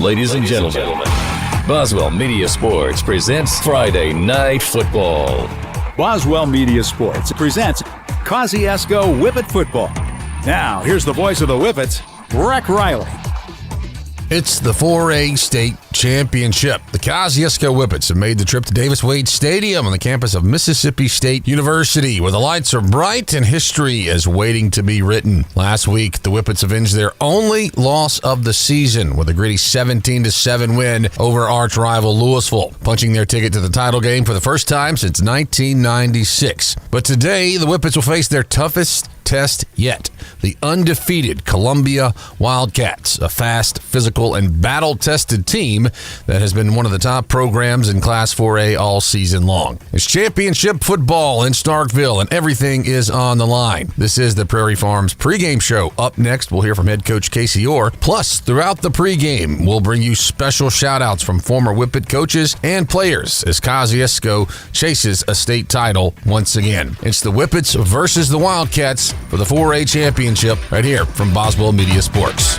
Ladies and gentlemen, Boswell Media Sports presents Friday Night Football. Boswell Media Sports presents Kosciusko Whippet Football. Now, here's the voice of the Whippets, Breck Riley. It's the 4A state championship. The Kosciusko Whippets have made the trip to Davis-Wade Stadium on the campus of Mississippi State University, where the lights are bright and history is waiting to be written. Last week, the Whippets avenged their only loss of the season with a gritty 17-7 win over arch rival Louisville, punching their ticket to the title game for the first time since 1996. But today, the Whippets will face their toughest test yet, the undefeated Columbia Wildcats, a fast, physical, and battle-tested team that has been one of the top programs in Class 4A all season long. It's championship football in Starkville, and everything is on the line. This is the Prairie Farms pregame show. Up next, we'll hear from head coach Casey Orr. Plus, throughout the pregame, we'll bring you special shout-outs from former Whippet coaches and players as Kosciusko chases a state title once again. It's the Whippets versus the Wildcats for the 4A championship right here from Boswell Media Sports.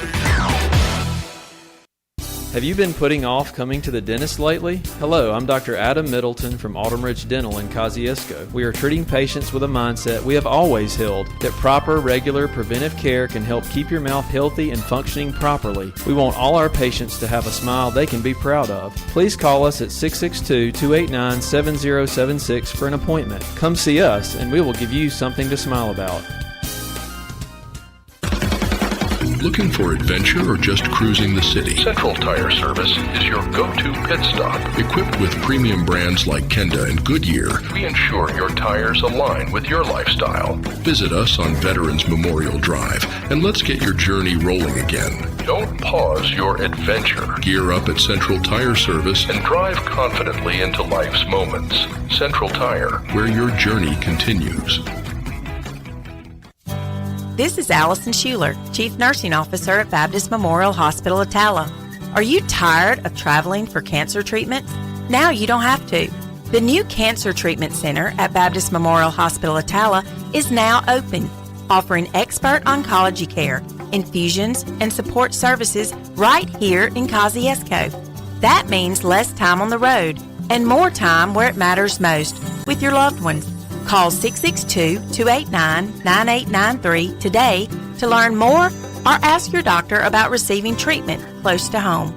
Have you been putting off coming to the dentist lately? Hello, I'm Dr. Adam Middleton from Autumn Ridge Dental in Kosciusko. We are treating patients with a mindset we have always held, that proper, regular, preventive care can help keep your mouth healthy and functioning properly. We want all our patients to have a smile they can be proud of. Please call us at 662-289-7076 for an appointment. Come see us and we will give you something to smile about. Looking for adventure or just cruising the city? Central Tire Service is your go-to pit stop. Equipped with premium brands like Kenda and Goodyear, we ensure your tires align with your lifestyle. Visit us on Veterans Memorial Drive and let's get your journey rolling again. Don't pause your adventure. Gear up at Central Tire Service and drive confidently into life's moments. Central Tire, where your journey continues. This is Allison Schuler, Chief Nursing Officer at Baptist Memorial Hospital Attala. Are you tired of traveling for cancer treatments? Now you don't have to. The new Cancer Treatment Center at Baptist Memorial Hospital Attala is now open, offering expert oncology care, infusions, and support services right here in Kosciusko. That means less time on the road and more time where it matters most, with your loved ones. Call 662-289-9893 today to learn more or ask your doctor about receiving treatment close to home.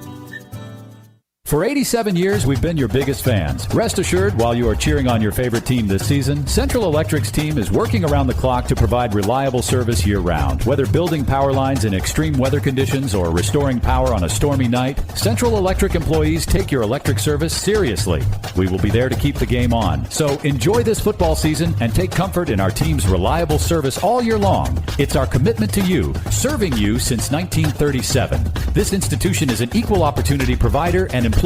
For 87 years, we've been your biggest fans. Rest assured, while you are cheering on your favorite team this season, Central Electric's team is working around the clock to provide reliable service year-round. Whether building power lines in extreme weather conditions or restoring power on a stormy night, Central Electric employees take your electric service seriously. We will be there to keep the game on. So enjoy this football season and take comfort in our team's reliable service all year long. It's our commitment to you, serving you since 1937. This institution is an equal opportunity provider and employer.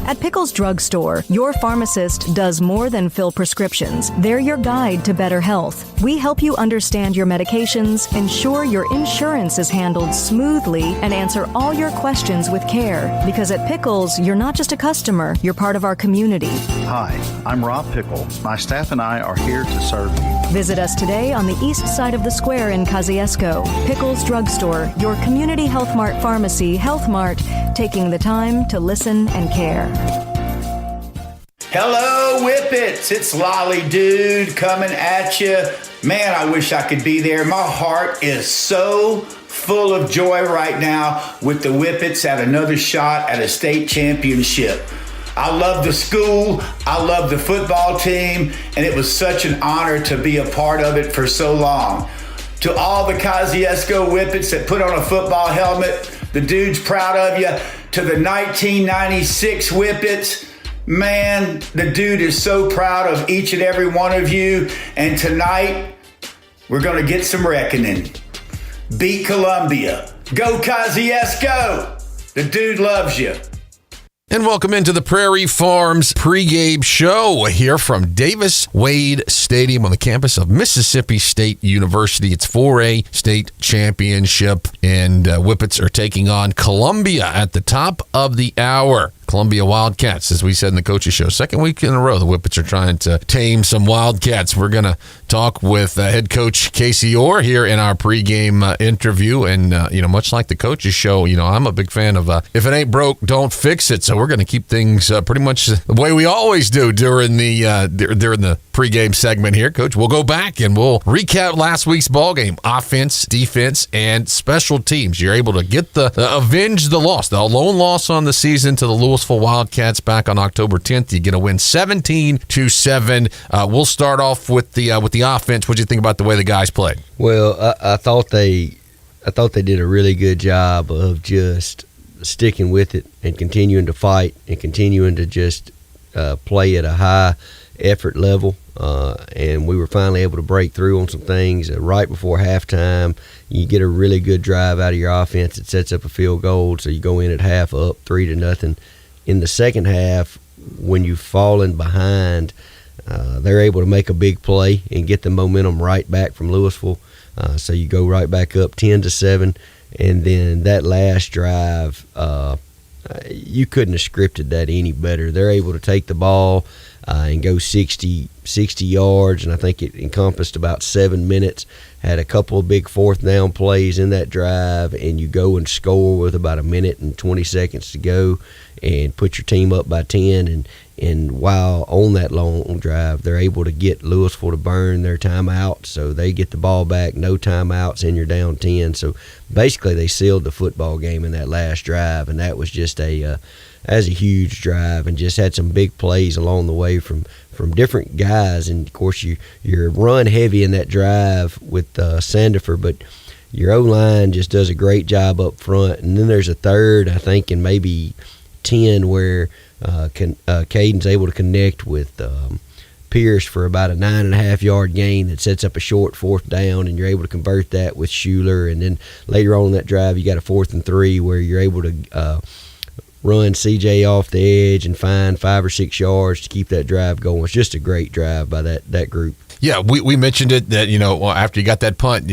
At Pickles Drug Store, your pharmacist does more than fill prescriptions. They're your guide to better health. We help you understand your medications, ensure your insurance is handled smoothly, and answer all your questions with care. Because at Pickles, you're not just a customer, you're part of our community. Hi, I'm Rob Pickle. My staff and I are here to serve you. Visit us today on the east side of the square in Kosciusko. Pickles Drug Store, your community Health Mart pharmacy, Health Mart, taking the time to listen and care. Hello, Whippets. It's Lolly Dude coming at you. Man, I wish I could be there. My heart is so full of joy right now with the Whippets at another shot at a state championship. I love the school. I love the football team, and it was such an honor to be a part of it for so long. To all the Kosciusko Whippets that put on a football helmet, the dude's proud of you. To the 1996 Whippets, man, the dude is so proud of each and every one of you. And tonight, we're going to get some reckoning. Beat Columbia. Go Kosciusko. The dude loves you. And welcome into the Prairie Farms pregame show here from Davis-Wade Stadium on the campus of Mississippi State University. It's 4A state championship, and Whippets are taking on Columbia at the top of the hour. Columbia Wildcats, as we said in the coaches show. Second week in a row, the Whippets are trying to tame some Wildcats. We're going to talk with head coach Casey Orr here in our pregame interview. And, much like the coaches show, I'm a big fan of if it ain't broke, don't fix it. So we're going to keep things pretty much the way we always do during the pregame segment here. Coach, we'll go back and we'll recap last week's ball game. Offense, defense, and special teams. You're able to get avenge the loss, the lone loss on the season to the Louisville Wildcats back on October 10th. You get a win 17-7. We'll start off with the offense. What do you think about the way the guys played? Well, I thought they did a really good job of just sticking with it and continuing to fight and continuing to just play at a high effort level. And we were finally able to break through on some things right before halftime. You get a really good drive out of your offense. It sets up a field goal, so you go in at half up 3-0. In the second half, when you've fallen behind, they're able to make a big play and get the momentum right back from Louisville. So you go right back up 10-7, and then that last drive, you couldn't have scripted that any better. They're able to take the ball and go 60 yards, and I think it encompassed about 7 minutes. Had a couple of big fourth down plays in that drive, and you go and score with about 1 minute and 20 seconds to go and put your team up by 10. And while on that long drive, they're able to get Louisville to burn their timeout, so they get the ball back, no timeouts, and you're down 10. So basically they sealed the football game in that last drive, and that was just a huge drive, and just had some big plays along the way from different guys. And of course you're run heavy in that drive with Sandifer, but your O-line just does a great job up front. And then there's a third, I think, in maybe 10 where Caden's able to connect with Pierce for about a 9.5-yard gain that sets up a short fourth down, and you're able to convert that with Schuler. And then later on in that drive, you got a 4th and 3 where you're able to run CJ off the edge and find 5 or 6 yards to keep that drive going. It's just a great drive by that group. Yeah, we mentioned it that, after you got that punt,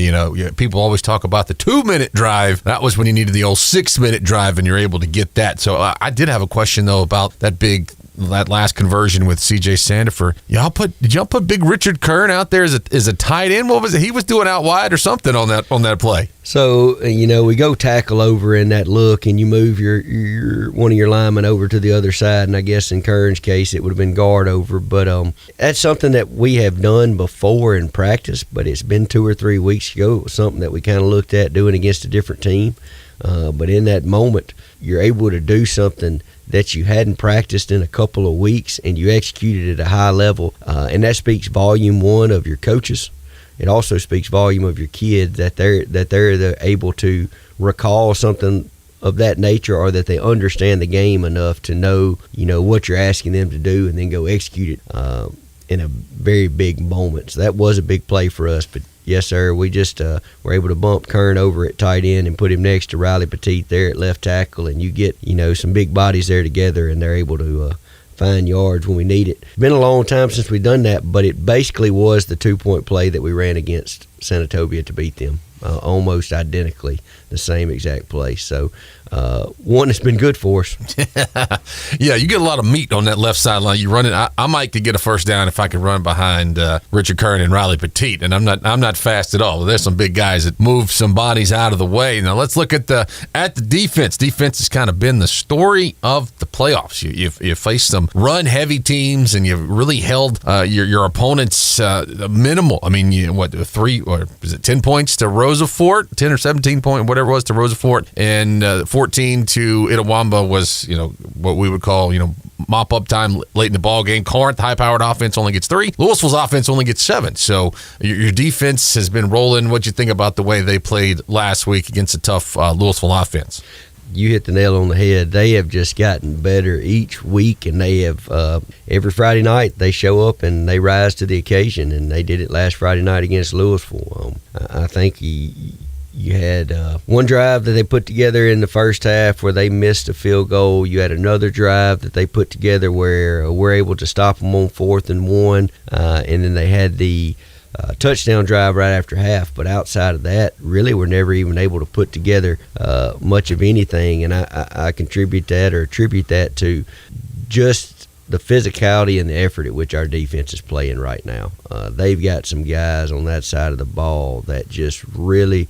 people always talk about the 2-minute drive. That was when you needed the old 6-minute drive, and you're able to get that. So I did have a question, though, about that last conversion with C.J. Sandifer. Did y'all put Big Richard Kern out there as a tight end? What was it? He was doing out wide or something on that play. So we go tackle over in that look, and you move your one of your linemen over to the other side, and I guess in Kern's case it would have been guard over. But that's something that we have done before in practice, but it's been 2 or 3 weeks ago. It was something that we kind of looked at doing against a different team. But in that moment, you're able to do something that you hadn't practiced in a couple of weeks, and you executed at a high level. And that speaks volume, one, of your coaches. It also speaks volume of your kids that they're able to recall something of that nature, or that they understand the game enough to know, what you're asking them to do, and then go execute it in a very big moment. So that was a big play for us. But yes, sir, we just were able to bump Kern over at tight end and put him next to Riley Petit there at left tackle, and you get some big bodies there together, and they're able to find yards when we need it. It's been a long time since we've done that, but it basically was the 2-point play that we ran against Senatobia to beat them, almost identically the same exact play. So one that's been good for us. Yeah, you get a lot of meat on that left sideline. You run it. I might could get a first down if I could run behind Richard Kern and Riley Petit, and I'm not fast at all. There's some big guys that move some bodies out of the way. Now let's look at the defense. Defense has kind of been the story of the playoffs. You faced some run heavy teams, and you've really held your opponents minimal. I mean, 3 or is it 10 points to Roosevelt, 10 or 17 point, whatever it was, to Roosevelt, and 14 to Itawamba was, what we would call, mop-up time late in the ball game. Corinth, high-powered offense, only gets 3. Louisville's offense only gets 7. So your defense has been rolling. What'd you think about the way they played last week against a tough Louisville offense? You hit the nail on the head. They have just gotten better each week, and they have every Friday night they show up and they rise to the occasion, and they did it last Friday night against Louisville. I think you had one drive that they put together in the first half where they missed a field goal. You had another drive that they put together where we're able to stop them on 4th and 1, and then they had the touchdown drive right after half, but outside of that, really we're never even able to put together much of anything, and I attribute that to just the physicality and the effort at which our defense is playing right now. They've got some guys on that side of the ball that just really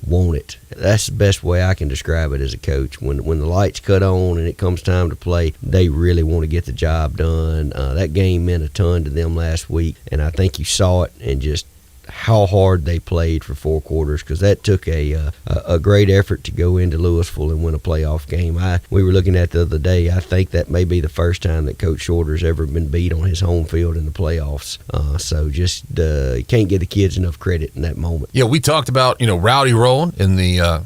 want it. That's the best way I can describe it as a coach. When the lights cut on and it comes time to play, they really want to get the job done. That game meant a ton to them last week, and I think you saw it in just how hard they played for 4 quarters, because that took a great effort to go into Louisville and win a playoff game. We were looking at the other day, I think that may be the first time that Coach Shorter's ever been beat on his home field in the playoffs. So just you can't give the kids enough credit in that moment. Yeah, we talked about Rowdy rolling in the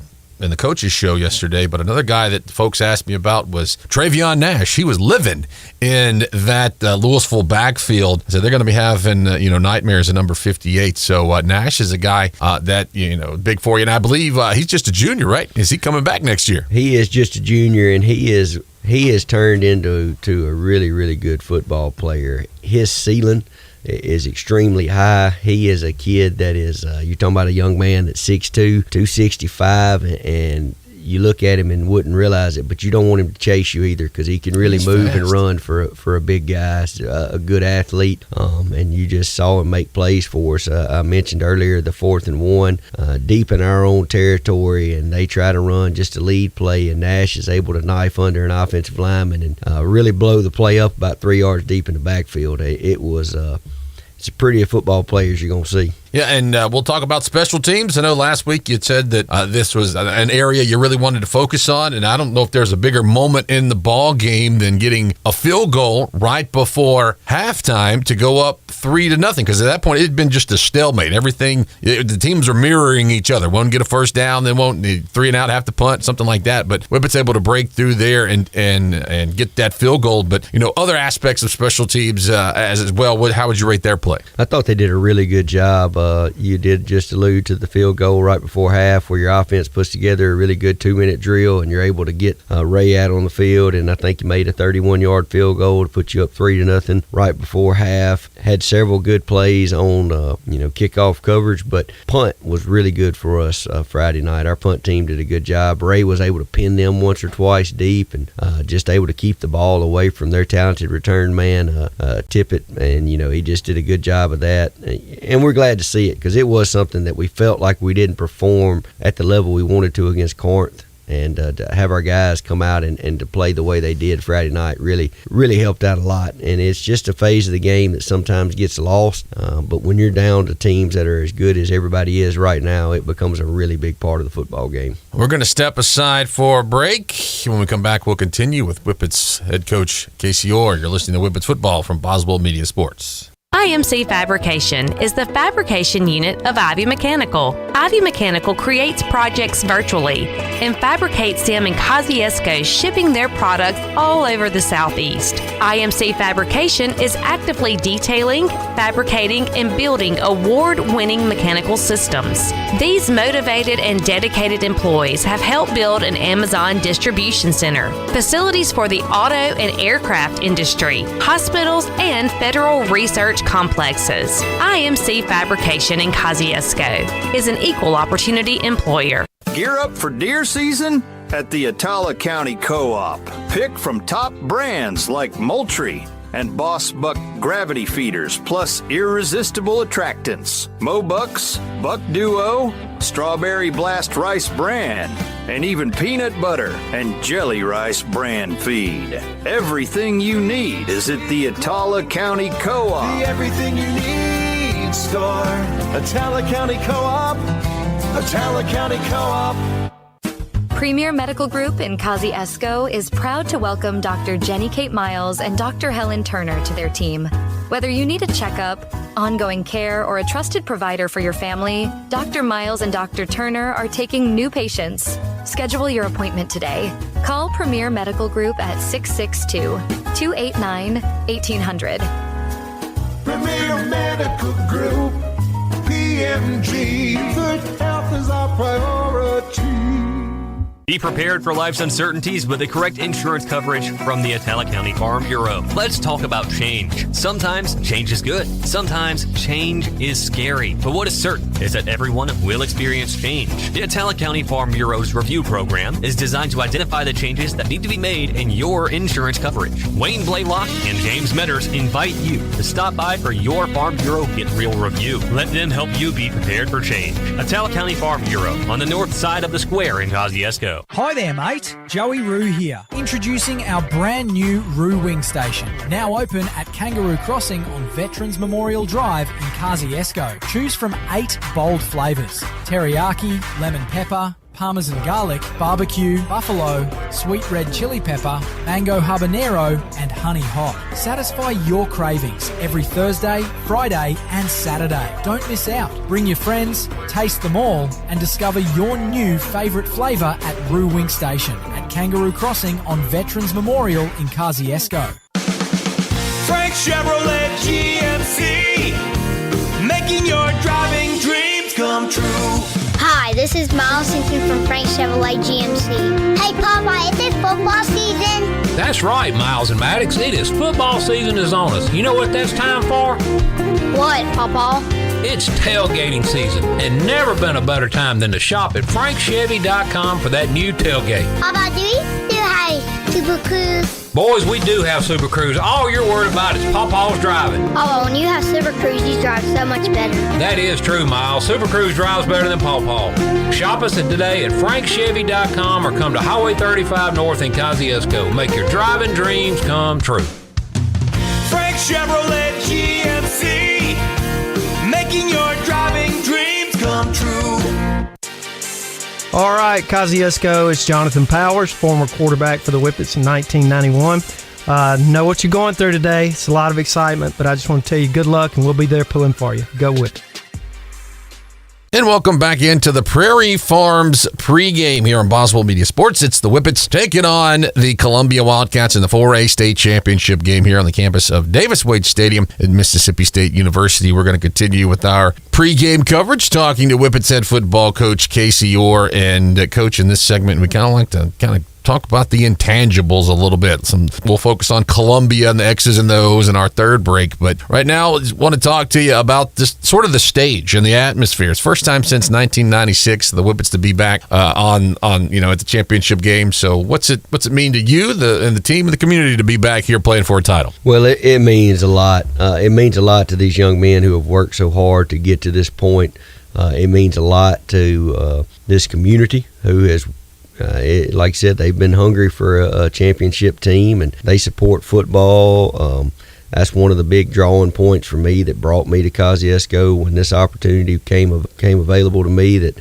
coaches show yesterday, but another guy that folks asked me about was Travion Nash. He was living in that Louisville backfield, so they're going to be having nightmares at number 58. So Nash is a guy that big for you, and I believe he's just a junior, right? Is he coming back next year? He is just a junior, and he has turned into a really, really good football player. His ceiling is extremely high. He is a kid that is, you're talking about a young man that's 6'2", 265, and you look at him and wouldn't realize it, but you don't want him to chase you either, because he can really move fast and run for a big guy, a good athlete, and you just saw him make plays for us. I mentioned earlier the 4th and 1, deep in our own territory, and they try to run just a lead play, and Nash is able to knife under an offensive lineman and really blow the play up about 3 yards deep in the backfield. It's a pretty football players you're going to see. Yeah, and we'll talk about special teams. I know last week you said that this was an area you really wanted to focus on, and I don't know if there's a bigger moment in the ball game than getting a field goal right before halftime to go up 3-0, because at that point it had been just a stalemate. The teams are mirroring each other. One get a first down, then won't 3 and out, have to punt, something like that. But Whippets able to break through there and get that field goal. But other aspects of special teams as well. How would you rate their play? I thought they did a really good job. You did just allude to the field goal right before half, where your offense puts together a really good 2-minute drill, and you're able to get Ray out on the field, and I think you made a 31-yard field goal to put you up 3-0 right before half. Had several good plays on kickoff coverage, but punt was really good for us Friday night. Our punt team did a good job. Ray was able to pin them once or twice deep, and just able to keep the ball away from their talented return man, Tippett, and he just did a good job of that. And we're glad to see it, because it was something that we felt like we didn't perform at the level we wanted to against Corinth, and to have our guys come out and to play the way they did Friday night really helped out a lot. And it's just a phase of the game that sometimes gets lost, but when you're down to teams that are as good as everybody is right now, it becomes a really big part of the football game. We're going to step aside for a break. When we come back, we'll continue with Whippets head coach Casey Orr. You're listening to Whippets Football from Boswell Media Sports. IMC Fabrication is the fabrication unit of Ivy Mechanical. Ivy Mechanical creates projects virtually and fabricates them in Kosciusko, shipping their products all over the Southeast. IMC Fabrication is actively detailing, fabricating, and building award-winning mechanical systems. These motivated and dedicated employees have helped build an Amazon distribution center, facilities for the auto and aircraft industry, hospitals, and federal research complexes. IMC Fabrication in Kosciusko is an equal opportunity employer. Gear up for deer season at the Attala County Co-op. Pick from top brands like Moultrie and Boss Buck gravity feeders, plus irresistible attractants. Mobucks, Buck Duo, Strawberry Blast Rice Bran, and even peanut butter and jelly rice bran feed. Everything you need is at the Attala County Co-op. The everything you need store. Attala County Co-op. Attala County Co-op. Premier Medical Group in Kosciusko is proud to welcome Dr. Jenny Kate Miles and Dr. Helen Turner to their team. Whether you need a checkup, ongoing care, or a trusted provider for your family, Dr. Miles and Dr. Turner are taking new patients. Schedule your appointment today. Call Premier Medical Group at 662-289-1800. Premier Medical Group, PMG. Good health is our priority. Be prepared for life's uncertainties with the correct insurance coverage from the Atala County Farm Bureau. Let's talk about change. Sometimes change is good. Sometimes change is scary. But what is certain is that everyone will experience change. The Atala County Farm Bureau's review program is designed to identify the changes that need to be made in your insurance coverage. Wayne Blaylock and James Metters invite you to stop by for your Farm Bureau Get Real review. Let them help you be prepared for change. Atala County Farm Bureau on the north side of the square in Kosciusko. Hi there, mate. Joey Roo here. Introducing our brand new Roo Wing Station. Now open at Kangaroo Crossing on Veterans Memorial Drive in Kosciusko. Choose from 8 bold flavours: teriyaki, lemon pepper, Parmesan garlic, barbecue, buffalo, sweet red chili pepper, mango habanero, and honey hot. Satisfy your cravings every Thursday, Friday, and Saturday. Don't miss out. Bring your friends, taste them all, and discover your new favourite flavour at Roo Wing Station at Kangaroo Crossing on Veterans Memorial in Kosciusko. Frank Chevrolet GMC, making your driving dreams come true. Hi, this is Miles Simpson from Frank Chevrolet GMC. Hey, Papa, is it football season? That's right, Miles and Maddox. It is football season is on us. You know what that's time for? What, Papa? It's tailgating season, and never been a better time than to shop at frankchevy.com for that new tailgate. Papa, do we still have Super Cruise? Boys, we do have Super Cruise. All you're worried about is Pawpaw's driving. Oh, when you have Super Cruise, you drive so much better. That is true, Miles. Super Cruise drives better than Pawpaw. Shop us today at frankchevy.com or come to Highway 35 North in Kosciusko. Make your driving dreams come true. Frank Chevrolet GMC, making your driving dreams come true. All right, Kosciusko, it's Jonathan Powers, former quarterback for the Whippets in 1991. Know what you're going through today. It's a lot of excitement, but I just want to tell you good luck, and we'll be there pulling for you. Go Whippets. And welcome back into the Prairie Farms pregame here on Boswell Media Sports. It's the Whippets taking on the Columbia Wildcats in the 4A state championship game here on the campus of Davis Wade Stadium at Mississippi State University. We're going to continue with our pregame coverage, talking to Whippets head football coach Casey Orr. And Coach, in this segment, we kind of like to talk about the intangibles a little bit. We'll focus on Columbia and the X's and the O's in our third break. But right now, I just want to talk to you about this sort of the stage and the atmosphere. It's first time since 1996 the Whippets to be back on at the championship game. So what's it mean to you and the team and the community to be back here playing for a title? Well, it means a lot. It means a lot to these young men who have worked so hard to get to this point. It means a lot to this community who has. Like I said, they've been hungry for a championship team, and they support football. That's one of the big drawing points for me that brought me to Kosciusko when this opportunity came available to me. That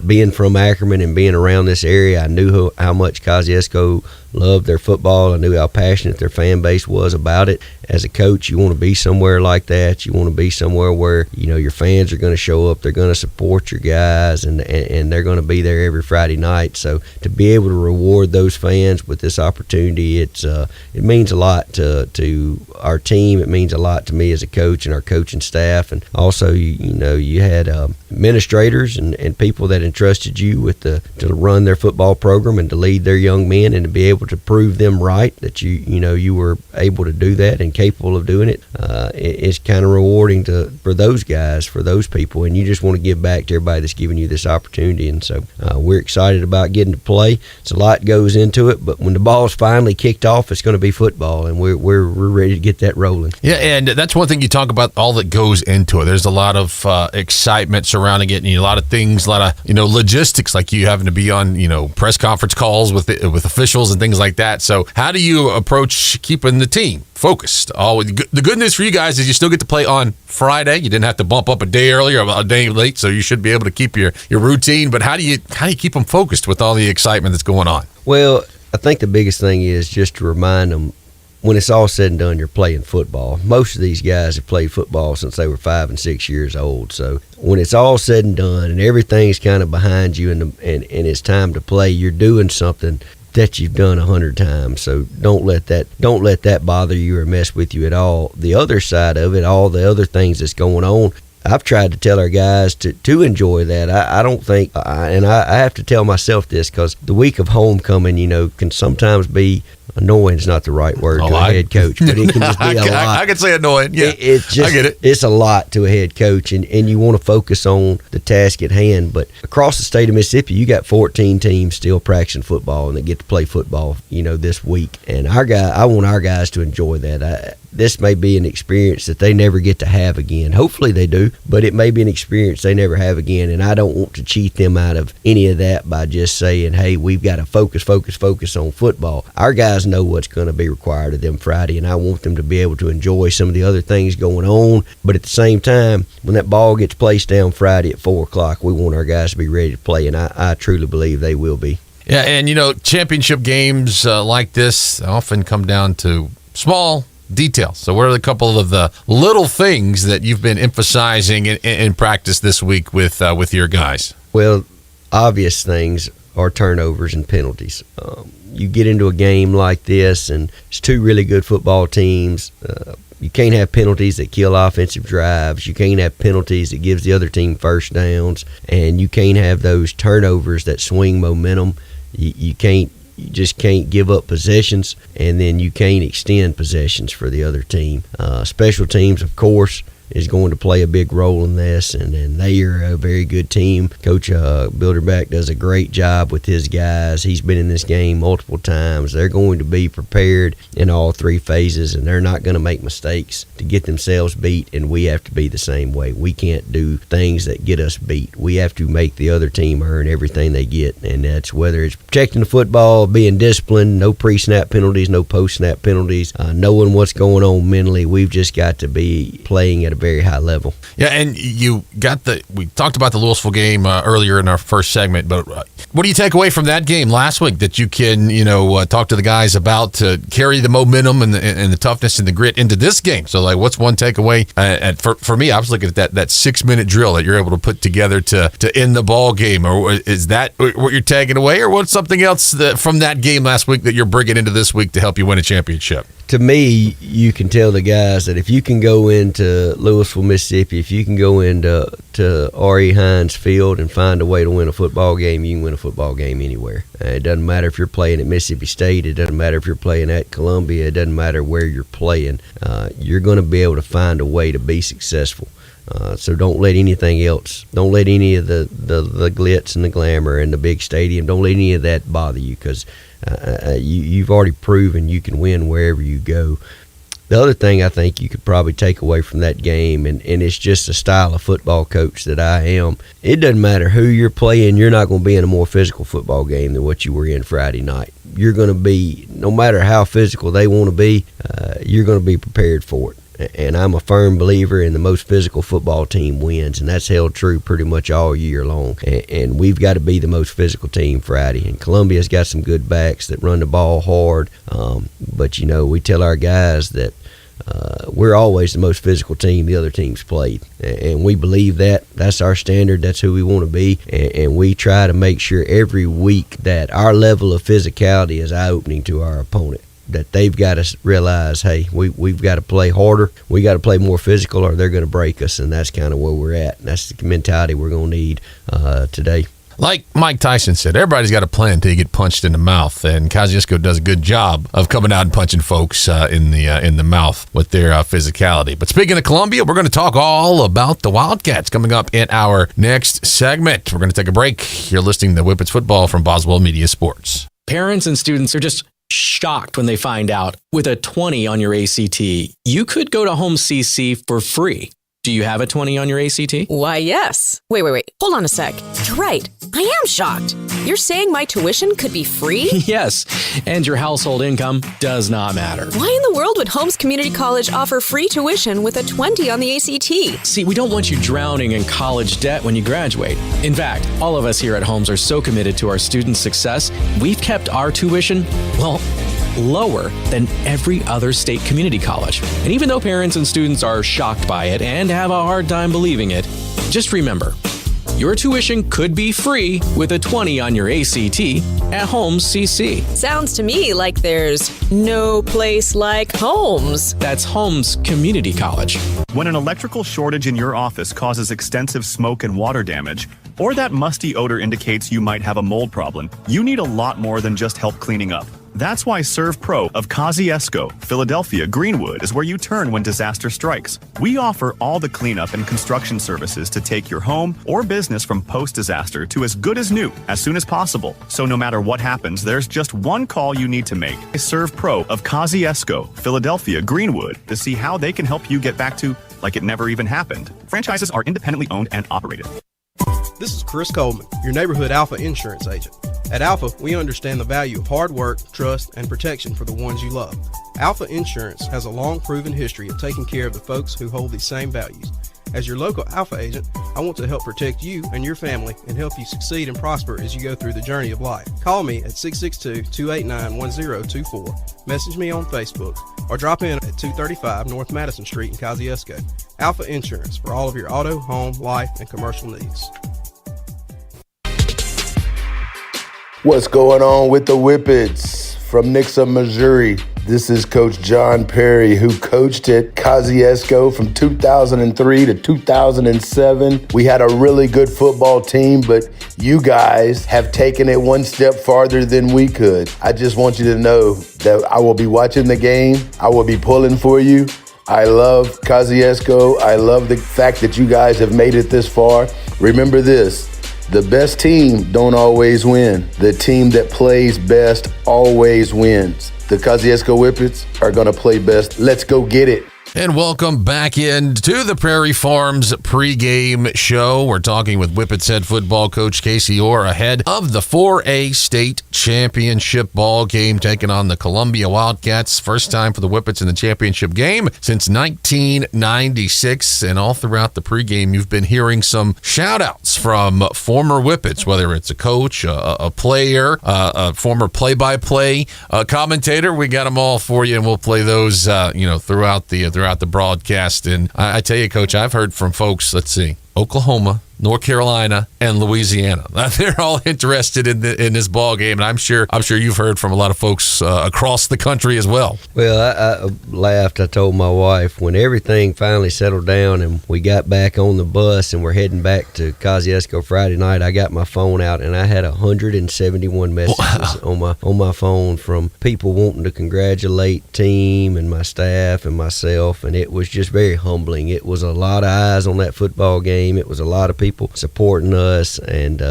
being from Ackerman and being around this area, I knew how much Kosciusko loved their football. I knew how passionate their fan base was about it. As a coach, you want to be somewhere like that. You want to be somewhere where your fans are going to show up. They're going to support your guys, and they're going to be there every Friday night. So to be able to reward those fans with this opportunity, it means a lot to our team. It means a lot to me as a coach and our coaching staff, and also you had administrators and people that entrusted you with to run their football program and to lead their young men, and to be able to prove them right that you were able to do that and capable of doing it. It's kind of rewarding for those guys, for those people, and you just want to give back to everybody that's giving you this opportunity. And so we're excited about getting to play. It's a lot goes into it, but when the ball's finally kicked off, it's going to be football, and we're ready to get that rolling. Yeah, and that's one thing you talk about, all that goes into it. There's a lot of excitement surrounding it, and a lot of things, a lot of logistics, like you having to be on press conference calls with officials and things like that. So how do you approach keeping the team focused? The good news for you guys is you still get to play on Friday. You didn't have to bump up a day early or a day late, so you should be able to keep your routine. But how do you keep them focused with all the excitement that's going on? Well, I think the biggest thing is just to remind them, when it's all said and done, you're playing football. Most of these guys have played football since they were 5 and 6 years old. So when it's all said and done and everything's kind of behind you and it's time to play, you're doing something that you've done 100 times. So don't let that bother you or mess with you at all. The other side of it, all the other things that's going on, I've tried to tell our guys to enjoy that. I don't think, and I have to tell myself this, because the week of homecoming, can sometimes be annoying. Is not the right word to a head coach, but it can just be a lot. I can say annoying. Yeah, I get it. It's a lot to a head coach, and you want to focus on the task at hand. But across the state of Mississippi, you got 14 teams still practicing football, and they get to play football, this week. And I want our guys to enjoy that. This may be an experience that they never get to have again. Hopefully they do, but it may be an experience they never have again, and I don't want to cheat them out of any of that by just saying, hey, we've got to focus on football. Our guys know what's going to be required of them Friday, and I want them to be able to enjoy some of the other things going on. But at the same time, when that ball gets placed down Friday at 4 o'clock, we want our guys to be ready to play, and I truly believe they will be. Yeah, and championship games like this often come down to small details. So what are a couple of the little things that you've been emphasizing in practice this week with your guys? Well, obvious things are turnovers and penalties. You get into a game like this, and it's two really good football teams. You can't have penalties that kill offensive drives. You can't have penalties that gives the other team first downs, and you can't have those turnovers that swing momentum. You just can't give up possessions, and then you can't extend possessions for the other team. Special teams, of course, is going to play a big role in this, and they are a very good team. Coach Bilderback does a great job with his guys. He's been in this game multiple times. They're going to be prepared in all three phases, and they're not going to make mistakes to get themselves beat, and we have to be the same way. We can't do things that get us beat. We have to make the other team earn everything they get, and that's whether it's protecting the football, being disciplined, no pre-snap penalties, no post-snap penalties, knowing what's going on mentally. We've just got to be playing at a very high level. Yeah, and we talked about the Louisville game earlier in our first segment, but what do you take away from that game last week that you can talk to the guys about to carry the momentum and the toughness and the grit into this game? So what's one takeaway? For me, I was looking at that 6-minute drill that you're able to put together to end the ball game. Or is that what you're taking away, or what's something else from that game last week that you're bringing into this week to help you win a championship? To me, you can tell the guys that if you can go into Louisville, Mississippi, if you can go into R.E. Hines Field and find a way to win a football game, you can win a football game anywhere. It doesn't matter if you're playing at Mississippi State. It doesn't matter if you're playing at Columbia. It doesn't matter where you're playing. You're going to be able to find a way to be successful. So don't let anything else, don't let any of the glitz and the glamour and the big stadium, don't let any of that bother you, because you've already proven you can win wherever you go. The other thing I think you could probably take away from that game, and it's just the style of football coach that I am, it doesn't matter who you're playing, you're not going to be in a more physical football game than what you were in Friday night. You're going to be, no matter how physical they want to be, you're going to be prepared for it. And I'm a firm believer in the most physical football team wins, and that's held true pretty much all year long. And we've got to be the most physical team Friday. And Columbia's got some good backs that run the ball hard. But, we tell our guys that we're always the most physical team the other team's played. And we believe that. That's our standard. That's who we want to be. And we try to make sure every week that our level of physicality is eye-opening to our opponent. That they've got to realize, hey, we've got to play harder. We got to play more physical, or they're going to break us, and that's kind of where we're at. And that's the mentality we're going to need today. Like Mike Tyson said, everybody's got a plan until you get punched in the mouth, and Kosciusko does a good job of coming out and punching folks in the mouth with their physicality. But speaking of Columbia, we're going to talk all about the Wildcats coming up in our next segment. We're going to take a break. You're listening to Whippets Football from Boswell Media Sports. Parents and students are just shocked when they find out with a 20 on your ACT, you could go to Home CC for free. Do you have a 20 on your ACT? Why, yes. Wait. Hold on a sec. You're right. I am shocked. You're saying my tuition could be free? Yes. And your household income does not matter. Why in the world would Holmes Community College offer free tuition with a 20 on the ACT? See, we don't want you drowning in college debt when you graduate. In fact, all of us here at Holmes are so committed to our students' success, we've kept our tuition, lower than every other state community college. And even though parents and students are shocked by it and have a hard time believing it, just remember, Your tuition could be free with a 20 on your ACT at Holmes CC. Sounds to me like there's no place like Holmes. That's Holmes Community College. When an electrical shortage in your office causes extensive smoke and water damage, or that musty odor indicates you might have a mold problem, you need a lot more than just help cleaning up. That's why Serve Pro of Kosciusko, Philadelphia, Greenwood is where you turn when disaster strikes. We offer all the cleanup and construction services to take your home or business from post-disaster to as good as new as soon as possible. So no matter what happens, there's just one call you need to make. Serve Pro of Kosciusko, Philadelphia, Greenwood to see how they can help you get back to like it never even happened. Franchises are independently owned and operated. This is Chris Coleman, your neighborhood Alpha insurance agent. At Alpha, we understand the value of hard work, trust, and protection for the ones you love. Alpha Insurance has a long proven history of taking care of the folks who hold these same values. As your local Alpha agent, I want to help protect you and your family and help you succeed and prosper as you go through the journey of life. Call me at 662-289-1024, message me on Facebook, or drop in at 235 North Madison Street in Kosciusko. Alpha Insurance for all of your auto, home, life, and commercial needs. What's going on with the Whippets? From Nixa, Missouri, this is Coach John Perry, who coached at Kosciusko from 2003 to 2007. We had a really good football team, but you guys have taken it one step farther than we could. I just want you to know that I will be watching the game. I will be pulling for you. I love Kosciusko. I love the fact that you guys have made it this far. Remember this. The best team don't always win. The team that plays best always wins. The Kosciusko Whippets are going to play best. Let's go get it. And welcome back into the Prairie Farms pregame show. We're talking with Whippets head football coach Casey Orr ahead of the 4A state championship ball game, taking on the Columbia Wildcats. First time for the Whippets in the championship game since 1996. And all throughout the pregame, you've been hearing some shout-outs from former Whippets, whether it's a coach, a player, a former play-by-play commentator. We got them all for you, and we'll play those throughout the broadcast. And I tell you, Coach, I've heard from folks, let's see, Oklahoma, North Carolina, and Louisiana. They're all interested in this ball game, and I'm sure you've heard from a lot of folks across the country as well. Well, I laughed. I told my wife when everything finally settled down and we got back on the bus and we're heading back to Kosciusko Friday night, I got my phone out and I had 171 messages on my phone from people wanting to congratulate team and my staff and myself, and it was just very humbling. It was a lot of eyes on that football game. It was a lot of people supporting us, and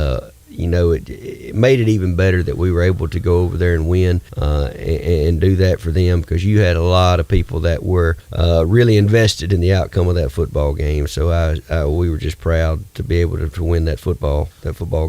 it made it even better that we were able to go over there and win and do that for them, because you had a lot of people that were really invested in the outcome of that football game. So we were just proud to be able to win that football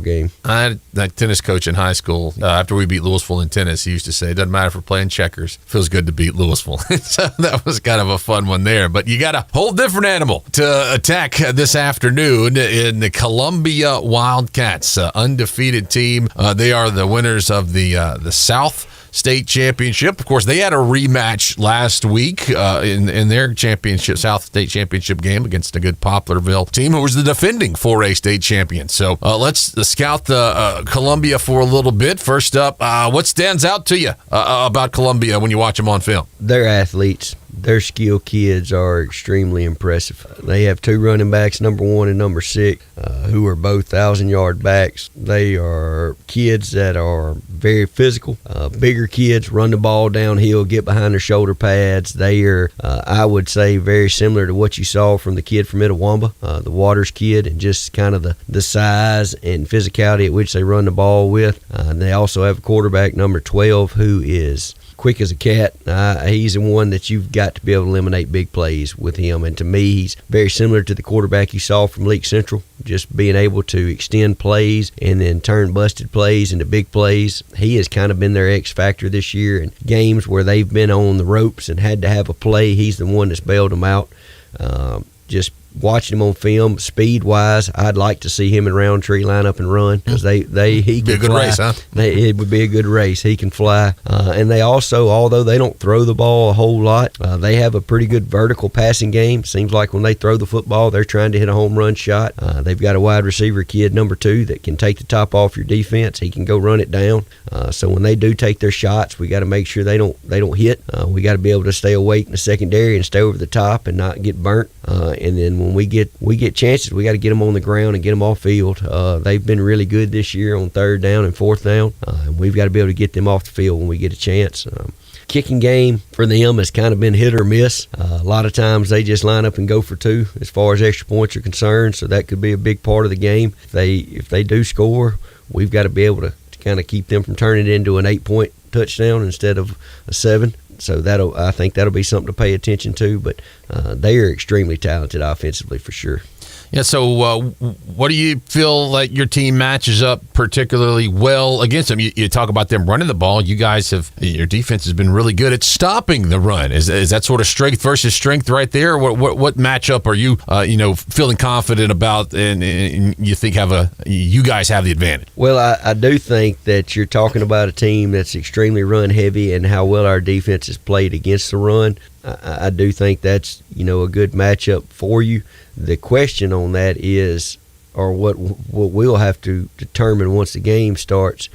game. I had that tennis coach in high school. After we beat Louisville in tennis, he used to say, it doesn't matter if we're playing checkers. Feels good to beat Louisville. So that was kind of a fun one there. But you got a whole different animal to attack this afternoon in the Columbia Wildcats, undefeated team. They are the winners of the South State Championship. Of course, they had a rematch last week in their South State Championship game against a good Poplarville team who was the defending 4A state champion. So let's scout the Columbia for a little bit. First up, what stands out to you about Columbia when you watch them on film? They're athletes. Their skill kids are extremely impressive. They have two running backs, number 1 and number 6, who are both 1,000-yard backs. They are kids that are very physical, bigger kids, run the ball downhill, get behind their shoulder pads. They are, I would say, very similar to what you saw from the kid from Itawamba, the Waters kid, and just kind of the size and physicality at which they run the ball with. They also have a quarterback, number 12, who is quick as a cat. He's the one that you've got to be able to eliminate big plays with him. And to me, he's very similar to the quarterback you saw from Leak Central, just being able to extend plays and then turn busted plays into big plays. He has kind of been their X factor this year in games where they've been on the ropes and had to have a play. He's the one that's bailed them out. Just watching him on film, speed wise, I'd like to see him and Roundtree line up and run because he can be a good fly. race, huh? It would be a good race. He can fly, and they also, although they don't throw the ball a whole lot, they have a pretty good vertical passing game. Seems like when they throw the football, they're trying to hit a home run shot. They've got a wide receiver kid, number 2, that can take the top off your defense. He can go run it down. So when they do take their shots, we got to make sure they don't hit. We got to be able to stay awake in the secondary and stay over the top and not get burnt. And then when we get chances, we got to get them on the ground and get them off field. They've been really good this year on 3rd down and 4th down, and we've got to be able to get them off the field when we get a chance. Kicking game for them has kind of been hit or miss. A lot of times they just line up and go for 2 as far as extra points are concerned, so that could be a big part of the game. If they do score, we've got to be able to kind of keep them from turning it into an 8-point touchdown instead of a 7. So I think that'll be something to pay attention to, but they are extremely talented offensively for sure. Yeah, so what do you feel like your team matches up particularly well against them? You talk about them running the ball. Your defense has been really good at stopping the run. Is that sort of strength versus strength right there? What matchup are you feeling confident about and you think you guys have the advantage? Well, I do think that you're talking about a team that's extremely run heavy and how well our defense has played against the run. I do think that's a good matchup for you. The question on that is, or what we'll have to determine once the game starts,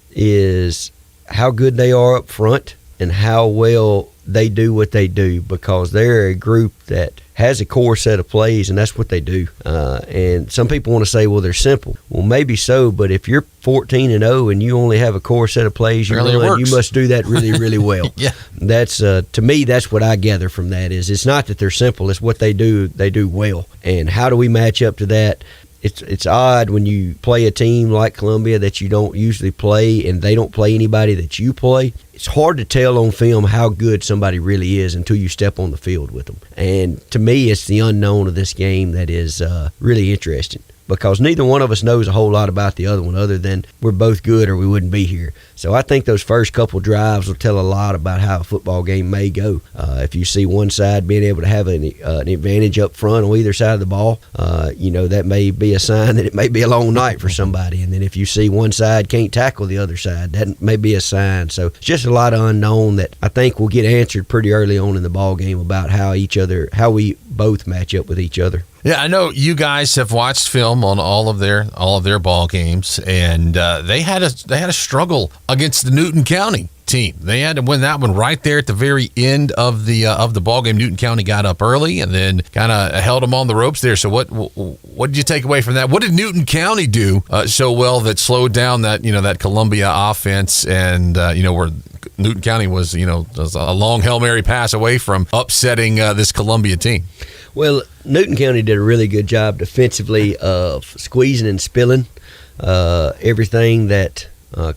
is how good they are up front and how well they do what they do, because they're a group that has a core set of plays, and that's what they do. And some people want to say, well, they're simple. Well, maybe so, but if you're 14-0 and you only have a core set of plays you run, you must do that really, really well. Yeah. That's to me, that's what I gather from that. Is it's not that they're simple; it's what they do. They do well. And how do we match up to that? It's odd when you play a team like Columbia that you don't usually play, and they don't play anybody that you play. It's hard to tell on film how good somebody really is until you step on the field with them. And to me, it's the unknown of this game that is really interesting, because neither one of us knows a whole lot about the other one other than we're both good or we wouldn't be here. So I think those first couple drives will tell a lot about how a football game may go. If you see one side being able to have an advantage up front on either side of the ball, that may be a sign that it may be a long night for somebody. And then if you see one side can't tackle the other side, that may be a sign. So it's just a lot of unknown that I think will get answered pretty early on in the ball game about how we both match up with each other. Yeah, I know you guys have watched film on all of their ball games, and they had a struggle against the Newton County team. They had to win that one right there at the very end of the ball game. Newton County got up early and then kind of held them on the ropes there. So what did you take away from that? What did Newton County do so well that slowed down that Columbia offense and where Newton County was a long Hail Mary pass away from upsetting this Columbia team? Well, Newton County did a really good job defensively of squeezing and spilling everything that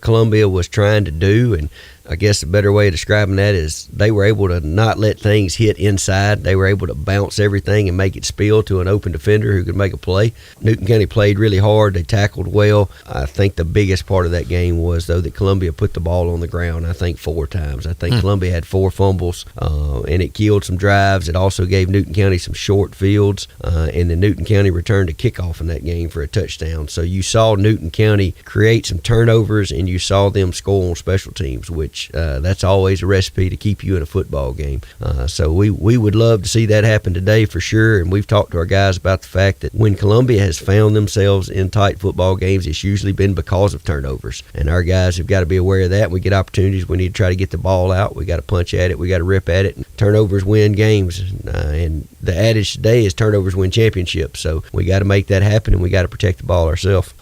Columbia was trying to do, and I guess a better way of describing that is they were able to not let things hit inside. They were able to bounce everything and make it spill to an open defender who could make a play. Newton County played really hard. They tackled well. I think the biggest part of that game was, though, that Columbia put the ball on the ground, I think 4 times. I think Columbia had 4 fumbles, and it killed some drives. It also gave Newton County some short fields, and then Newton County returned a kickoff in that game for a touchdown. So you saw Newton County create some turnovers, and you saw them score on special teams, which that's always a recipe to keep you in a football game. So we would love to see that happen today for sure, and we've talked to our guys about the fact that when Columbia has found themselves in tight football games, it's usually been because of turnovers, and our guys have got to be aware of that. We get opportunities, we need to try to get the ball out, we got to punch at it, we got to rip at it. Turnovers win games, and the adage today is turnovers win championships, so we got to make that happen, and we got to protect the ball ourselves.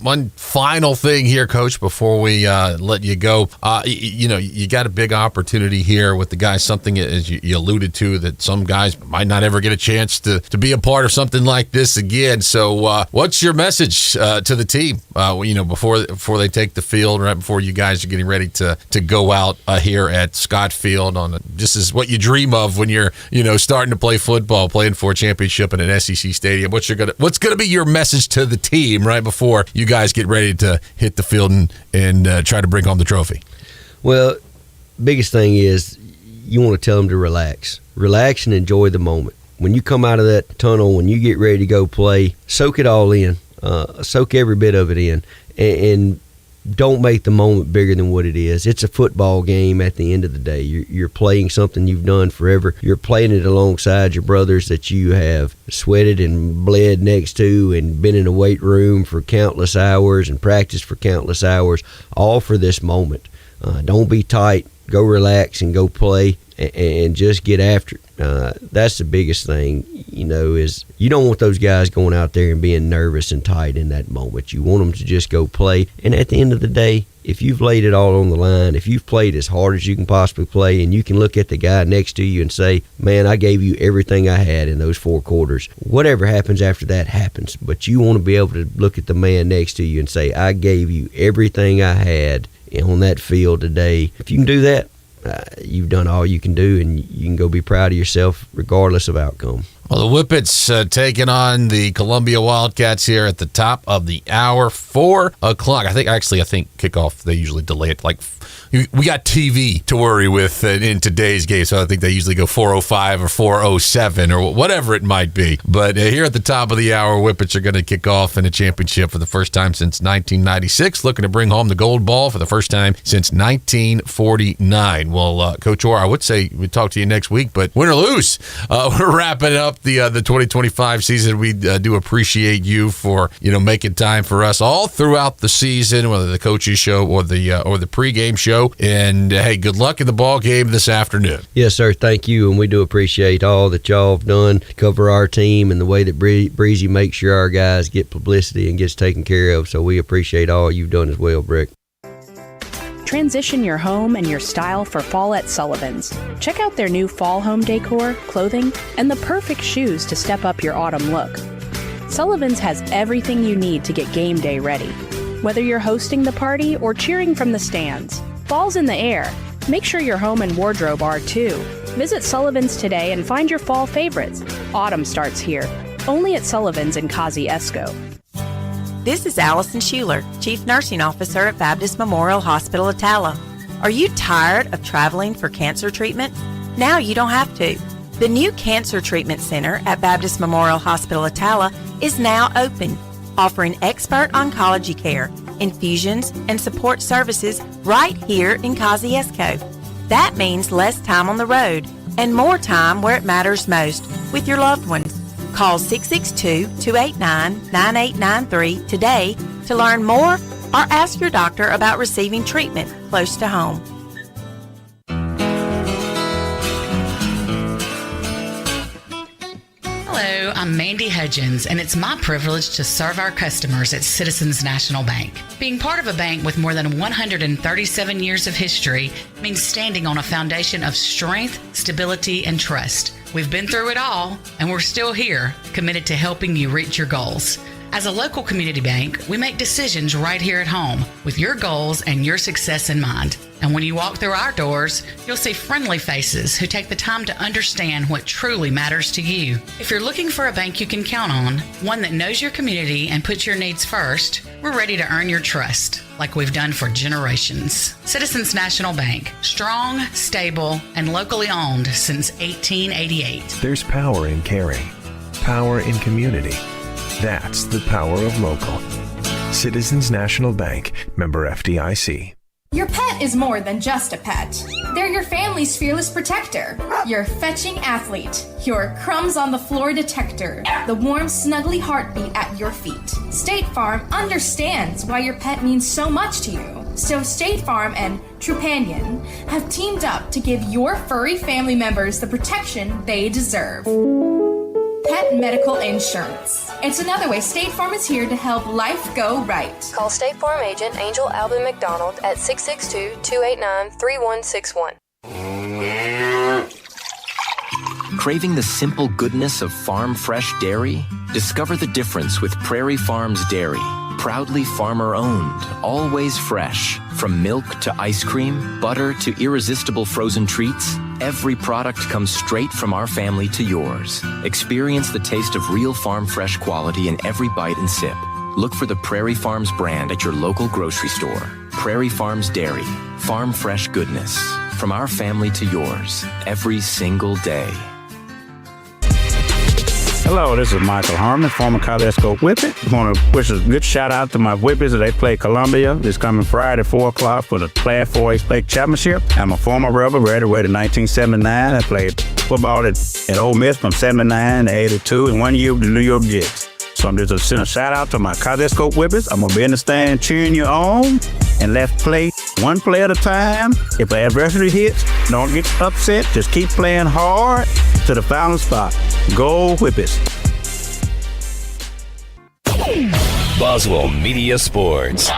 One final thing here, Coach, before we let you go. You got a big opportunity here with the guys, something as you alluded to, that some guys might not ever get a chance to be a part of something like this again. So what's your message to the team, before they take the field, right before you guys are getting ready to go out here at Scott Field this is what you dream of when you're, starting to play football, playing for a championship in an SEC stadium. What's going to be your message to the team right before you guys get ready to hit the field and try to bring home the trophy? Well, biggest thing is you want to tell them to relax and enjoy the moment. When you come out of that tunnel, when you get ready to go play, soak it all in, soak every bit of it in, and don't make the moment bigger than what it is. It's a football game at the end of the day. You're playing something you've done forever. You're playing it alongside your brothers that you have sweated and bled next to and been in a weight room for countless hours and practiced for countless hours, all for this moment. Don't be tight. Go relax and go play and just get after it. That's the biggest thing, is you don't want those guys going out there and being nervous and tight in that moment. You want them to just go play. And at the end of the day, if you've laid it all on the line, if you've played as hard as you can possibly play, and you can look at the guy next to you and say, man, I gave you everything I had in those 4 quarters. Whatever happens after that happens. But you want to be able to look at the man next to you and say, I gave you everything I had on that field today. If you can do that, you've done all you can do, and you can go be proud of yourself regardless of outcome. Well, the Whippets taking on the Columbia Wildcats here at the top of the hour, 4 o'clock. I think kickoff, they usually delay it like we got TV to worry with in today's game, so I think they usually go 4:05 or 4:07 or whatever it might be. But here at the top of the hour, Whippets are going to kick off in a championship for the first time since 1996, looking to bring home the gold ball for the first time since 1949. Well, Coach Orr, I would say we'd talk to you next week, but win or lose, we're wrapping up the 2025 season. We do appreciate you for making time for us all throughout the season, whether the coaches show or the pregame show. And hey, good luck in the ball game this afternoon. Yes, sir. Thank you, and we do appreciate all that y'all have done to cover our team and the way that Breezy makes sure our guys get publicity and gets taken care of. So we appreciate all you've done as well, Brick. Transition your home and your style for fall at Sullivan's. Check out their new fall home decor, clothing, and the perfect shoes to step up your autumn look. Sullivan's has everything you need to get game day ready. Whether you're hosting the party or cheering from the stands, fall's in the air. Make sure your home and wardrobe are too. Visit Sullivan's today and find your fall favorites. Autumn starts here, only at Sullivan's in Kosciusko. This is Allison Schuler, Chief Nursing Officer at Baptist Memorial Hospital Attala. Are you tired of traveling for cancer treatment? Now you don't have to. The new Cancer Treatment Center at Baptist Memorial Hospital Attala is now open, offering expert oncology care, infusions, and support services right here in Kosciusko. That means less time on the road and more time where it matters most, with your loved ones. Call 662-289-9893 today to learn more or ask your doctor about receiving treatment close to home. Hello, I'm Mandy Hudgens, and it's my privilege to serve our customers at Citizens National Bank. Being part of a bank with more than 137 years of history means standing on a foundation of strength, stability, and trust. We've been through it all, and we're still here, committed to helping you reach your goals. As a local community bank, we make decisions right here at home with your goals and your success in mind. And when you walk through our doors, you'll see friendly faces who take the time to understand what truly matters to you. If you're looking for a bank you can count on, one that knows your community and puts your needs first, we're ready to earn your trust, like we've done for generations. Citizens National Bank, strong, stable, and locally owned since 1888. There's power in caring, power in community. That's the power of local. Citizens National Bank, member FDIC. Your pet is more than just a pet. They're your family's fearless protector, your fetching athlete, your crumbs on the floor detector, the warm, snuggly heartbeat at your feet. State Farm understands why your pet means so much to you. So State Farm and Trupanion have teamed up to give your furry family members the protection they deserve. Pet medical insurance. It's another way State Farm is here to help life go right. Call State Farm agent Angel Alvin McDonald at 662-289-3161. Craving the simple goodness of farm fresh dairy? Discover the difference with Prairie Farms Dairy. Proudly farmer-owned, always fresh. From milk to ice cream, butter to irresistible frozen treats, every product comes straight from our family to yours. Experience the taste of real farm fresh quality in every bite and sip. Look for the Prairie Farms brand at your local grocery store. Prairie Farms Dairy. Farm fresh goodness. from our family to yours every single day. Hello, this is Michael Harmon, former Kosciusko Whippet. I want to wish a good shout out to my Whippets as they play Columbia this coming Friday, 4 o'clock for the Class 4A State Championship. I'm a former Rebel, graduated in 1979. I played football at Ole Miss from 79 to 82 and 1 year with the New York Jets. So I'm just going to send a shout out to my Kosciusko Whippets. I'm going to be in the stand cheering you on, and let's play one play at a time. If the adversity hits, don't get upset. Just keep playing hard to the final spot. Go Whippets. Boswell Media Sports.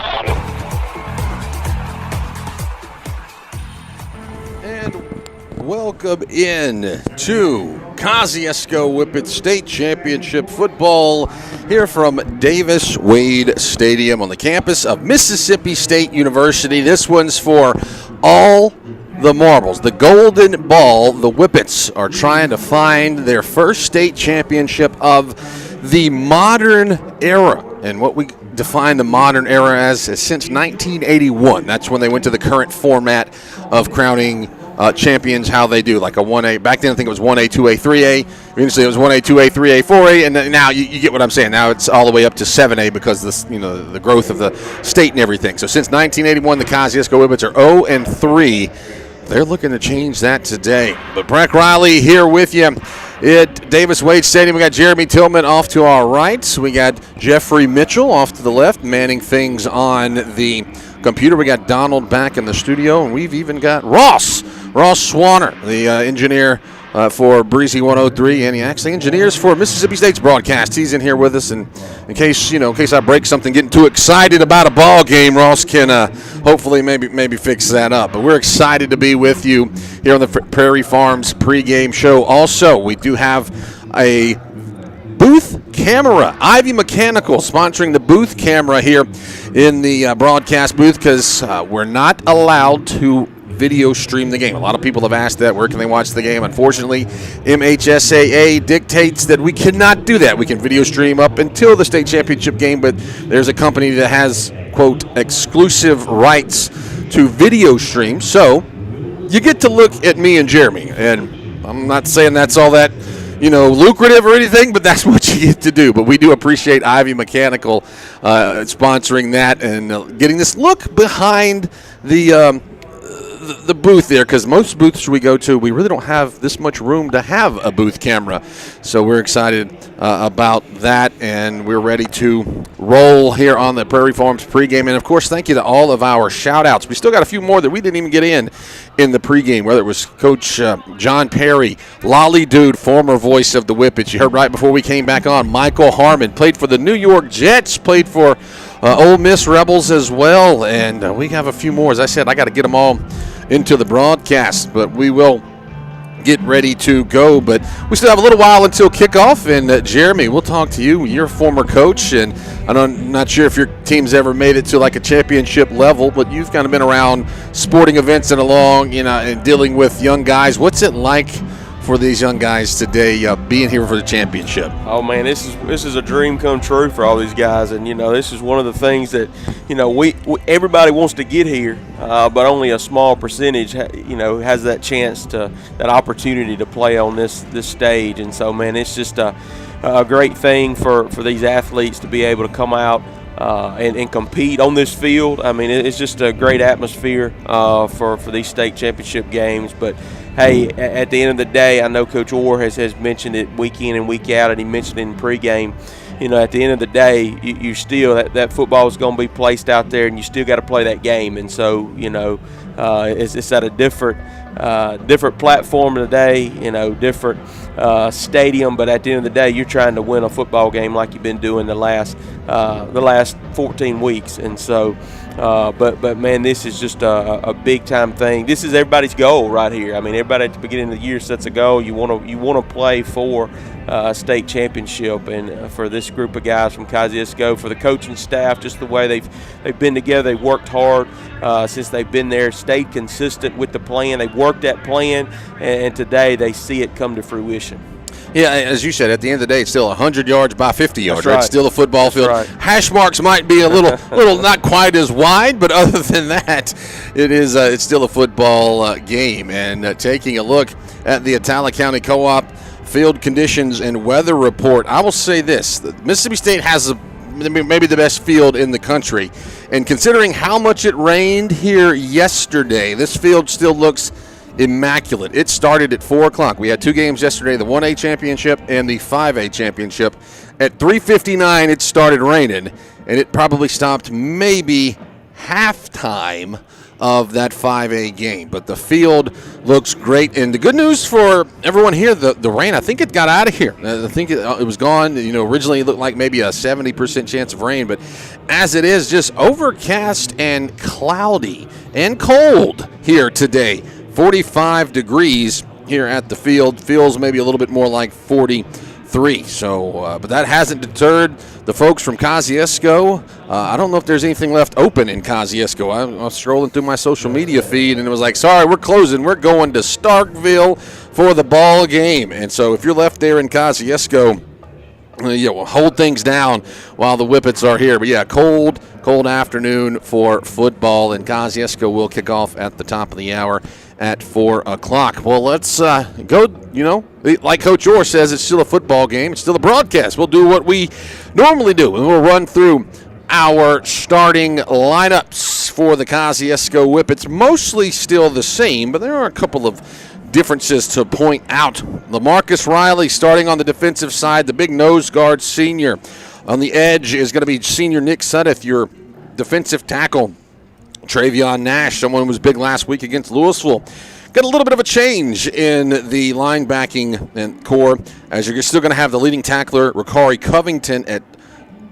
And welcome in to Kosciusko Whippets State Championship football here from Davis Wade Stadium on the campus of Mississippi State University. This one's for all the marbles, the golden ball. The Whippets are trying to find their first state championship of the modern era. And what we define the modern era as is since 1981. That's when they went to the current format of crowning champions, how they do, like a 1A. Back then, I think it was 1A, 2A, 3A. Eventually, it was 1A, 2A, 3A, 4A, and then now you get what I'm saying. Now it's all the way up to 7A because the growth of the state and everything. So since 1981, the Kosciusko Whippets are 0-3. They're looking to change that today. But Breck Riley here with you at Davis Wade Stadium. We got Jeremy Tillman off to our right. We got Jeffrey Mitchell off to the left, manning things on the computer. We got Donald back in the studio, and we've even got Ross Swanner, the engineer for Breezy 103, and he actually engineers for Mississippi State's broadcast. He's in here with us, and in case I break something getting too excited about a ball game, Ross can hopefully maybe fix that up. But we're excited to be with you here on the Prairie Farms pregame show. Also, we do have a booth camera. Ivy Mechanical sponsoring the booth camera here in the broadcast booth because we're not allowed to video stream the game. A lot of people have asked that. Where can they watch the game? Unfortunately, MHSAA dictates that we cannot do that. We can video stream up until the state championship game, but there's a company that has, quote, exclusive rights to video stream. So you get to look at me and Jeremy, and I'm not saying that's all that lucrative or anything, but that's what you get to do. But we do appreciate Ivy Mechanical sponsoring that and getting this look behind the booth there, because most booths we go to, we really don't have this much room to have a booth camera. So we're excited about that, and we're ready to roll here on the Prairie Farms pregame. And, of course, thank you to all of our shout-outs. We still got a few more that we didn't even get in the pregame, whether it was Coach John Perry, Lolly Dude, former voice of the Whippets. You heard right before we came back on, Michael Harmon, played for the New York Jets, played for Ole Miss Rebels as well, and we have a few more. As I said, I got to get them all into the broadcast, but we will get ready to go. But we still have a little while until kickoff, and Jeremy, we'll talk to you. You're a former coach, and I'm not sure if your team's ever made it to like a championship level, but you've kind of been around sporting events and along, and dealing with young guys. What's it like for these young guys today, being here for the championship? Oh man, this is a dream come true for all these guys, and this is one of the things that we everybody wants to get here, but only a small percentage has that chance that opportunity to play on this stage. And so man, it's just a great thing for these athletes to be able to come out and compete on this field. I mean, it's just a great atmosphere for these state championship games. But hey, at the end of the day, I know Coach Orr has mentioned it week in and week out, and he mentioned it in pregame. At the end of the day, you still that football is going to be placed out there, and you still got to play that game. And so it's at a different platform today, different stadium. But at the end of the day, you're trying to win a football game like you've been doing the last 14 weeks. And so, but man, this is just a big time thing. This is everybody's goal right here. I mean, everybody at the beginning of the year sets a goal. You want to play for a state championship, and for this group of guys from Kosciusko, for the coaching staff, just the way they've been together. They've worked hard since they've been there, stayed consistent with the plan. They worked that plan, and today they see it come to fruition. Yeah, as you said, at the end of the day, it's still 100 yards by 50 yards. Right. It's still a football field. Right. Hash marks might be a little not quite as wide, but other than that, it's still a football game. And taking a look at the Atala County Co-op field conditions and weather report, I will say this: Mississippi State has maybe the best field in the country, and considering how much it rained here yesterday, this field still looks immaculate. It started at 4 o'clock. We had 2 games yesterday, the 1A championship and the 5A championship. At 3:59, it started raining, and it probably stopped maybe halftime of that 5A game. But the field looks great, and the good news for everyone here, the rain, I think it got out of here. I think it was gone. Originally it looked like maybe a 70% chance of rain, but as it is, just overcast and cloudy and cold here today. 45 degrees here at the field. Feels maybe a little bit more like 43. So, but that hasn't deterred the folks from Kosciusko. I don't know if there's anything left open in Kosciusko. I was scrolling through my social media feed, and it was like, sorry, we're closing. We're going to Starkville for the ball game. And so if you're left there in Kosciusko, we'll hold things down while the Whippets are here. But, yeah, cold afternoon for football, and Kosciusko will kick off at the top of the hour at 4 o'clock. Well, let's go, like Coach Orr says, it's still a football game. It's still a broadcast. We'll do what we normally do, and we'll run through our starting lineups for the Kosciusko Whippets. Mostly still the same, but there are a couple of differences to point out. LaMarcus Riley starting on the defensive side, the big nose guard senior. On the edge is going to be senior Nick Suddiff, your defensive tackle. Travion Nash, someone who was big last week against Louisville. Got a little bit of a change in the linebacking core, as you're still going to have the leading tackler, Ricari Covington, at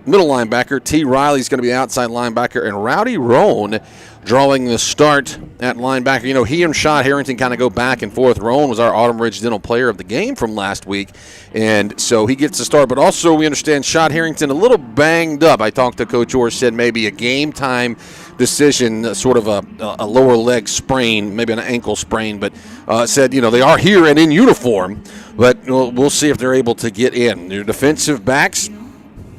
middle linebacker. T. Riley's going to be outside linebacker, and Rowdy Roan drawing the start at linebacker. He and Shad Harrington kind of go back and forth. Roan was our Autumn Ridge Dental Player of the Game from last week, and so he gets the start. But also we understand Shad Harrington a little banged up. I talked to Coach Orr, said maybe a game-time decision, sort of a lower leg sprain, maybe an ankle sprain, but said, they are here and in uniform, but we'll see if they're able to get in. Your defensive backs,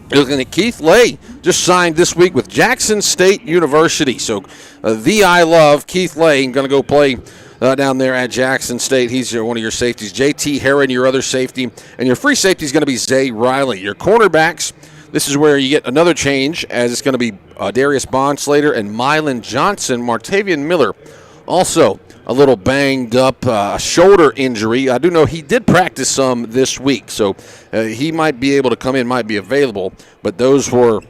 you're looking at Keith Lay, just signed this week with Jackson State University. So I love Keith Lay, going to go play down there at Jackson State. He's one of your safeties. J.T. Herron, your other safety. And your free safety is going to be Zay Riley. Your cornerbacks, this is where you get another change, as it's going to be Darius Bondslater and Mylan Johnson. Martavian Miller also a little banged up, shoulder injury. I do know he did practice some this week, so he might be able to come in, might be available. But those were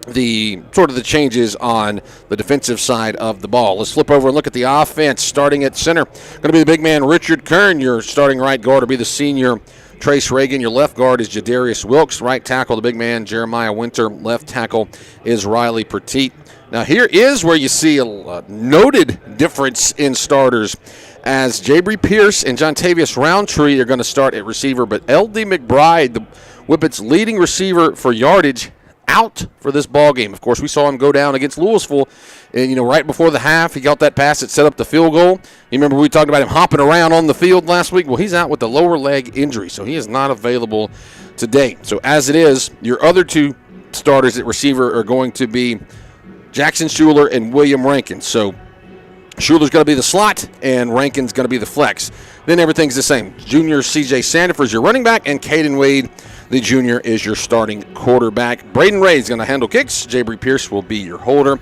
the changes on the defensive side of the ball. Let's flip over and look at the offense. Starting at center, going to be the big man Richard Kern. Your starting right guard will be the senior Trace Reagan. Your left guard is Jadarius Wilkes. Right tackle, the big man Jeremiah Winter. Left tackle is Riley Petit. Now here is where you see a noted difference in starters, as Jabry Pierce and Jontavius Roundtree are going to start at receiver, but L.D. McBride, the Whippets' leading receiver for yardage, out for this ball game. Of course, we saw him go down against Louisville, and right before the half, he got that pass that set up the field goal. You remember we talked about him hopping around on the field last week? Well, he's out with the lower leg injury, so he is not available today. So as it is, your other two starters at receiver are going to be Jackson Schuler and William Rankin. So Schuler's going to be the slot, and Rankin's going to be the flex. Then everything's the same. Junior C.J. Sandifer is your running back, and Caden Wade, the junior, is your starting quarterback. Braden Ray is going to handle kicks. Jabry Pierce will be your holder.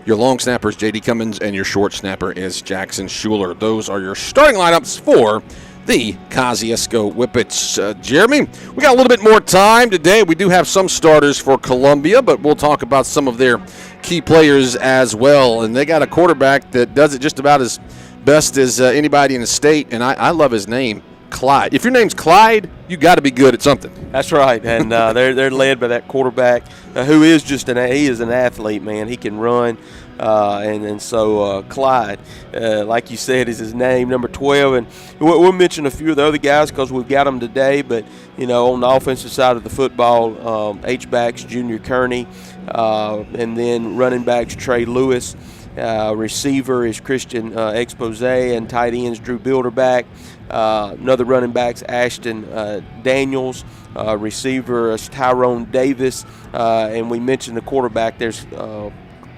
Your long snapper is J.D. Cummins, and your short snapper is Jackson Schuler. Those are your starting lineups for the Kosciusko Whippets. Jeremy, we got a little bit more time today. We do have some starters for Columbia, but we'll talk about some of their key players as well. And they got a quarterback that does it just about as best as anybody in the state, and I love his name, Clyde. If your name's Clyde, you got to be good at something. That's right, and they're led by that quarterback who is he is an athlete, man. He can run, and so Clyde, like you said, is his name, number 12. And we'll mention a few of the other guys because we've got them today. But on the offensive side of the football, H-backs Junior Kearney, and then running backs Trey Lewis. Receiver is Christian Expose, and tight ends Drew Bilderback. Another running backs, Ashton Daniels. Receiver is Tyrone Davis. And we mentioned the quarterback. There's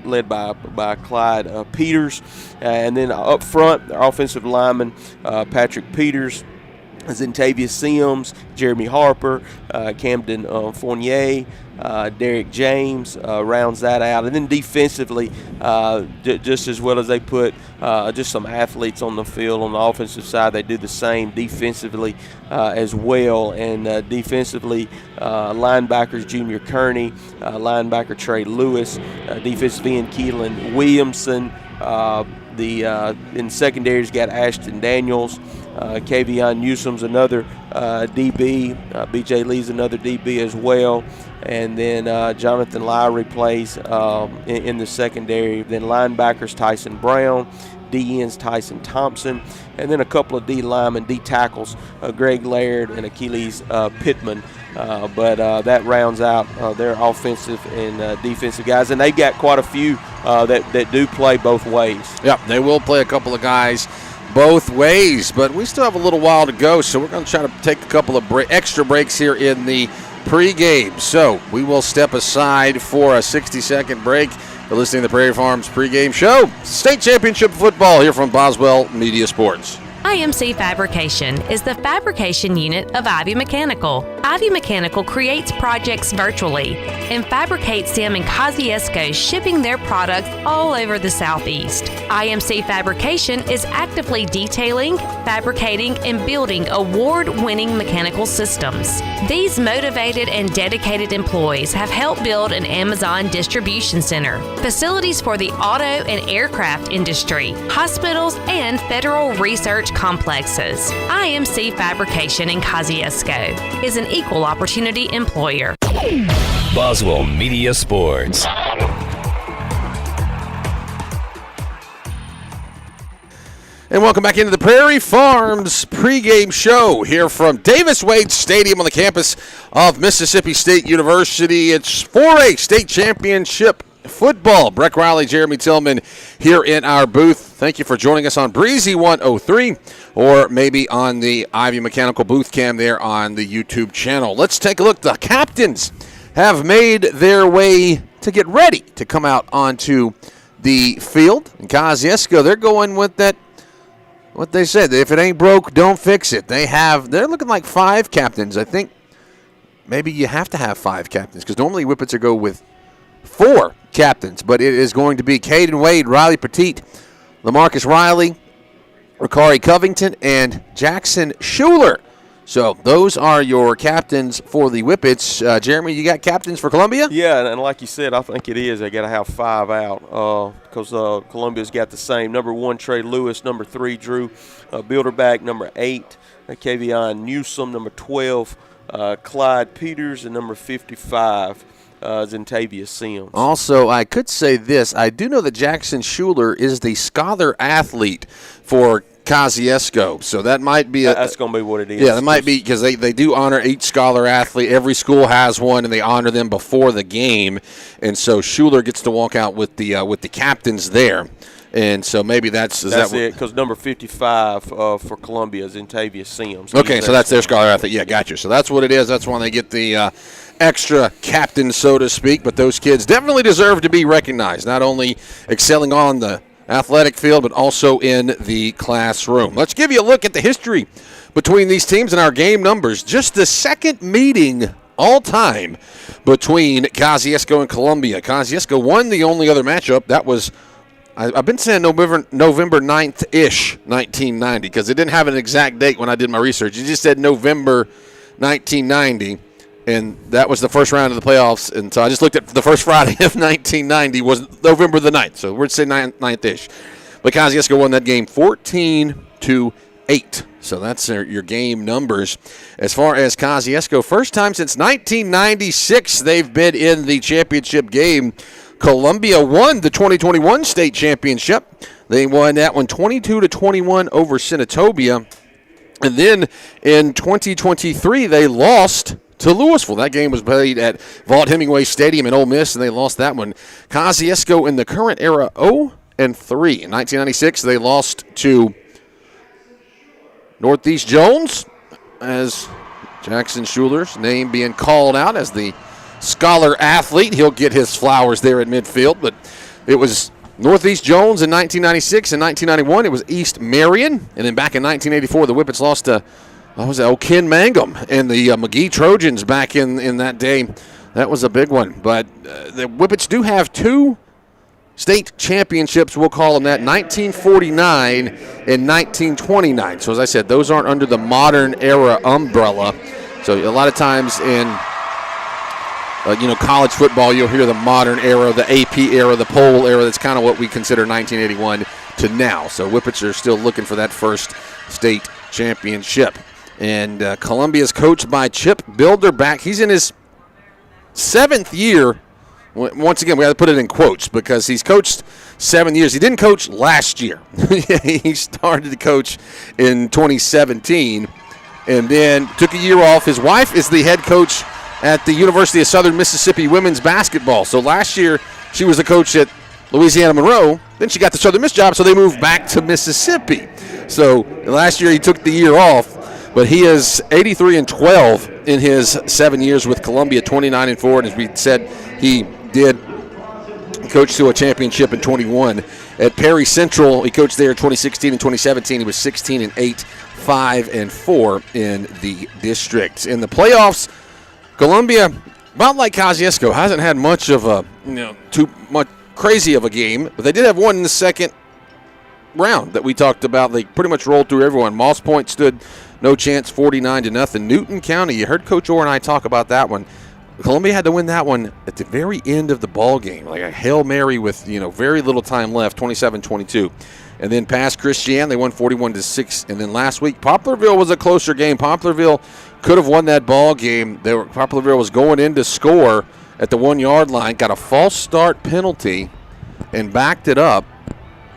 led by Clyde Peters. And then up front, our offensive lineman, Patrick Peters, Zentavius Sims, Jeremy Harper, Camden Fournier, Derek James rounds that out. And then defensively, just as well as they put just some athletes on the field on the offensive side, they do the same defensively as well. And defensively, linebackers Junior Kearney, linebacker Trey Lewis, defensive end Keelan Williamson. In secondaries got Ashton Daniels, Kavion Newsom's another DB, B.J. Lee's another DB as well, and then Jonathan Lowry plays in the secondary. Then linebackers Tyson Brown, D-ends Tyson Thompson, and then a couple of D linemen, D tackles, Greg Laird and Achilles Pittman. But that rounds out their offensive and defensive guys, and they've got quite a few that do play both ways. Yep, they will play a couple of guys both ways, but we still have a little while to go, so we're going to try to take a couple of extra breaks here in the pregame. So we will step aside for a 60-second break. You're listening to the Prairie Farms pregame show. State championship football here from Boswell Media Sports. IMC Fabrication is the fabrication unit of Ivy Mechanical. Ivy Mechanical creates projects virtually and fabricates them in Kosciusko, shipping their products all over the Southeast. IMC Fabrication is actively detailing, fabricating, and building award-winning mechanical systems. These motivated and dedicated employees have helped build an Amazon distribution center, facilities for the auto and aircraft industry, hospitals, and federal research complexes. IMC Fabrication in Kosciusko is an equal opportunity employer. Boswell Media Sports. And welcome back into the Prairie Farms pregame show here from Davis Wade Stadium on the campus of Mississippi State University. It's 4A state championship football. Breck Riley, Jeremy Tillman here in our booth. Thank you for joining us on Breezy 103 or maybe on the Ivy Mechanical booth cam there on the YouTube channel. Let's take a look. The captains have made their way to get ready to come out onto the field. In Kosciusko, they're going with that, what they said, if it ain't broke, don't fix it. They're looking like 5 captains. I think maybe you have to have 5 captains because normally Whippets go with 4 captains, but it is going to be Caden Wade, Riley Petit, LaMarcus Riley, Ricari Covington, and Jackson Schuler. So those are your captains for the Whippets. Jeremy, you got captains for Columbia? Yeah, and like you said, I think it is. They got to have 5 out because Columbia's got the same. Number 1, Trey Lewis. Number 3, Drew Bilderback. Number 8, Kavion Newsom. Number 12, Clyde Peters. And number 55, Zentavius Sims. Also, I could say this. I do know that Jackson Schuler is the scholar athlete for Kosciusko, so that might be that's going to be what it is. Yeah, that might be because they do honor each scholar athlete. Every school has one, and they honor them before the game. And so Schuler gets to walk out with the captains there. And so maybe that's it, because number 55 for Columbia is Zentavius Sims. Okay, so that's their scholar athlete. Yeah, gotcha. So that's what it is. That's why they get the extra captain, so to speak. But those kids definitely deserve to be recognized, not only excelling on the athletic field, but also in the classroom. Let's give you a look at the history between these teams and our game numbers. Just the second meeting all time between Kosciusko and Columbia. Kosciusko won the only other matchup. That was, I've been saying November 9th-ish, 1990, because it didn't have an exact date when I did my research. It just said November 1990. And that was the first round of the playoffs. And so I just looked at the first Friday of 1990 was November the 9th. So we're saying 9th-ish. But Kosciusko won that game 14-8. So that's your game numbers. As far as Kosciusko, first time since 1996 they've been in the championship game. Columbia won the 2021 state championship. They won that one 22-21 over Senatobia. And then in 2023 they lost to Louisville. That game was played at Vaught-Hemingway Stadium in Ole Miss, and they lost that one. Kosciusko in the current era 0-3. In 1996, they lost to Northeast Jones, as Jackson Schuler's name being called out as the scholar athlete. He'll get his flowers there at midfield, but it was Northeast Jones in 1996. In 1991, it was East Marion. And then back in 1984, the Whippets lost to, Ken Mangum and the McGee Trojans back in that day. That was a big one. But the Whippets do have 2 state championships, we'll call them that, 1949 and 1929. So as I said, those aren't under the modern era umbrella. So a lot of times in college football, you'll hear the modern era, the AP era, the pole era. That's kind of what we consider 1981 to now. So Whippets are still looking for that first state championship. And Columbia is coached by Chip Bilderback. He's in his 7th year. Once again, we have to put it in quotes because he's coached 7 years. He didn't coach last year. He started to coach in 2017 and then took a year off. His wife is the head coach at the University of Southern Mississippi women's basketball. So last year she was the coach at Louisiana Monroe. Then she got the Southern Miss job, so they moved back to Mississippi. So last year he took the year off. But he is 83-12 in his 7 years with Columbia, 29-4. And as we said, he did coach to a championship in 21. At Perry Central, he coached there in 2016 and 2017. He was 16-8, 5-4 in the district. In the playoffs, Columbia, about like Kosciusko, hasn't had much of a, too much crazy of a game. But they did have one in the second round that we talked about. They pretty much rolled through everyone. Moss Point stood no chance, 49-0. Newton County, you heard Coach Orr and I talk about that one. Columbia had to win that one at the very end of the ball game, like a Hail Mary with, very little time left, 27-22. And then past Christian, they won 41-6. And then last week, Poplarville was a closer game. Poplarville could have won that ball game. Poplarville was going in to score at the 1-yard line, got a false start penalty, and backed it up,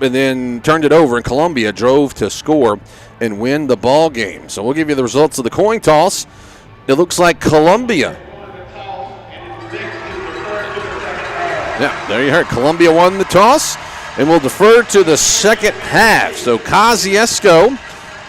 and then turned it over, and Columbia drove to score and win the ball game. So we'll give you the results of the coin toss. It looks like Columbia. Yeah, there you heard. Columbia won the toss, and we'll defer to the second half. So Kosciusko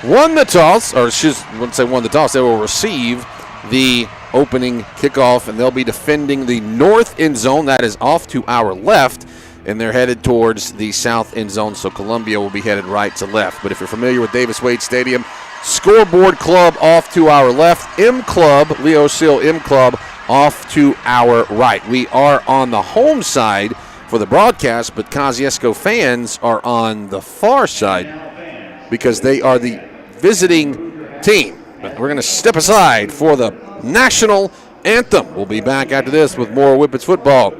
won the toss, or I wouldn't say won the toss. They will receive the opening kickoff, and they'll be defending the north end zone. That is off to our left, and they're headed towards the south end zone, so Columbia will be headed right to left. But if you're familiar with Davis Wade Stadium, scoreboard club off to our left, M Club, Leo Seal M Club, off to our right. We are on the home side for the broadcast, but Kosciusko fans are on the far side because they are the visiting team. But we're going to step aside for the national anthem. We'll be back after this with more Whippets football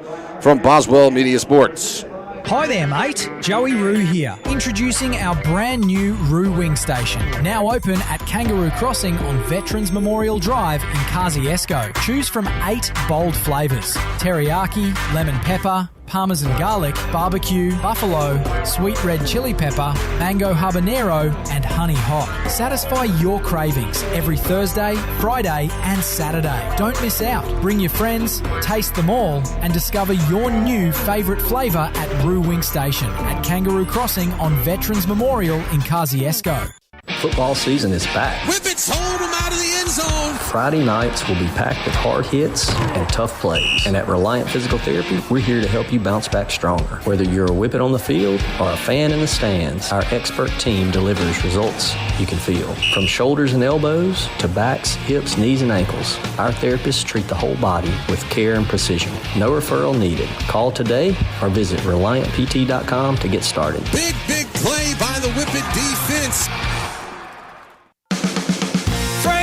from Boswell Media Sports. Hi there, mate. Joey Roo here. Introducing our brand new Roo Wing Station. Now open at Kangaroo Crossing on Veterans Memorial Drive in Kosciusko. Choose from 8 bold flavours: teriyaki, lemon pepper, Parmesan garlic, barbecue, buffalo, sweet red chili pepper, mango habanero, and honey hot. Satisfy your cravings every Thursday, Friday, and Saturday. Don't miss out. Bring your friends, taste them all, and discover your new favourite flavour at Roo Wing Station at Kangaroo Crossing on Veterans Memorial in Kosciusko. Football season is back. Whippets hold them out of the end zone. Friday nights will be packed with hard hits and tough plays. And at Reliant Physical Therapy, we're here to help you bounce back stronger. Whether you're a Whippet on the field or a fan in the stands, our expert team delivers results you can feel. From shoulders and elbows to backs, hips, knees, and ankles, our therapists treat the whole body with care and precision. No referral needed. Call today or visit ReliantPT.com to get started. Big play by the Whippet defense.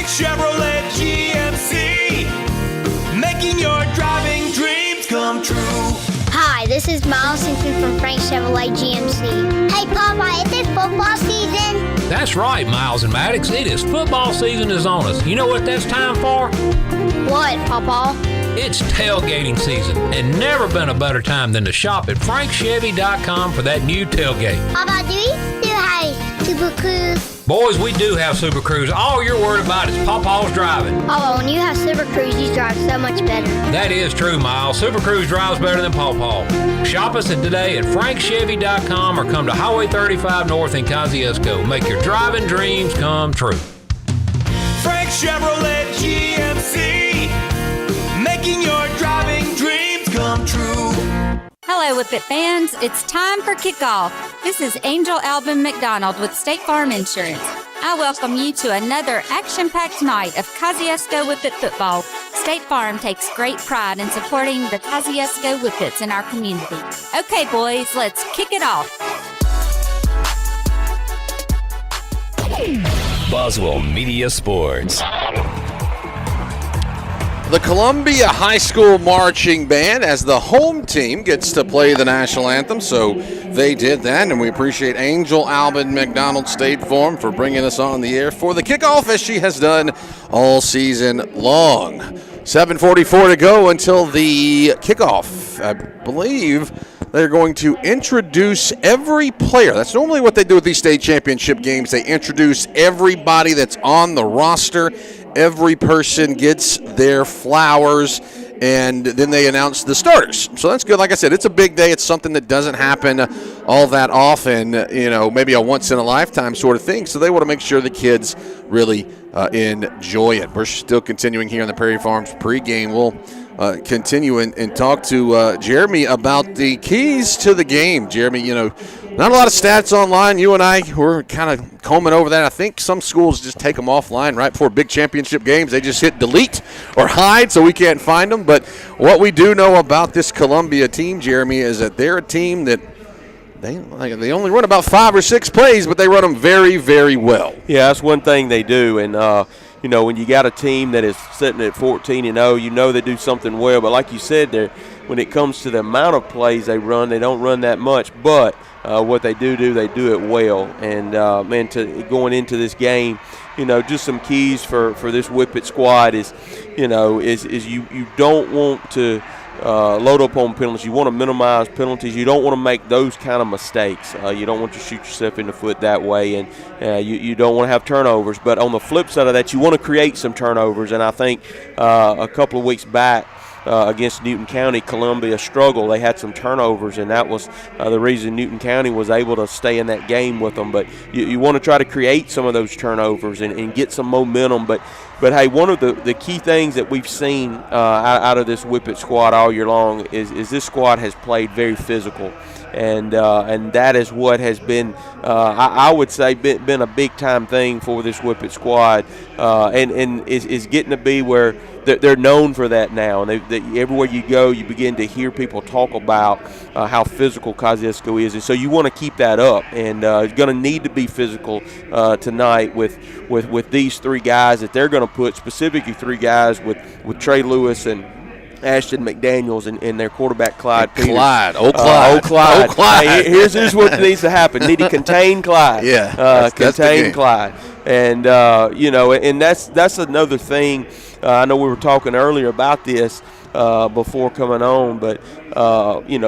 Chevrolet GMC, making your driving dreams come true. Hi, this is Miles Simpson from Frank Chevrolet GMC. Hey, Papa, is it football season? That's right, Miles and Maddox. It is football season is on us. You know what that's time for? What, Papa? It's tailgating season, and never been a better time than to shop at frankchevy.com for that new tailgate. Papa, do we still have Super Cruise? Boys, we do have Super Cruise. All you're worried about is Pawpaw's driving. Oh, when you have Super Cruise, you drive so much better. That is true, Miles. Super Cruise drives better than Pawpaw. Shop us today at frankchevy.com or come to Highway 35 North in Kosciusko. Make your driving dreams come true. Frank Chevrolet GMC, making your driving dreams come true. Hello, Whippet fans. It's time for kickoff. This is Angel Alvin McDonald with State Farm Insurance. I welcome you to another action-packed night of Kosciusko Whippet football. State Farm takes great pride in supporting the Kosciusko Whippets in our community. Okay, boys, let's kick it off. Boswell Media Sports. The Columbia High School Marching Band, as the home team, gets to play the national anthem, so they did that, and we appreciate Angel Alvin McDonald State Farm for bringing us on the air for the kickoff, as she has done all season long. 7:44 to go until the kickoff. I believe they're going to introduce every player. That's normally what they do with these state championship games. They introduce everybody that's on the roster. Every person gets their flowers, and then they announce the starters. So that's good. Like I said, it's a big day. It's something that doesn't happen all that often, maybe a once-in-a-lifetime sort of thing. So they want to make sure the kids really enjoy it. We're still continuing here on the Prairie Farms pregame. We'll continue and talk to Jeremy about the keys to the game. Jeremy, not a lot of stats online. You and I were kind of combing over that. I think some schools just take them offline right before big championship games. They just hit delete or hide so we can't find them. But what we do know about this Columbia team, Jeremy, is that they're a team that they only run about 5 or 6 plays, but they run them very, very well. Yeah, that's one thing they do. And, when you got a team that is sitting at 14-0, they do something well. But like you said there, when it comes to the amount of plays they run, they don't run that much. But what they do, they do it well. And, going into this game, just some keys for this Whippet squad is you don't want to load up on penalties. You want to minimize penalties. You don't want to make those kind of mistakes. You don't want to shoot yourself in the foot that way, and you don't want to have turnovers. But on the flip side of that, you want to create some turnovers. And I think a couple of weeks back, against Newton County, Columbia struggled. They had some turnovers, and that was the reason Newton County was able to stay in that game with them. But you want to try to create some of those turnovers and get some momentum. But hey, one of the key things that we've seen out of this Whippet squad all year long is this squad has played very physical. And that is what has been, I would say, been a big-time thing for this Whippet squad, and is getting to be where they're known for that now. And everywhere you go, you begin to hear people talk about how physical Kosciusko is. And so you want to keep that up. And it's going to need to be physical tonight with these 3 guys that they're going to put, specifically 3 guys with Trey Lewis and Ashton McDaniels and their quarterback Clyde Peters. Clyde. Hey, here's what needs to happen. Need to contain Clyde. Yeah, contain Clyde. And and that's another thing. I know we were talking earlier about this before coming on, but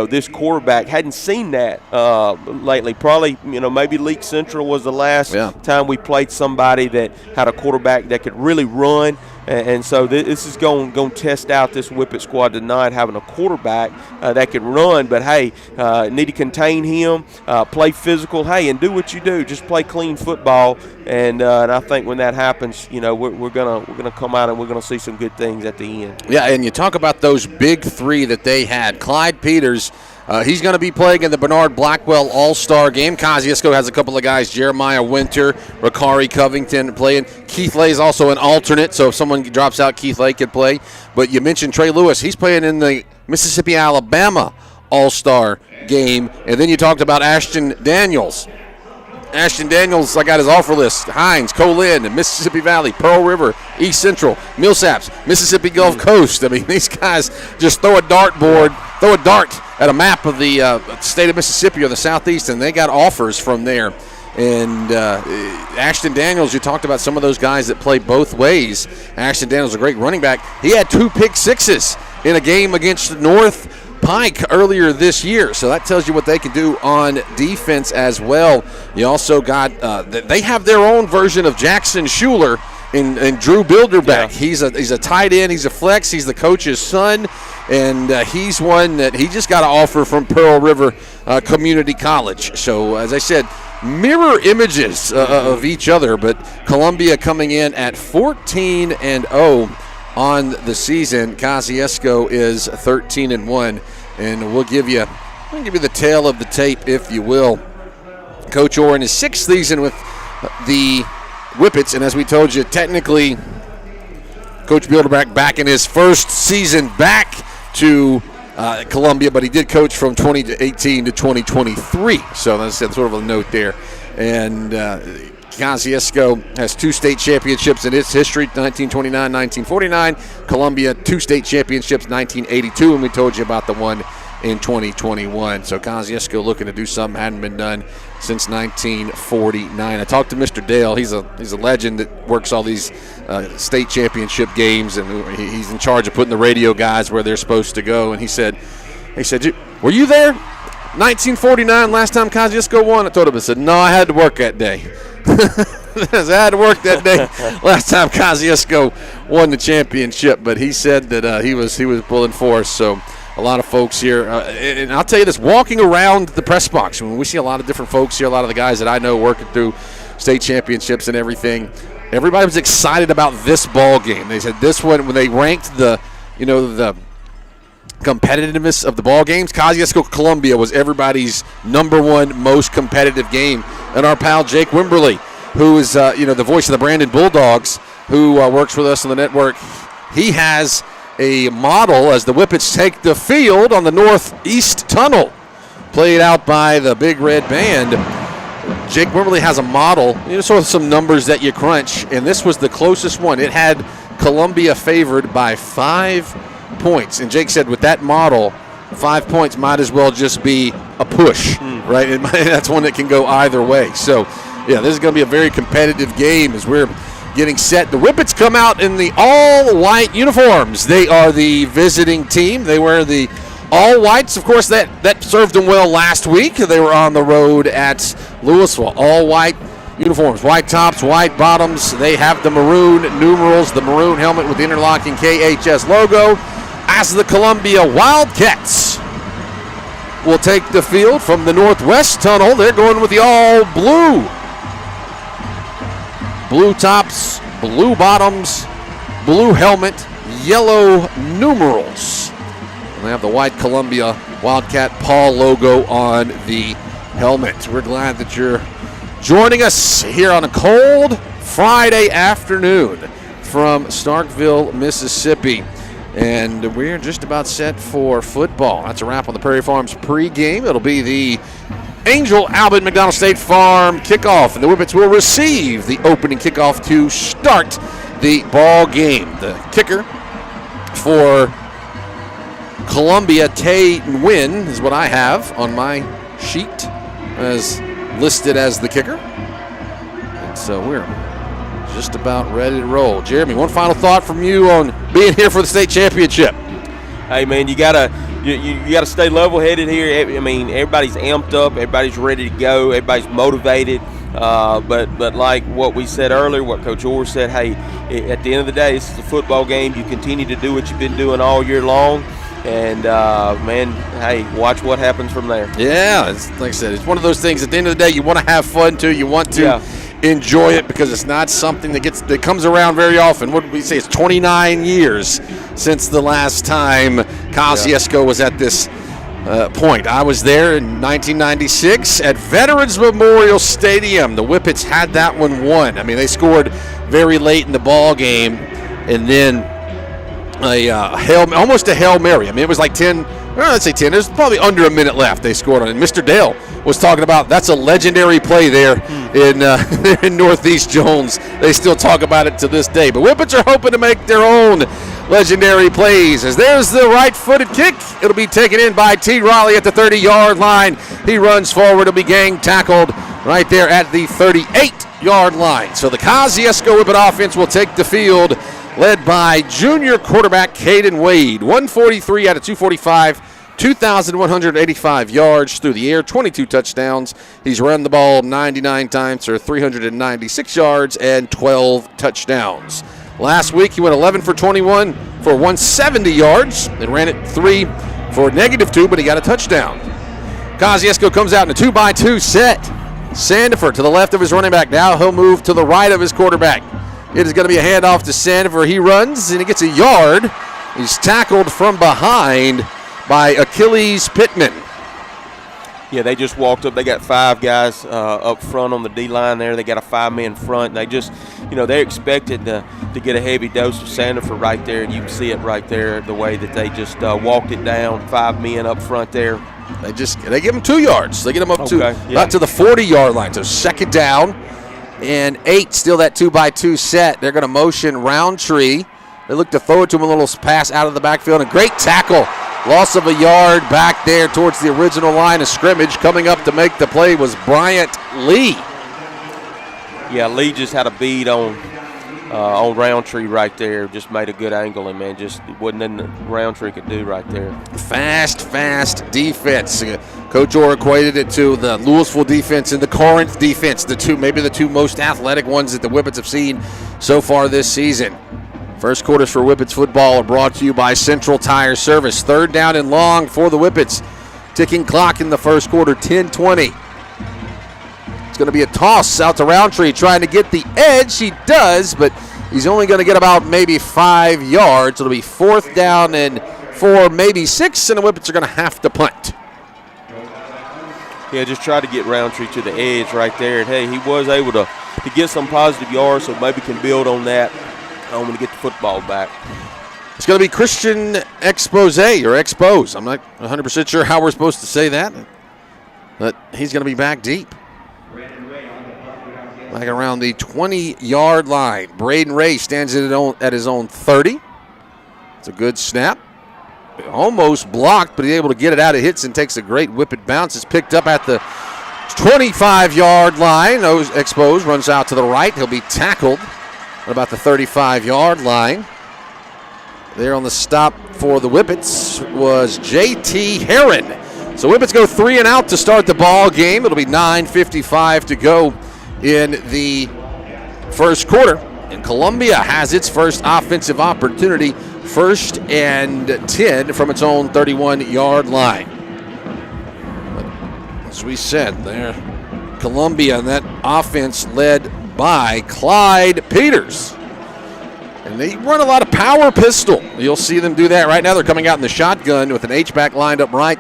this quarterback hadn't seen that lately. Probably maybe League Central was the last time we played somebody that had a quarterback that could really run. And so this is going to test out this Whippet squad tonight, having a quarterback that can run. But, hey, need to contain him, play physical, and do what you do. Just play clean football. And I think when that happens, we're gonna come out and we're going to see some good things at the end. Yeah, and you talk about those big 3 that they had. Clyde Peters, he's going to be playing in the Bernard Blackwell All-Star game. Kosciusko has a couple of guys, Jeremiah Winter, Ricari Covington playing. Keith Lay is also an alternate, so if someone drops out, Keith Lay could play. But you mentioned Trey Lewis. He's playing in the Mississippi-Alabama All-Star game. And then you talked about Ashton Daniels. Ashton Daniels, I got his offer list. Hines, Colin, Mississippi Valley, Pearl River, East Central, Millsaps, Mississippi Gulf Coast. I mean, these guys just throw a dart at a map of the state of Mississippi or the Southeast, and they got offers from there. And Ashton Daniels, you talked about some of those guys that play both ways. Ashton Daniels is a great running back. He had 2 pick sixes in a game against North Pike earlier this year, so that tells you what they can do on defense as well. You also got they have their own version of Jackson Schuler in Drew Bilderbeck. Yeah. He's a tight end. He's a flex. He's the coach's son, and he's one that he just got an offer from Pearl River Community College. So, as I said, mirror images of each other, but Columbia coming in at 14-0 on the season. Kosciusko is 13-1, and we'll give you the tail of the tape, if you will. Coach Orr in his 6th season with the Whippets, and as we told you, technically, Coach Bilderbeck back in his first season back to Columbia, but he did coach from 2018 to 2023. So that's sort of a note there. And Kosciusko has 2 state championships in its history, 1929, 1949. Columbia, 2 state championships, 1982, and we told you about the one in 2021. So Kosciusko looking to do something hadn't been done since 1949. I talked to Mr. Dale. He's a legend that works all these state championship games, and he's in charge of putting the radio guys where they're supposed to go. And he said, were you there? 1949, last time Kosciusko won? I told him, I said, no, I had to work that day. I had to work that day last time Kosciusko won the championship, but he said that he was pulling for us. So a lot of folks here, and I'll tell you this, walking around the press box, when we see a lot of different folks here, a lot of the guys that I know working through state championships and everything, everybody was excited about this ball game. They said this one, when they ranked the competitiveness of the ball games, Kosciusko-Columbia was everybody's number 1 most competitive game. And our pal Jake Wimberly, who is the voice of the Brandon Bulldogs, who works with us on the network, he has a model as the Whippets take the field on the northeast tunnel, played out by the Big Red Band. Jake Wimberly has a model, sort of some numbers that you crunch, and this was the closest one. It had Columbia favored by 5 points, and Jake said with that model, 5 points might as well just be a push, right? And that's one that can go either way. So, yeah, this is going to be a very competitive game as we're getting set. The Whippets come out in the all-white uniforms. They are the visiting team. They wear the all-whites. Of course, that served them well last week. They were on the road at Louisville. All-white uniforms, white tops, white bottoms. They have the maroon numerals, the maroon helmet with the interlocking KHS logo. As the Columbia Wildcats will take the field from the northwest tunnel, they're going with the all-blue. Blue tops, blue bottoms, blue helmet, yellow numerals. And they have the white Columbia Wildcat Paul logo on the helmet. We're glad that you're joining us here on a cold Friday afternoon from Starkville, Mississippi. And we're just about set for football. That's a wrap on the Prairie Farms pregame. It'll be the Angel Albert McDonald State Farm kickoff, and the Whippets will receive the opening kickoff to start the ball game. The kicker for Columbia, Tay Nguyen, is what I have on my sheet as listed as the kicker. And so we're just about ready to roll. Jeremy, one final thought from you on being here for the state championship. Hey, man, you gotta stay level-headed here. I mean, everybody's amped up, everybody's ready to go, everybody's motivated. But like what we said earlier, what Coach Orr said, hey, at the end of the day, this is a football game. You continue to do what you've been doing all year long. And, man, hey, watch what happens from there. Yeah, like I said, it's one of those things. At the end of the day, you want to have fun, too. You want to enjoy it because it's not something that comes around very often. What did we say? It's 29 years since the last time Kosciusko was at this point. I was there in 1996 at Veterans Memorial Stadium. The Whippets had that one won. I mean, they scored very late in the ball game, and then almost a Hail Mary. I mean, it was like 10. Let's say 10. There's probably under a minute left. They scored on it. Mr. Dale was talking about that's a legendary play there in Northeast Jones. They still talk about it to this day. But Whippets are hoping to make their own legendary plays. As there's the right-footed kick. It'll be taken in by T. Raleigh at the 30-yard line. He runs forward. It'll be gang tackled right there at the 38-yard line. So the Kosciusko Whippet offense will take the field, led by junior quarterback Caden Wade. 143 out of 245 2,185 yards through the air, 22 touchdowns. He's run the ball 99 times for 396 yards and 12 touchdowns. Last week, he went 11 for 21 for 170 yards and ran it 3 for -2, but he got a touchdown. Kosciusko comes out in a 2x2 set. Sandifer to the left of his running back. Now he'll move to the right of his quarterback. It is going to be a handoff to Sandifer. He runs and he gets a yard. He's tackled from behind by Achilles Pittman. Yeah, they just walked up. They got 5 guys up front on the D-line there. They got a 5-man front. They just, they expected to get a heavy dose of Sandifer right there, and you can see it right there, the way that they just walked it down, 5 men up front there. They give him 2 yards. They get him up to the 40-yard line. So second down and 8, still that 2x2 set. They're going to motion Roundtree. They look to throw it to him, a little pass out of the backfield. A great tackle. Loss of a yard back there towards the original line of scrimmage. Coming up to make the play was Bryant Lee. Yeah, Lee just had a bead on Roundtree right there. Just made a good angle, and, man, just wasn't nothing Roundtree could do right there. Fast defense. Coach Orr equated it to the Louisville defense and the Corinth defense, maybe the two most athletic ones that the Whippets have seen so far this season. First quarters for Whippets football are brought to you by Central Tire Service. Third down and long for the Whippets. Ticking clock in the first quarter, 10-20. It's going to be a toss out to Roundtree trying to get the edge. He does, but he's only going to get about maybe 5 yards. It'll be 4th down and 4, maybe 6, and the Whippets are going to have to punt. Yeah, just try to get Roundtree to the edge right there. And, hey, he was able to get some positive yards, so maybe can build on that. I'm going to get the football back. It's going to be Christian Expose. I'm not 100% sure how we're supposed to say that, but he's going to be back deep. Back around the 20-yard line. Braden Ray stands at his own 30. It's a good snap. Almost blocked, but he's able to get it out of hits and takes a great Whippet bounce. It's picked up at the 25-yard line. Expose runs out to the right. He'll be tackled at about the 35-yard line. There on the stop for the Whippets was J.T. Herron. So Whippets go 3 and out to start the ball game. It'll be 9:55 to go in the first quarter. And Columbia has its first offensive opportunity, 1st and 10 from its own 31-yard line. But as we said there, Columbia and that offense led by Clyde Peters. And they run a lot of power pistol. You'll see them do that right now. They're coming out in the shotgun with an H-back lined up right,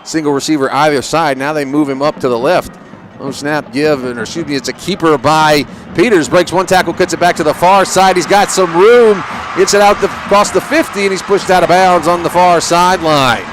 single receiver either side. Now they move him up to the left. No snap give, it's a keeper by Peters. Breaks one tackle, cuts it back to the far side. He's got some room. Gets it out across the 50, and he's pushed out of bounds on the far sideline.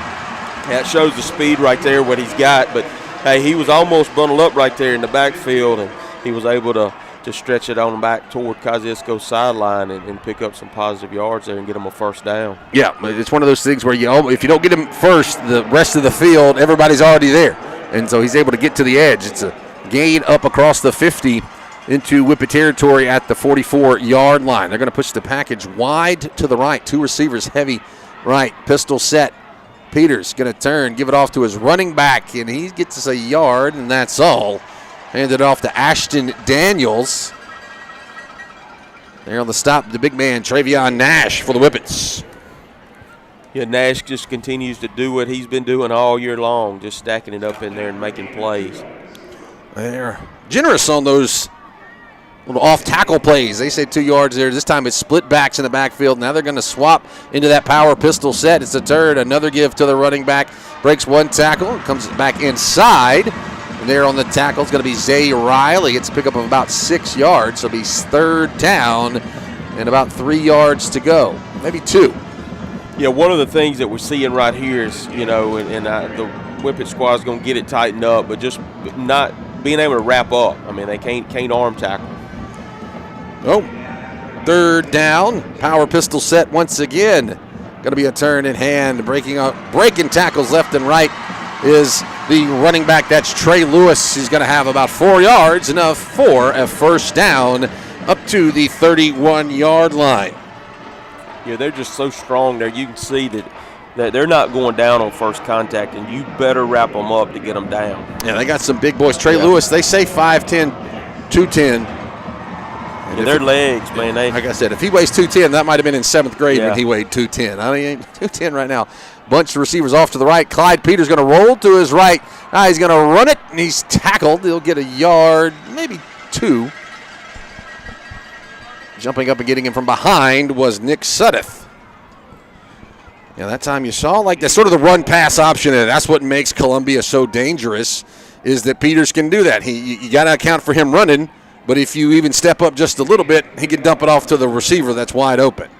Yeah, it shows the speed right there, what he's got. But, hey, he was almost bundled up right there in the backfield, and he was able to stretch it on back toward Kosciusko's sideline and pick up some positive yards there and get him a first down. Yeah, it's one of those things where if you don't get him first, the rest of the field, everybody's already there. And so he's able to get to the edge. It's a gain up across the 50 into Whippet territory at the 44-yard line. They're going to push the package wide to the right. 2 receivers heavy right. Pistol set. Peters going to turn, give it off to his running back, and he gets us a yard, and that's all. Handed off to Ashton Daniels. There on the stop, the big man, Travion Nash for the Whippets. Yeah, Nash just continues to do what he's been doing all year long, just stacking it up in there and making plays. They're generous on those little off-tackle plays. They say 2 yards there. This time it's split backs in the backfield. Now they're going to swap into that power pistol set. It's a turn. Another give to the running back. Breaks one tackle. Comes back inside. And there on the tackle is going to be Zay Riley. It's a pickup of about 6 yards. So it'll be 3rd down and about 3 yards to go. Maybe 2. Yeah, one of the things that we're seeing right here is, the Whippet squad is going to get it tightened up, but just not being able to wrap up. I mean, they can't arm tackle. Oh, 3rd down. Power pistol set once again. Going to be a turn in hand. Breaking tackles left and right is the running back. That's Trey Lewis. He's going to have about 4 yards, enough for a first down up to the 31-yard line. Yeah, they're just so strong there. You can see that, they're not going down on first contact, and you better wrap them up to get them down. Yeah, they got some big boys. Trey Lewis, they say 5'10", 210. Yeah, their legs, man. Like I said, if he weighs 210, that might have been in 7th grade when he weighed 210. I mean, he ain't 210 right now. Bunch of receivers off to the right. Clyde Peters going to roll to his right. Now he's going to run it, and he's tackled. He'll get a yard, maybe 2. Jumping up and getting him from behind was Nick Suddeth. Yeah, that time you saw like that's sort of the run-pass option, and that's what makes Columbia so dangerous, is that Peters can do that. You got to account for him running, but if you even step up just a little bit, he can dump it off to the receiver that's wide open.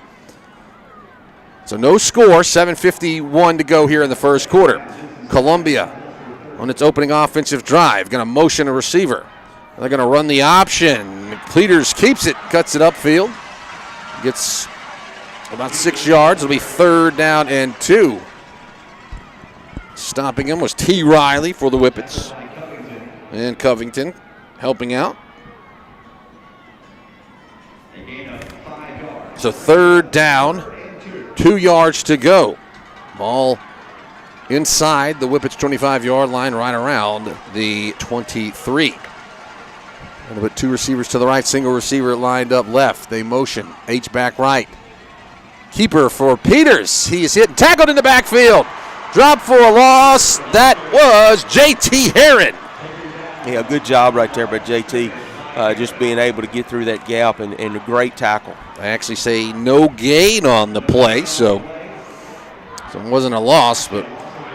So no score, 7:51 to go here in the first quarter. Columbia on its opening offensive drive, going to motion a receiver. They're going to run the option. Peters keeps it, cuts it upfield, gets about 6 yards. It'll be 3rd down and 2. Stopping him was T. Riley for the Whippets. And Covington helping out. So 3rd down, 2 yards to go. Ball inside the Whippets' 25-yard line, right around the 23. Going to put 2 receivers to the right, single receiver lined up left. They motion, H back right. Keeper for Peters. He is hit and tackled in the backfield. Drop for a loss. That was J.T. Herron. Yeah, good job right there by J.T. Just being able to get through that gap and a great tackle. I actually say no gain on the play, so it wasn't a loss. But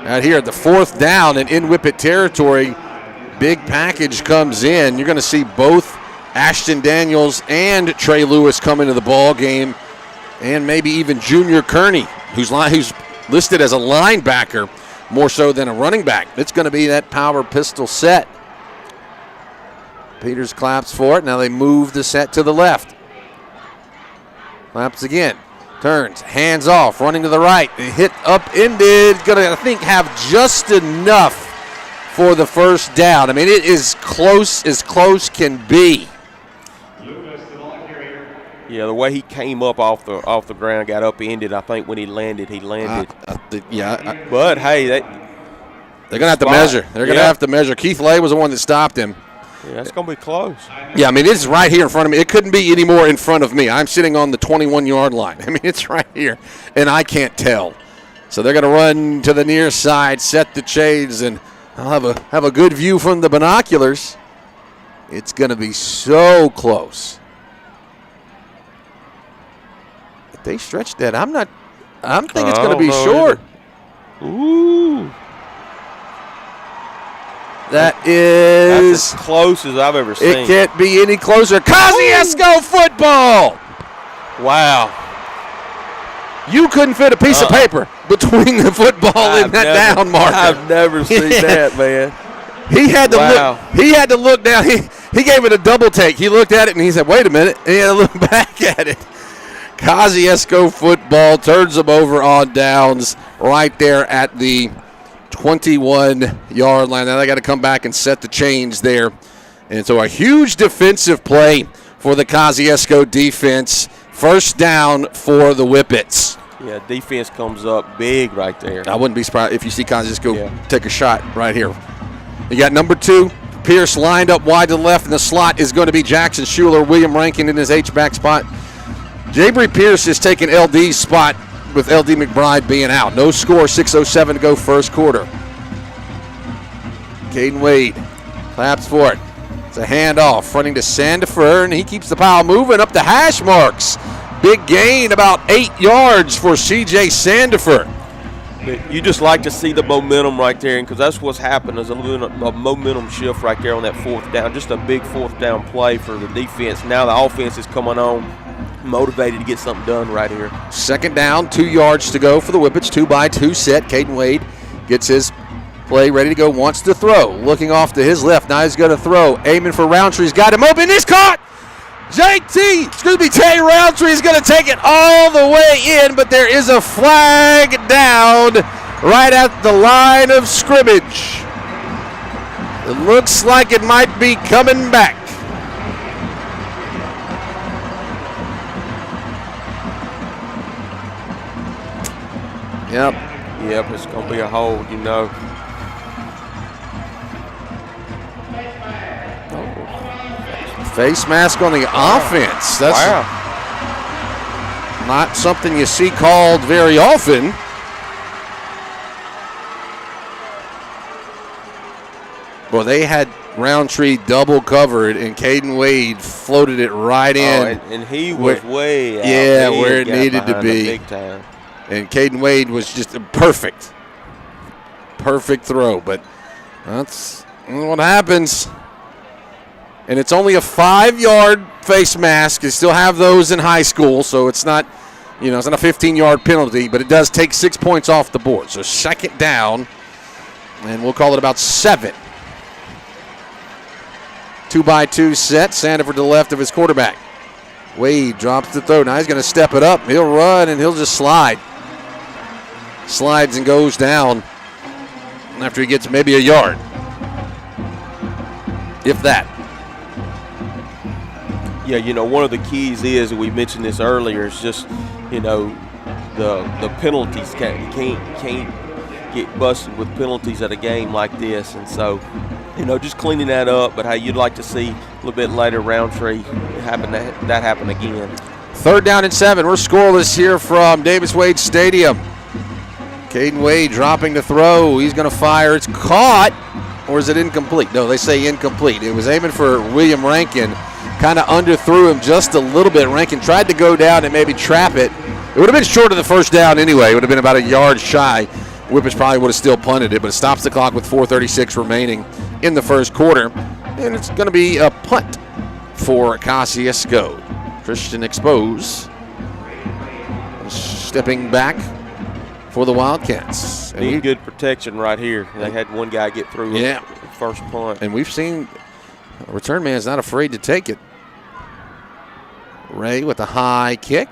out here at the 4th down and in Whippet territory, big package comes in. You're going to see both Ashton Daniels and Trey Lewis come into the ball game, and maybe even Junior Kearney, who's listed as a linebacker more so than a running back. It's going to be that power pistol set. Peters claps for it. Now they move the set to the left. Claps again. Turns. Hands off. Running to the right. Hit upended. Going to, I think, have just enough for the 1st down. I mean, it is close as close can be. Yeah, the way he came up off the ground, got upended. I think when he landed. But hey, they're going to have to measure. They're going to have to measure. Keith Lay was the one that stopped him. Yeah, it's going to be close. Yeah, I mean, it's right here in front of me. It couldn't be any more in front of me. I'm sitting on the 21-yard line. I mean, it's right here, and I can't tell. So they're going to run to the near side, set the chains, and I'll have a good view from the binoculars. It's going to be so close. If they stretch that, I'm thinking it's going to be short. Ooh. That's as close as I've ever seen. It can't be any closer. Kosciusko football! Wow. You couldn't fit a piece of paper between the football and that down marker. I've never seen that, man. He had to look. He had to look down. He gave it a double take. He looked at it and he said, "Wait a minute." And he had to look back at it. Kosciusko football turns him over on downs right there at the 21-yard line. Now they got to come back and set the chains there. And so a huge defensive play for the Kosciusko defense. 1st down for the Whippets. Yeah, defense comes up big right there. I wouldn't be surprised if you see Kosciusko take a shot right here. You got number 2, Pierce lined up wide to the left, and the slot is going to be Jackson Schuler. William Rankin in his H-back spot. Jabry Pierce is taking LD's spot with LD McBride being out. No score, 6:07 to go first quarter. Caden Wade claps for it. It's a handoff, running to Sandifer, and he keeps the pile moving up the hash marks. Big gain, about 8 yards for C.J. Sandifer. You just like to see the momentum right there, because that's what's happened. There's a little momentum shift right there on that 4th down. Just a big 4th down play for the defense. Now the offense is coming on, motivated to get something done right here. 2nd down, 2 yards to go for the Whippets. 2-by-2 set. Caden Wade gets his play ready to go, wants to throw. Looking off to his left. Now he's going to throw. Aiming for Roundtree's got him open. He's caught. Tay Roundtree's going to take it all the way in, but there is a flag down right at the line of scrimmage. It looks like it might be coming back. Yep. Yep, it's going to be a hold, you know. Face mask on the offense. That's not something you see called very often. Well, they had Roundtree double covered, and Caden Wade floated it right in. And he was way out. Yeah, where it needed to be. Big time. And Caden Wade was just a perfect throw. But that's what happens. And it's only a 5-yard face mask. You still have those in high school, so it's not, it's not a 15-yard penalty, but it does take 6 points off the board. So second down, and we'll call it about 7. 2-by-2 set. Sanford to the left of his quarterback. Wade drops the throw. Now he's going to step it up. He'll run, and he'll just slide. Slides and goes down after he gets maybe a yard, if that. Yeah, one of the keys is, we mentioned this earlier, is just, the penalties can't get busted with penalties at a game like this. And so, just cleaning that up, but how you'd like to see a little bit later Roundtree that happen again. 3rd down and 7. We're scoreless here from Davis Wade Stadium. Caden Wade dropping the throw. He's going to fire. It's caught, or is it incomplete? No, they say incomplete. It was aiming for William Rankin. Kind of underthrew him just a little bit. Rankin tried to go down and maybe trap it. It would have been short of the first down anyway. It would have been about a yard shy. Whippets probably would have still punted it, but it stops the clock with 4:36 remaining in the first quarter. And it's going to be a punt for Kosciusko. Christian Expose stepping back for the Wildcats. Need good protection right here. They had one guy get through the first punt. And we've seen a return man's not afraid to take it. Ray with a high kick.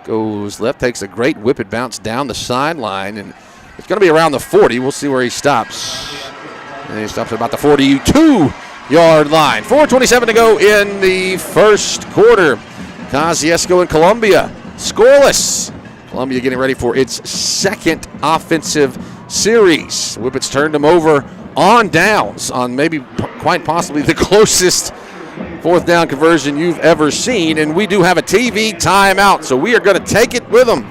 Goes left, takes a great Whippet bounce down the sideline, and it's going to be around the 40. We'll see where he stops. And he stops at about the 42-yard line. 4:27 to go in the first quarter. Kosciusko and Columbia scoreless. Columbia getting ready for its second offensive series. Whippets turned them over on downs on maybe quite possibly the closest 4th down conversion you've ever seen. And we do have a TV timeout, so we are going to take it with them.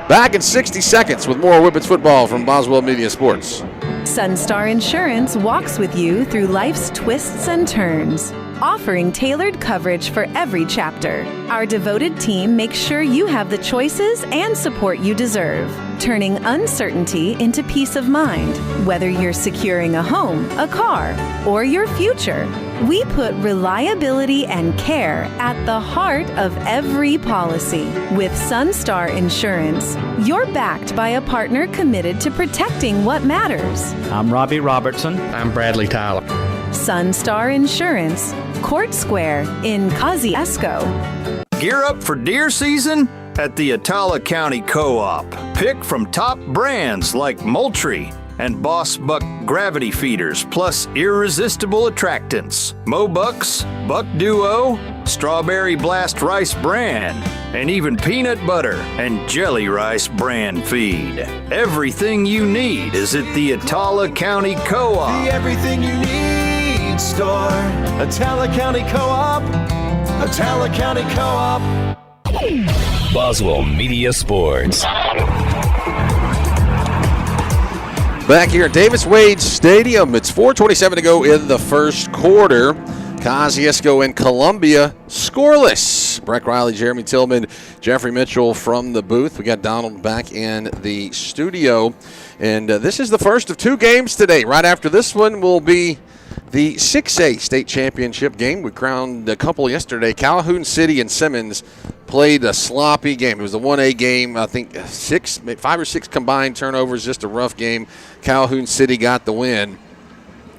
Back in 60 seconds with more Whippets football from Boswell Media Sports. Sunstar Insurance walks with you through life's twists and turns, offering tailored coverage for every chapter. Our devoted team makes sure you have the choices and support you deserve, turning uncertainty into peace of mind. Whether you're securing a home, a car, or your future, we put reliability and care at the heart of every policy. With Sunstar Insurance, you're backed by a partner committed to protecting what matters. I'm Robbie Robertson. I'm Bradley Tyler. Sunstar Insurance, Court Square in Kosciusko. Gear up for deer season at the Attala County Co-op. Pick from top brands like Moultrie and Boss Buck gravity feeders, plus irresistible attractants. Mobucks, Buck Duo, Strawberry Blast Rice Bran, and even peanut butter and jelly rice bran feed. Everything you need is at the Attala County Co-op. The everything you need store. Attala County Co-op. Attala County Co-op. Boswell Media Sports. Back here at Davis Wade Stadium. It's 4:27 to go in the first quarter. Kosciusko and Columbia scoreless. Breck Riley, Jeremy Tillman, Jeffrey Mitchell from the booth. We got Donald back in the studio. And this is the first of 2 games today. Right after this one will be the 6A state championship game. We crowned a couple yesterday. Calhoun City and Simmons played a sloppy game. It was a 1A game. I think 5 or 6 combined turnovers, just a rough game. Calhoun City got the win.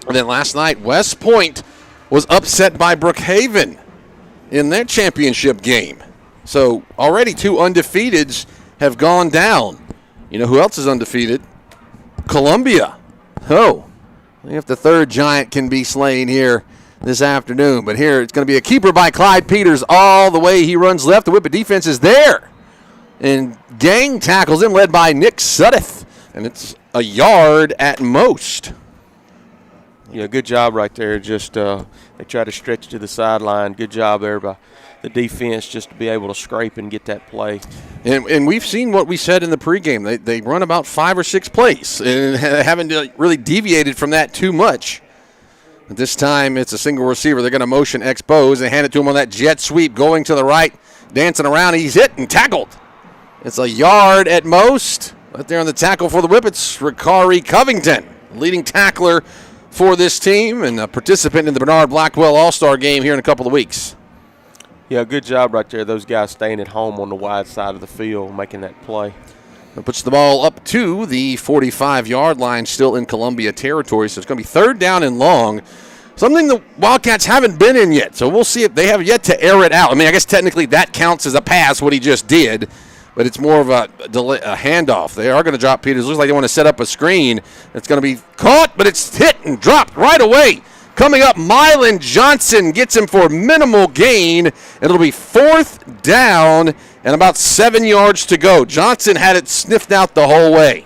And then last night, West Point was upset by Brookhaven in their championship game. So already 2 undefeateds have gone down. You know who else is undefeated? Columbia. Oh, if the third giant can be slain here this afternoon. But here it's going to be a keeper by Clyde Peters all the way. He runs left. The Whippet defense is there. And gang tackles him, led by Nick Suddeth and it's a yard at most. Yeah, good job right there. Just they try to stretch to the sideline. Good job there by the defense just to be able to scrape and get that play. And we've seen what we said in the pregame. They run about 5 or 6 plays and haven't really deviated from that too much. But this time it's a single receiver. They're going to motion expose and hand it to him on that jet sweep going to the right, dancing around. He's hit and tackled. It's a yard at most. Right there on the tackle for the Whippets, Ricari Covington, leading tackler for this team and a participant in the Bernard Blackwell All-Star game here in a couple of weeks. Yeah, good job right there. Those guys staying at home on the wide side of the field, making that play. That puts the ball up to the 45-yard line, still in Columbia territory. So it's going to be third down and long, something the Wildcats haven't been in yet. So we'll see if they have yet to air it out. I mean, I guess technically that counts as a pass, what he just did, but it's more of a handoff. They are going to drop Peters. Looks like they want to set up a screen. It's going to be caught, but it's hit and dropped right away. Coming up, Mylan Johnson gets him for minimal gain. It'll be fourth down and about 7 yards to go. Johnson had it sniffed out the whole way.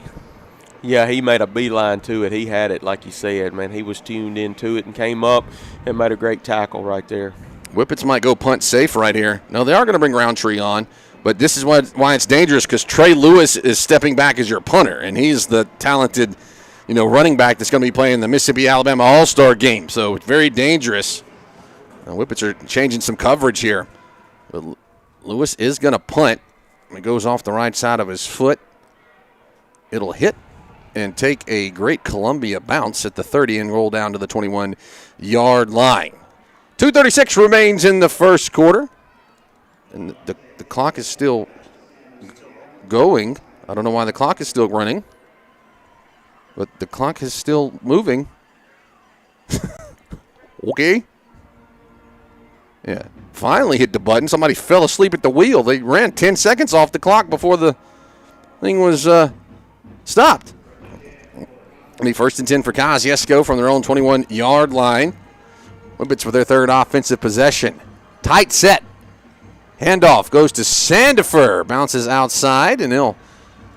Yeah, he made a beeline to it. He had it, like you said, man. He was tuned into it and came up and made a great tackle right there. Whippets might go punt safe right here. No, they are going to bring Roundtree on, but this is why it's dangerous, because Trey Lewis is stepping back as your punter, and he's the talented running back that's going to be playing the Mississippi-Alabama All-Star game. So it's very dangerous. The Whippets are changing some coverage here. But Lewis is going to punt. It goes off the right side of his foot. It'll hit and take a great Columbia bounce at the 30 and roll down to the 21-yard line. 2:36 remains in the first quarter. And the clock is still going. I don't know why the clock is still running. But the clock is still moving. Okay. Yeah. Finally hit the button. Somebody fell asleep at the wheel. They ran 10 seconds off the clock before the thing was stopped. It'll be 1st and 10 for Kosciusko from their own 21-yard line. Whippets with their third offensive possession. Tight set. Handoff goes to Sandifer. Bounces outside, and he'll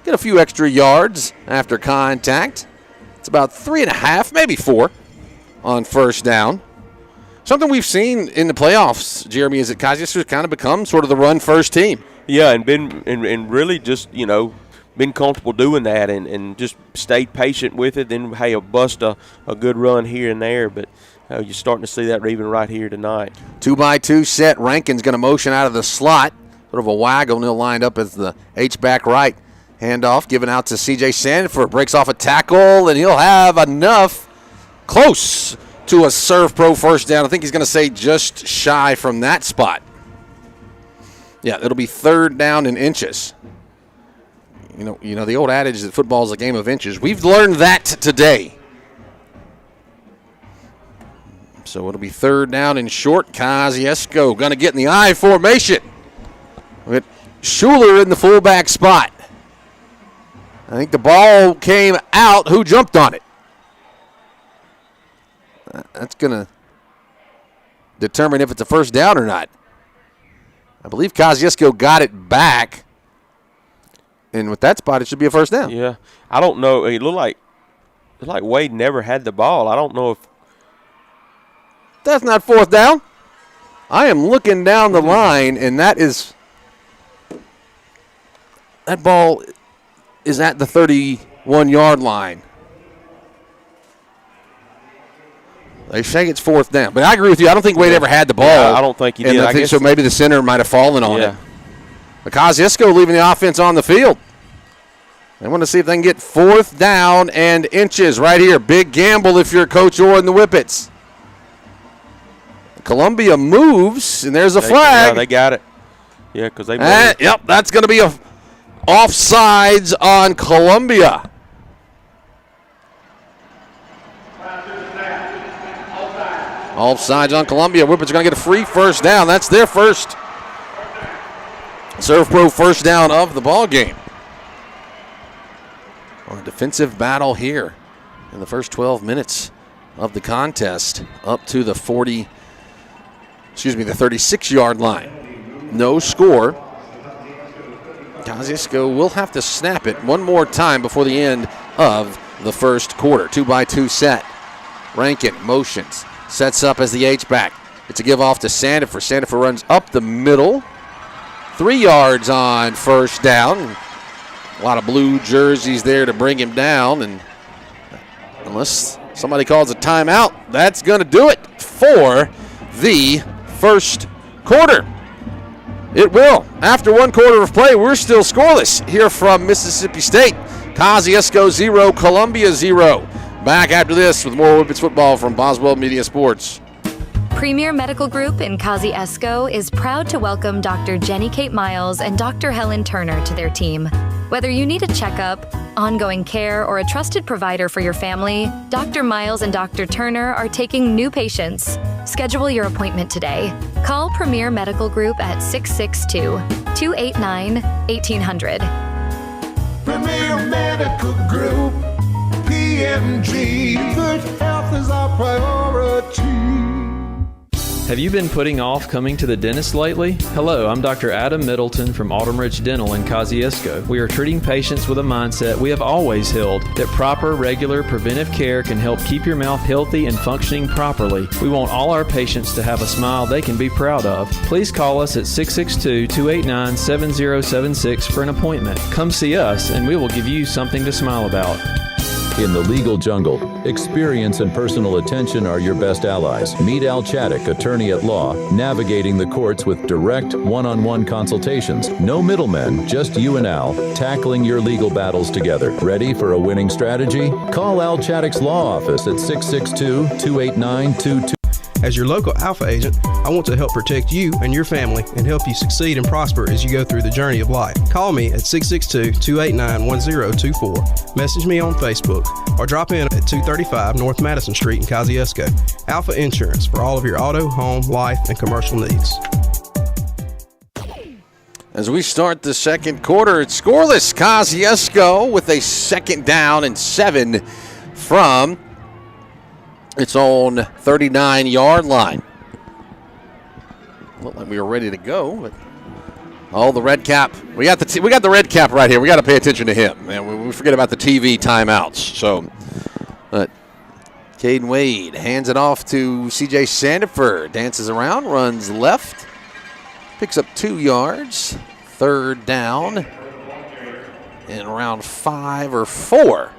get a few extra yards after contact. It's about 3.5, maybe 4 on first down. Something we've seen in the playoffs, Jeremy, is that Kosciusko has kind of become sort of the run-first team. Yeah, and really just, been comfortable doing that and just stayed patient with it. Then, hey, bust a good run here and there, but you're starting to see that even right here tonight. 2-by-2 set. Rankin's going to motion out of the slot. Sort of a waggle, and he'll line up as the H-back right. Handoff given out to C.J. Sandifer. Breaks off a tackle, and he'll have enough close to a Serve Pro first down. I think he's going to say just shy from that spot. Yeah, it'll be third down in inches. You know the old adage that football is a game of inches. We've learned that today. So it'll be third down and short. Kosciusko going to get in the I formation. With Schuler in the fullback spot. I think the ball came out. Who jumped on it? That's going to determine if it's a first down or not. I believe Kosciusko got it back. And with that spot, it should be a first down. Yeah. I don't know. It looked like Wade never had the ball. I don't know if. That's not fourth down. I am looking down the line, and that ball is at the 31-yard line. They say it's fourth down. But I agree with you. I don't think Wade ever had the ball. Yeah, I don't think he did. I think so maybe the center might have fallen on it. But Kosciusko leaving the offense on the field. They want to see if they can get fourth down and inches right here. Big gamble if you're Coach Orr and the Whippets. Columbia moves, and there's a flag. Yeah, they got it. Yeah, because they moved. Yep, that's going to be offsides on Columbia. Offsides on Columbia. Whippets are going to get a free first down. That's their first Serve Pro first down of the ball game. On a defensive battle here in the first 12 minutes of the contest, up to the 36-yard line. No score. Kosciusko will have to snap it one more time before the end of the first quarter. 2-by-2 set. Rankin motions, sets up as the H-back. It's a give off to Sandifer. Sandifer runs up the middle. 3 yards on first down. A lot of blue jerseys there to bring him down, and unless somebody calls a timeout, that's going to do it for the first quarter. It will. After 1 quarter of play, we're still scoreless here from Mississippi State. Kosciusko 0, Columbia 0. Back after this with more Whippets football from Boswell Media Sports. Premier Medical Group in Kosciusko is proud to welcome Dr. Jenny Kate Miles and Dr. Helen Turner to their team. Whether you need a checkup, ongoing care, or a trusted provider for your family, Dr. Miles and Dr. Turner are taking new patients. Schedule your appointment today. Call Premier Medical Group at 662-289-1800. Premier Medical Group, PMG, good health is our priority. Have you been putting off coming to the dentist lately? Hello, I'm Dr. Adam Middleton from Autumn Ridge Dental in Kosciusko. We are treating patients with a mindset we have always held, that proper, regular, preventive care can help keep your mouth healthy and functioning properly. We want all our patients to have a smile they can be proud of. Please call us at 662-289-7076 for an appointment. Come see us and we will give you something to smile about. In the legal jungle, experience and personal attention are your best allies. Meet Al Chaddick, attorney at law, navigating the courts with direct one-on-one consultations. No middlemen, just you and Al, tackling your legal battles together. Ready for a winning strategy? Call Al Chaddick's law office at 662-289-22. As your local Alpha agent, I want to help protect you and your family and help you succeed and prosper as you go through the journey of life. Call me at 662-289-1024. Message me on Facebook or drop in at 235 North Madison Street in Kosciusko. Alpha Insurance for all of your auto, home, life, and commercial needs. As we start the second quarter, it's scoreless. Kosciusko with a 2nd down and 7 from its own 39-yard line. Looked like we were ready to go, but the red cap. We got the red cap right here. We got to pay attention to him, and we forget about the TV timeouts. So, Caden Wade hands it off to C.J. Sandifer. Dances around, runs left, picks up 2 yards. 3rd down, and around 5 or 4.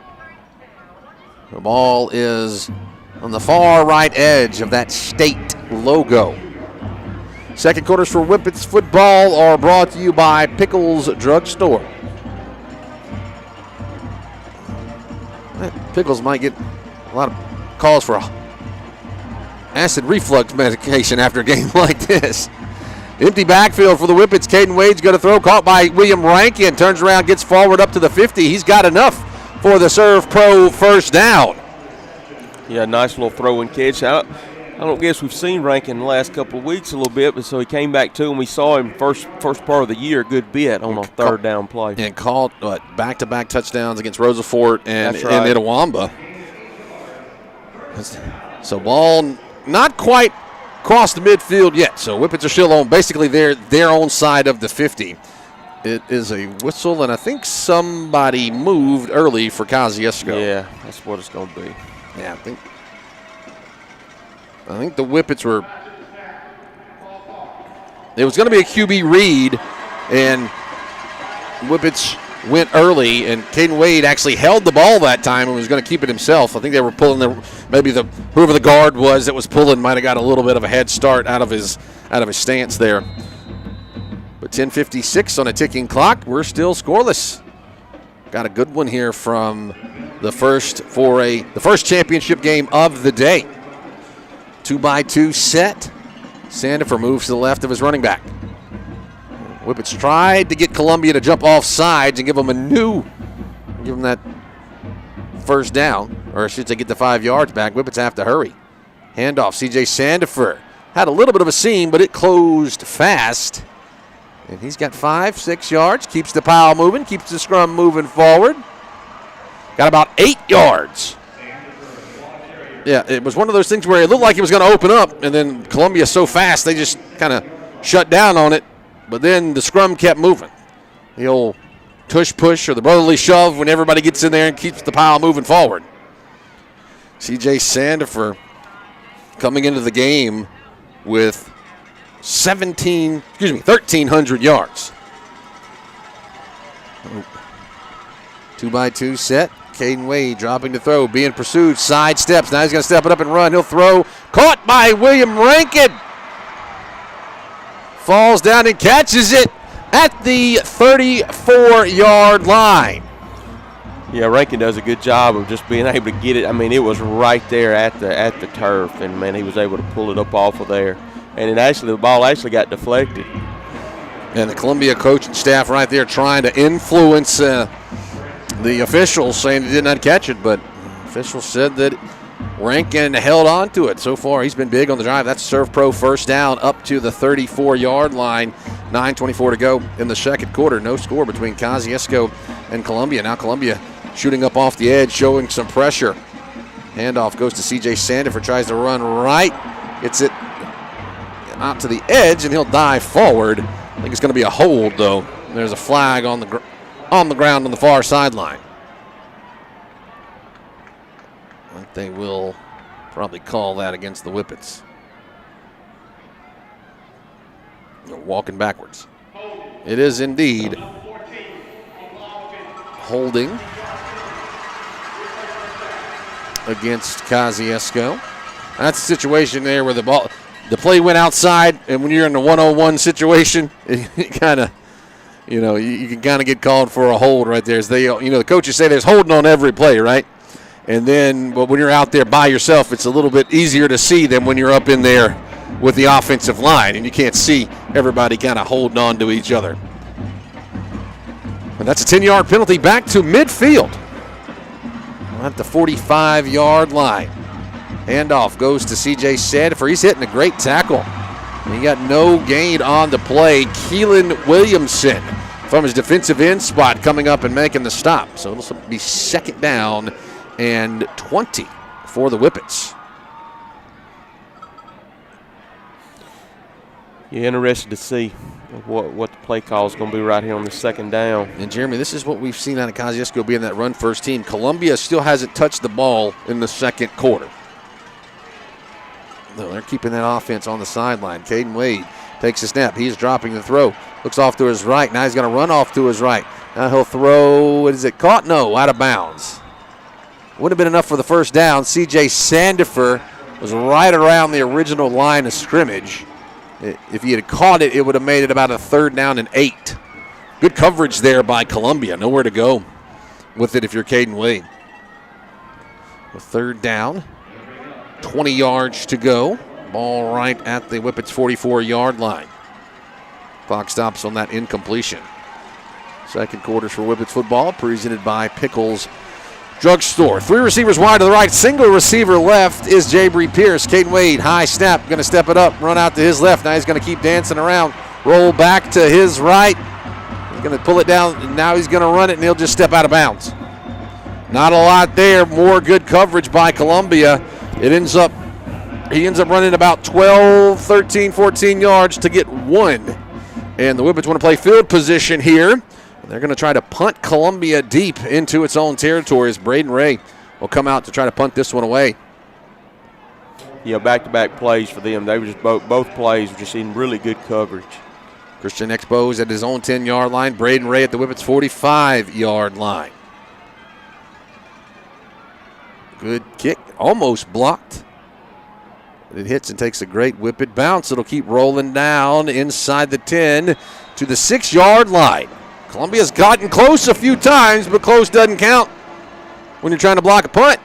The ball is on the far right edge of that state logo. Second quarters for Whippets football are brought to you by Pickles Drugstore. Pickles might get a lot of calls for acid reflux medication after a game like this. Empty backfield for the Whippets. Caden Wade's going to throw, caught by William Rankin. Turns around, gets forward up to the 50. He's got enough for the Serve Pro first down. Yeah, nice little throw and catch. I don't guess we've seen Rankin the last couple of weeks a little bit, but so he came back too, and we saw him first part of the year a good bit on a 3rd down play. And caught back-to-back touchdowns against Roosevelt and Itawamba. So ball not quite crossed the midfield yet. So Whippets are still on basically their own side of the 50. It is a whistle, and I think somebody moved early for Kosciusko. Yeah, that's what it's going to be. Yeah, I think the Whippets were. It was going to be a QB read, and Whippets went early, and Caden Wade actually held the ball that time and was going to keep it himself. I think they were pulling whoever the guard was that was pulling might have got a little bit of a head start out of his stance there. But 10:56 on a ticking clock. We're still scoreless. Got a good one here from the first championship game of the day. 2-by-2 set. Sandifer moves to the left of his running back. Whippets tried to get Columbia to jump off sides and give them that first down, or I should say get the 5 yards back. Whippets have to hurry. Handoff, C.J. Sandifer. Had a little bit of a seam, but it closed fast. And he's got 5-6 yards, keeps the pile moving, keeps the scrum moving forward. Got about 8 yards. Yeah, it was one of those things where it looked like it was going to open up, and then Columbia so fast they just kind of shut down on it. But then the scrum kept moving. The old tush push or the brotherly shove when everybody gets in there and keeps the pile moving forward. C.J. Sandifer coming into the game with 1,300 yards. 2x2 set. Caden Wade dropping to throw, being pursued, side steps. Now he's going to step it up and run. He'll throw. Caught by William Rankin. Falls down and catches it at the 34-yard line. Yeah, Rankin does a good job of just being able to get it. I mean, it was right there at the turf, and, man, he was able to pull it up off of there. And the ball actually got deflected. And the Columbia coaching staff right there trying to influence the officials, saying he did not catch it, but officials said that Rankin held on to it. So far, he's been big on the drive. That's Serve Pro first down up to the 34-yard line. 9:24 to go in the second quarter. No score between Kosciusko and Columbia. Now Columbia shooting up off the edge, showing some pressure. Handoff goes to C.J. Sandifer, tries to run right. Gets it out to the edge, and he'll dive forward. I think it's going to be a hold, though. There's a flag on the ground on the far sideline. I think they will probably call that against the Whippets. They're walking backwards. It is indeed holding against Kosciusko. That's a situation there where the play went outside, and when you're in a 1-on-1 situation, you kind of, you can kind of get called for a hold right there. As they, the coaches say there's holding on every play, right? And then, but when you're out there by yourself, it's a little bit easier to see than when you're up in there with the offensive line, and you can't see everybody kind of holding on to each other. And that's a 10-yard penalty back to midfield at the 45-yard line. Handoff goes to C.J. Sandifer. He's hitting a great tackle. He got no gain on the play. Keelan Williamson from his defensive end spot coming up and making the stop. So it'll be second down and 20 for the Whippets. You're interested to see what the play call is going to be right here on the second down. And, Jeremy, this is what we've seen out of Kosciusko being that run-first team. Columbia still hasn't touched the ball in the second quarter. No, they're keeping that offense on the sideline. Caden Wade takes a snap. He's dropping the throw. Looks off to his right. Now he's going to run off to his right. Now he'll throw. What is it? Caught? No, out of bounds. Would have been enough for the first down. C.J. Sandifer was right around the original line of scrimmage. If he had caught it, it would have made it about a 3rd down and 8. Good coverage there by Columbia. Nowhere to go with it if you're Caden Wade. A 3rd down. 20 yards to go. Ball right at the Whippets' 44-yard line. Clock stops on that incompletion. Second quarters for Whippets football, presented by Pickles Drugstore. 3 receivers wide to the right, single receiver left is Jabry Pierce. Caden Wade, high snap, going to step it up, run out to his left. Now he's going to keep dancing around, roll back to his right. He's going to pull it down, and now he's going to run it, and he'll just step out of bounds. Not a lot there. More good coverage by Columbia. He ends up running about 12, 13, 14 yards to get 1. And the Whippets want to play field position here. They're going to try to punt Columbia deep into its own territory as Braden Ray will come out to try to punt this one away. Yeah, back-to-back plays for them. They were just both plays were just in really good coverage. Christian Expos at his own 10-yard line. Braden Ray at the Whippets' 45-yard line. Good kick, almost blocked. It hits and takes a great Whippet bounce. It'll keep rolling down inside the 10 to the 6-yard line. Columbia's gotten close a few times, but close doesn't count when you're trying to block a punt.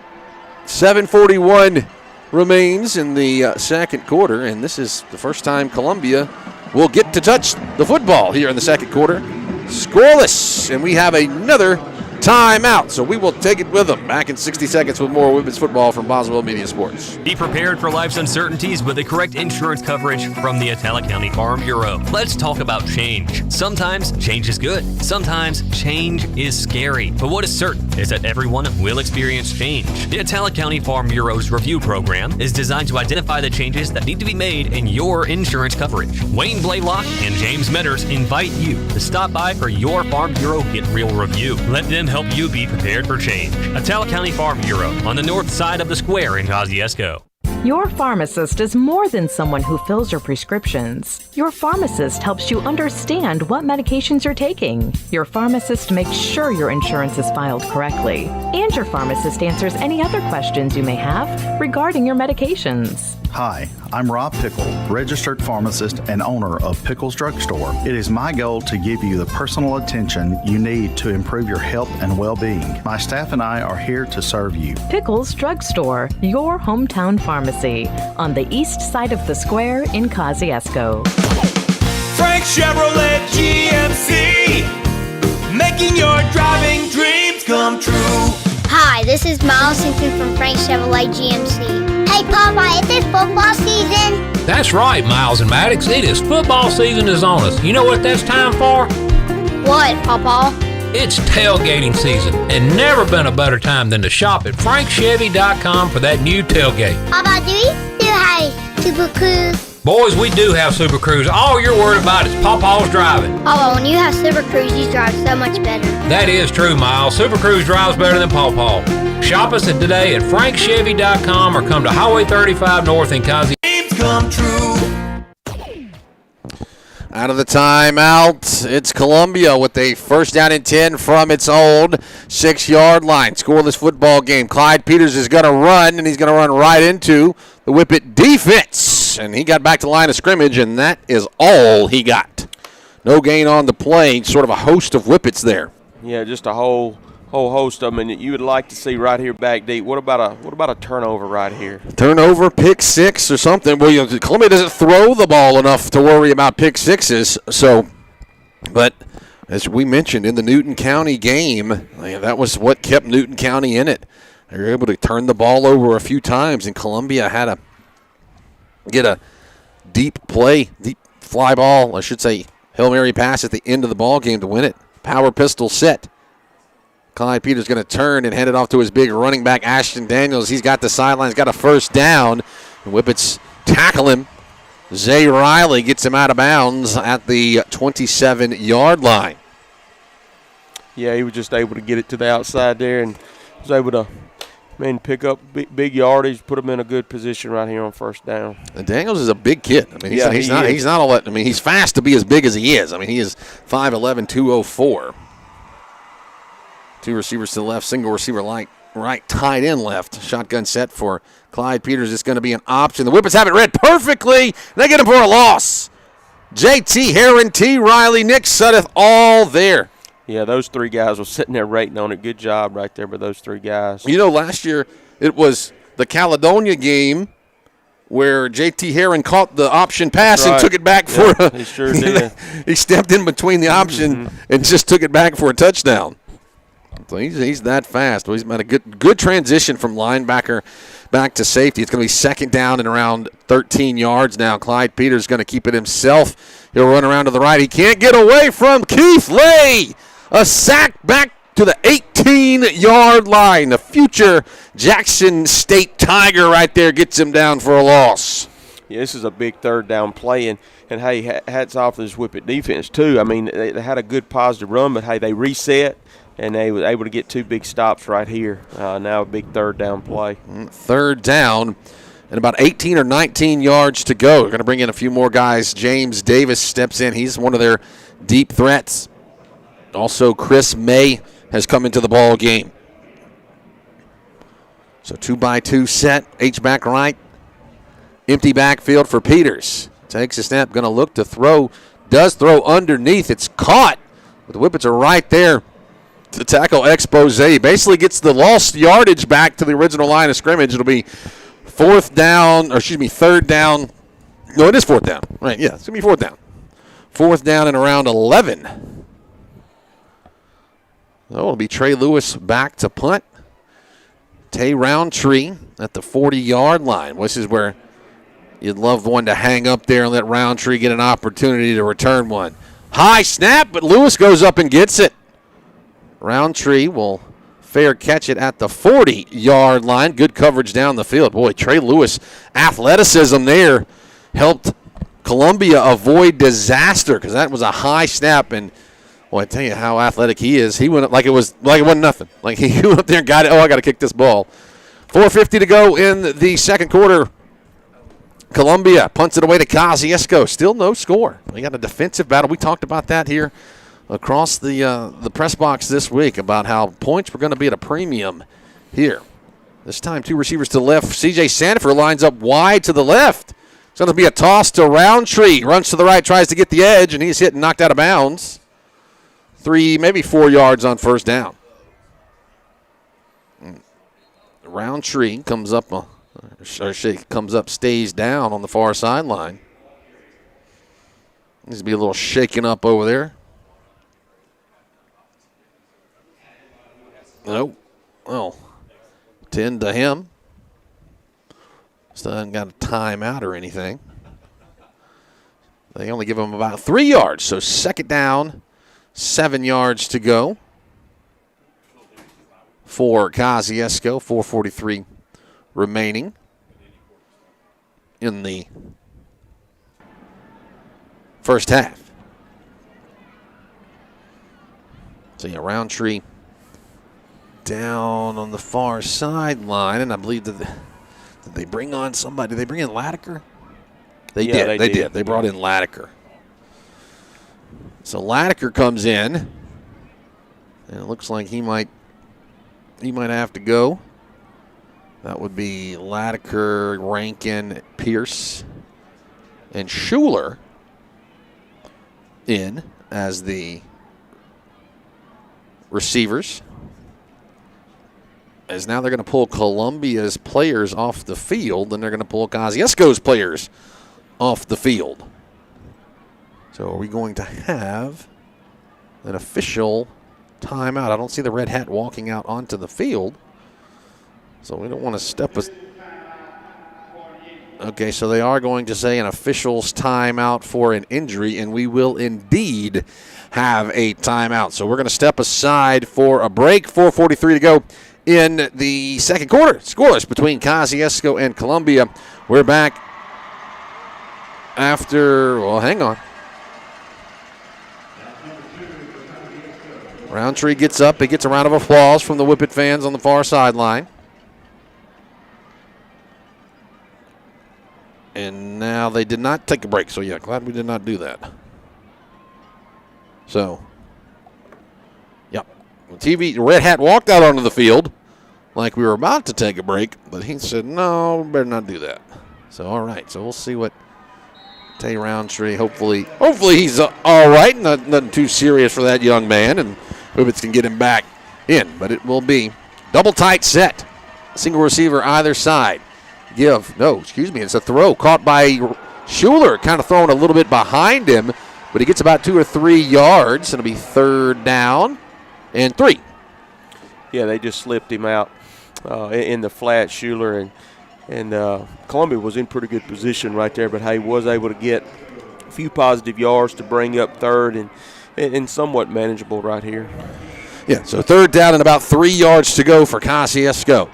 7:41 remains in the second quarter, and this is the first time Columbia will get to touch the football here in the second quarter. Scoreless, and we have another timeout. So we will take it with them. Back in 60 seconds with more Whippets football from Boswell Media Sports. Be prepared for life's uncertainties with the correct insurance coverage from the Atala County Farm Bureau. Let's talk about change. Sometimes change is good. Sometimes change is scary. But what is certain is that everyone will experience change. The Atala County Farm Bureau's review program is designed to identify the changes that need to be made in your insurance coverage. Wayne Blaylock and James Metters invite you to stop by for your Farm Bureau Get Real review. Let them help you be prepared for change. Atala County Farm Bureau on the north side of the square in Kosciusko. Your pharmacist is more than someone who fills your prescriptions. Your pharmacist helps you understand what medications you're taking. Your pharmacist makes sure your insurance is filed correctly. And your pharmacist answers any other questions you may have regarding your medications. Hi, I'm Rob Pickle, registered pharmacist and owner of Pickle's Drugstore. It is my goal to give you the personal attention you need to improve your health and well-being. My staff and I are here to serve you. Pickle's Drugstore, your hometown pharmacy, on the east side of the square in Kosciusko. Frank Chevrolet GMC, making your driving dreams come true. Hi, this is Miles Simpson from Frank Chevrolet GMC. Hey, Popeye, is it football season? That's right, Miles and Maddox. It is football season is on us. You know what that's time for? What, Papa? It's tailgating season, and never been a better time than to shop at frankchevy.com for that new tailgate. Papa, do we still have Super Cruise? Boys, we do have Super Cruise. All you're worried about is Pawpaw's driving. Oh, when you have Super Cruise, you drive so much better. That is true, Miles. Super Cruise drives better than Pawpaw. Shop us today at frankchevy.com or come to Highway 35 North in Kosciusko. Dreams come true. Out of the timeout, it's Columbia with a first down and 10 from its own 6-yard line. Scoreless football game. Clyde Peters is going to run, and he's going to run right into the Whippet defense. And he got back to the line of scrimmage, and that is all he got. No gain on the play. Sort of a host of Whippets there. Yeah, just a whole host of them, and you would like to see right here back deep. What about a turnover right here? Turnover, pick six or something. Well, Columbia doesn't throw the ball enough to worry about pick sixes. So, but as we mentioned in the Newton County game, that was what kept Newton County in it. They were able to turn the ball over a few times, and Columbia had to get a deep fly ball, I should say, Hail Mary pass at the end of the ball game to win it. Power pistol set. Clyde Peters going to turn and hand it off to his big running back, Ashton Daniels. He's got the sidelines, got a first down. The Whippets tackle him. Zay Riley gets him out of bounds at the 27-yard line. Yeah, he was just able to get it to the outside there and was able to pick up big yardage, put him in a good position right here on first down. And Daniels is a big kid. I mean, he's not all that. I mean, he's fast to be as big as he is. I mean, he is 5'11", 204. Two receivers to the left, single receiver right, tight end left. Shotgun set for Clyde Peters. It's going to be an option. The Whippets have it read perfectly. They get him for a loss. J.T. Heron, T. Riley, Nick Suddeth, all there. Yeah, those three guys were sitting there rating on it. Good job right there by those three guys. You know, last year it was the Caledonia game where J.T. Heron caught the option pass and took it back for a – he sure did. He stepped in between the option and just took it back for a touchdown. So he's that fast. Well, he's made a good transition from linebacker back to safety. It's going to be second down and around 13 yards now. Clyde Peters is going to keep it himself. He'll run around to the right. He can't get away from Keith Lay. A sack back to the 18-yard line. The future Jackson State Tiger right there gets him down for a loss. Yeah, this is a big third down play, and hey, hats off to this Whippet defense too. I mean, they had a good positive run, but hey, they reset. And they were able to get two big stops right here. Now a big third down play. Third down and about 18 or 19 yards to go. We're going to bring in a few more guys. James Davis steps in. He's one of their deep threats. Also, Chris May has come into the ball game. So 2-by-2 set. H-back right. Empty backfield for Peters. Takes a snap. Going to look to throw. Does throw underneath. It's caught. But the Whippets are right there to tackle expose. Basically gets the lost yardage back to the original line of scrimmage. It'll be third down. No, it is fourth down. Right, yeah, it's going to be fourth down. Fourth down and around 11. So it'll be Trey Lewis back to punt. Tay Roundtree at the 40-yard line. This is where you'd love one to hang up there and let Roundtree get an opportunity to return one. High snap, but Lewis goes up and gets it. Roundtree will fair catch it at the 40-yard line. Good coverage down the field. Boy, Trey Lewis, athleticism there helped Columbia avoid disaster because that was a high snap. And, boy, I tell you how athletic he is. He went up like it wasn't nothing. Like he went up there and got it. Oh, I got to kick this ball. 4:50 to go in the second quarter. Columbia punts it away to Kosciusko. Still no score. We got a defensive battle. We talked about that here across the press box this week about how points were going to be at a premium here. This time, two receivers to the left. C.J. Sandifer lines up wide to the left. It's going to be a toss to Roundtree. Runs to the right, tries to get the edge, and he's hit and knocked out of bounds. 3, maybe 4 yards on first down. Roundtree comes up, stays down on the far sideline. Needs to be a little shaken up over there. Nope. Well, 10 to him. Still hasn't got a timeout or anything. They only give him about 3 yards, so second down, 7 yards to go for Kosciusko. 4:43 remaining in the first half. So, yeah, Roundtree down on the far sideline, and I believe that did they bring on somebody? Did they bring in Latiker? They did. They brought in Latiker. So Latiker comes in, and it looks like he might have to go. That would be Latiker, Rankin, Pierce, and Schuler in as the receivers. As now they're going to pull Columbia's players off the field, and they're going to pull Kosciusko's players off the field. So are we going to have an official timeout? I don't see the red hat walking out onto the field, so we don't want to step us. Okay, so they are going to say an official's timeout for an injury, and we will indeed have a timeout. So we're going to step aside for a break. 4:43 to go in the second quarter. Scoreless between Kosciusko and Columbia. We're back after, well, hang on. Roundtree gets up. He gets a round of applause from the Whippet fans on the far sideline. And now they did not take a break. So, yeah, glad we did not do that. So, yep. The red hat walked out onto the field like we were about to take a break, but he said, no, better not do that. So, all right. So, we'll see what Tay Roundtree, hopefully he's all right. Nothing too serious for that young man, and Whippets can get him back in. But it will be double tight set. Single receiver either side. It's a throw caught by Schuler, kind of throwing a little bit behind him, but he gets about 2 or 3 yards. It'll be third down and 3. Yeah, they just slipped him out in the flat, Schuler, and Columbia was in pretty good position right there, but he was able to get a few positive yards to bring up third and somewhat manageable right here. Yeah, so third down and about 3 yards to go for Kosciusko.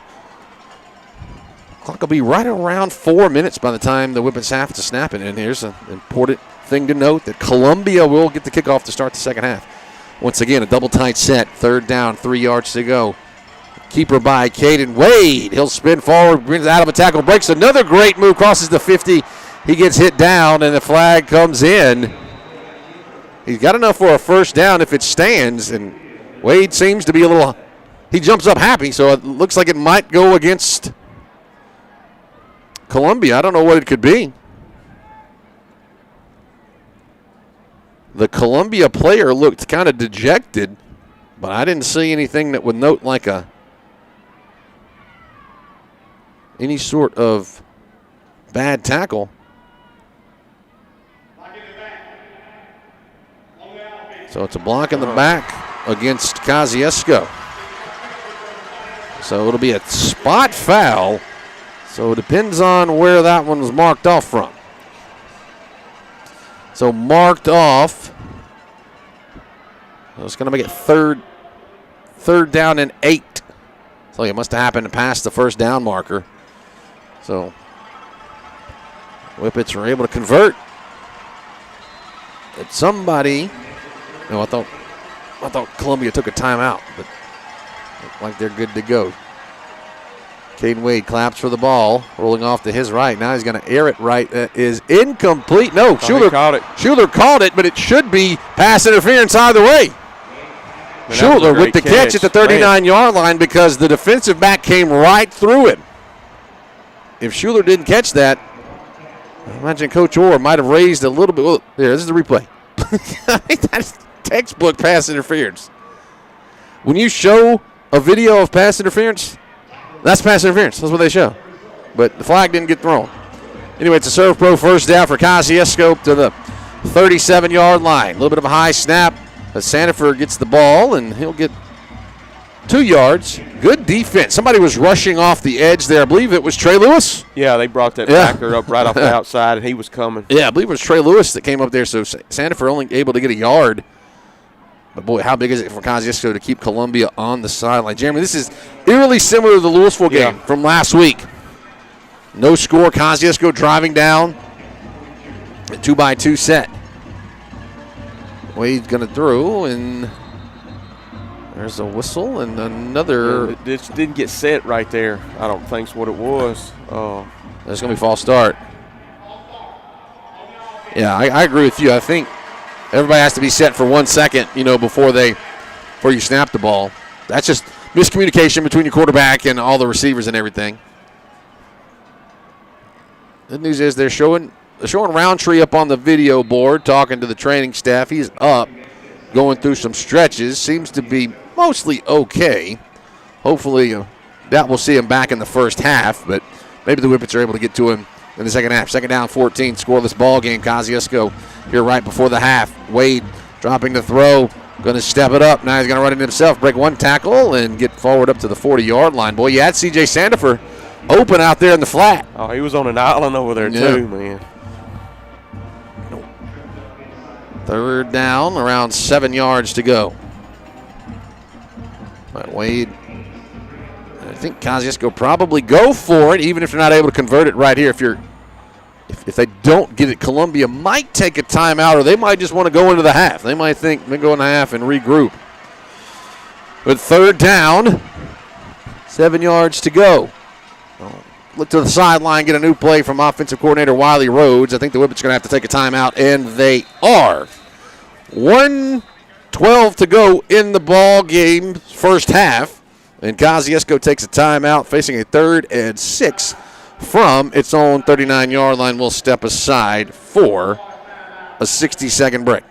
Clock will be right around 4 minutes by the time the Whippets have to snap it. And here's an important thing to note that Columbia will get the kickoff to start the second half. Once again, a double tight set. Third down, 3 yards to go. Keeper by Caden Wade. He'll spin forward, brings out of a tackle, breaks another great move, crosses the 50. He gets hit down, and the flag comes in. He's got enough for a first down if it stands, and Wade seems to be he jumps up happy, so it looks like it might go against Columbia. I don't know what it could be. The Columbia player looked kind of dejected, but I didn't see anything that would note like any sort of bad tackle. So it's a block in the back against Kosciusko. So it'll be a spot foul. So it depends on where that one was marked off from. So marked off. So it's going to make it third down and 8. So it must have happened to pass the first down marker. So Whippets were able to convert. But somebody, no, I thought Columbia took a timeout, but looked like they're good to go. Caden Wade claps for the ball, rolling off to his right. Now he's going to air it right. Is incomplete. No, Schuler caught it. Schuler caught it, but it should be pass interference either way. Schuler with the catch at the 39-yard line because the defensive back came right through him. If Schuler didn't catch that, I imagine Coach Orr might have raised a little bit. Well, here, this is the replay. I think that's textbook pass interference. When you show a video of pass interference, that's pass interference. That's what they show. But the flag didn't get thrown. Anyway, it's a serve pro first down for Kosciusko to the 37-yard line. A little bit of a high snap. But Sandifer gets the ball, and he'll get 2 yards. Good defense. Somebody was rushing off the edge there. I believe it was Trey Lewis. Yeah, they brought that backer up right off the outside, and he was coming. Yeah, I believe it was Trey Lewis that came up there. So Sandifer only able to get a yard. But, boy, how big is it for Kosciusko to keep Columbia on the sideline? Jeremy, this is eerily similar to the Louisville game from last week. No score. Kosciusko driving down. A 2-by-2 set. Wade's going to throw, and there's a whistle and another. It just didn't get set right there. I don't think is what it was. There's going to be a false start. Yeah, I agree with you. I think everybody has to be set for 1 second, before you snap the ball. That's just miscommunication between your quarterback and all the receivers and everything. Good news is they're showing Roundtree up on the video board talking to the training staff. He's up, going through some stretches. Seems to be mostly okay. Hopefully that will see him back in the first half, but maybe the Whippets are able to get to him in the second half. Second down, 14, scoreless ball game. Kosciusko here right before the half. Wade dropping the throw, going to step it up. Now he's going to run it himself, break one tackle, and get forward up to the 40-yard line. Boy, you had C.J. Sandifer open out there in the flat. Oh, he was on an island over there too, man. Third down, around 7 yards to go. But Wade, I think Kosciusko probably go for it, even if they're not able to convert it right here. If they don't get it, Columbia might take a timeout, or they might just want to go into the half. They might think they go in the half and regroup. But third down, 7 yards to go. Look to the sideline, get a new play from offensive coordinator Wiley Rhodes. I think the Whippets are going to have to take a timeout, and they are. 1:12 to go in the ball game, first half. And Kosciusko takes a timeout, facing a 3rd and 6 from its own 39-yard line. We'll step aside for a 60-second break.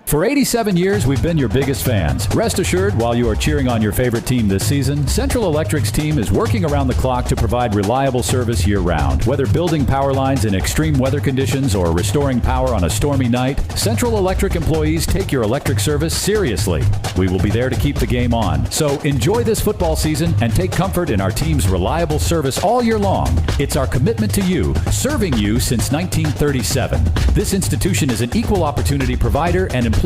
For 87 years, we've been your biggest fans. Rest assured, while you are cheering on your favorite team this season, Central Electric's team is working around the clock to provide reliable service year-round. Whether building power lines in extreme weather conditions or restoring power on a stormy night, Central Electric employees take your electric service seriously. We will be there to keep the game on. So enjoy this football season and take comfort in our team's reliable service all year long. It's our commitment to you, serving you since 1937. This institution is an equal opportunity provider and employer.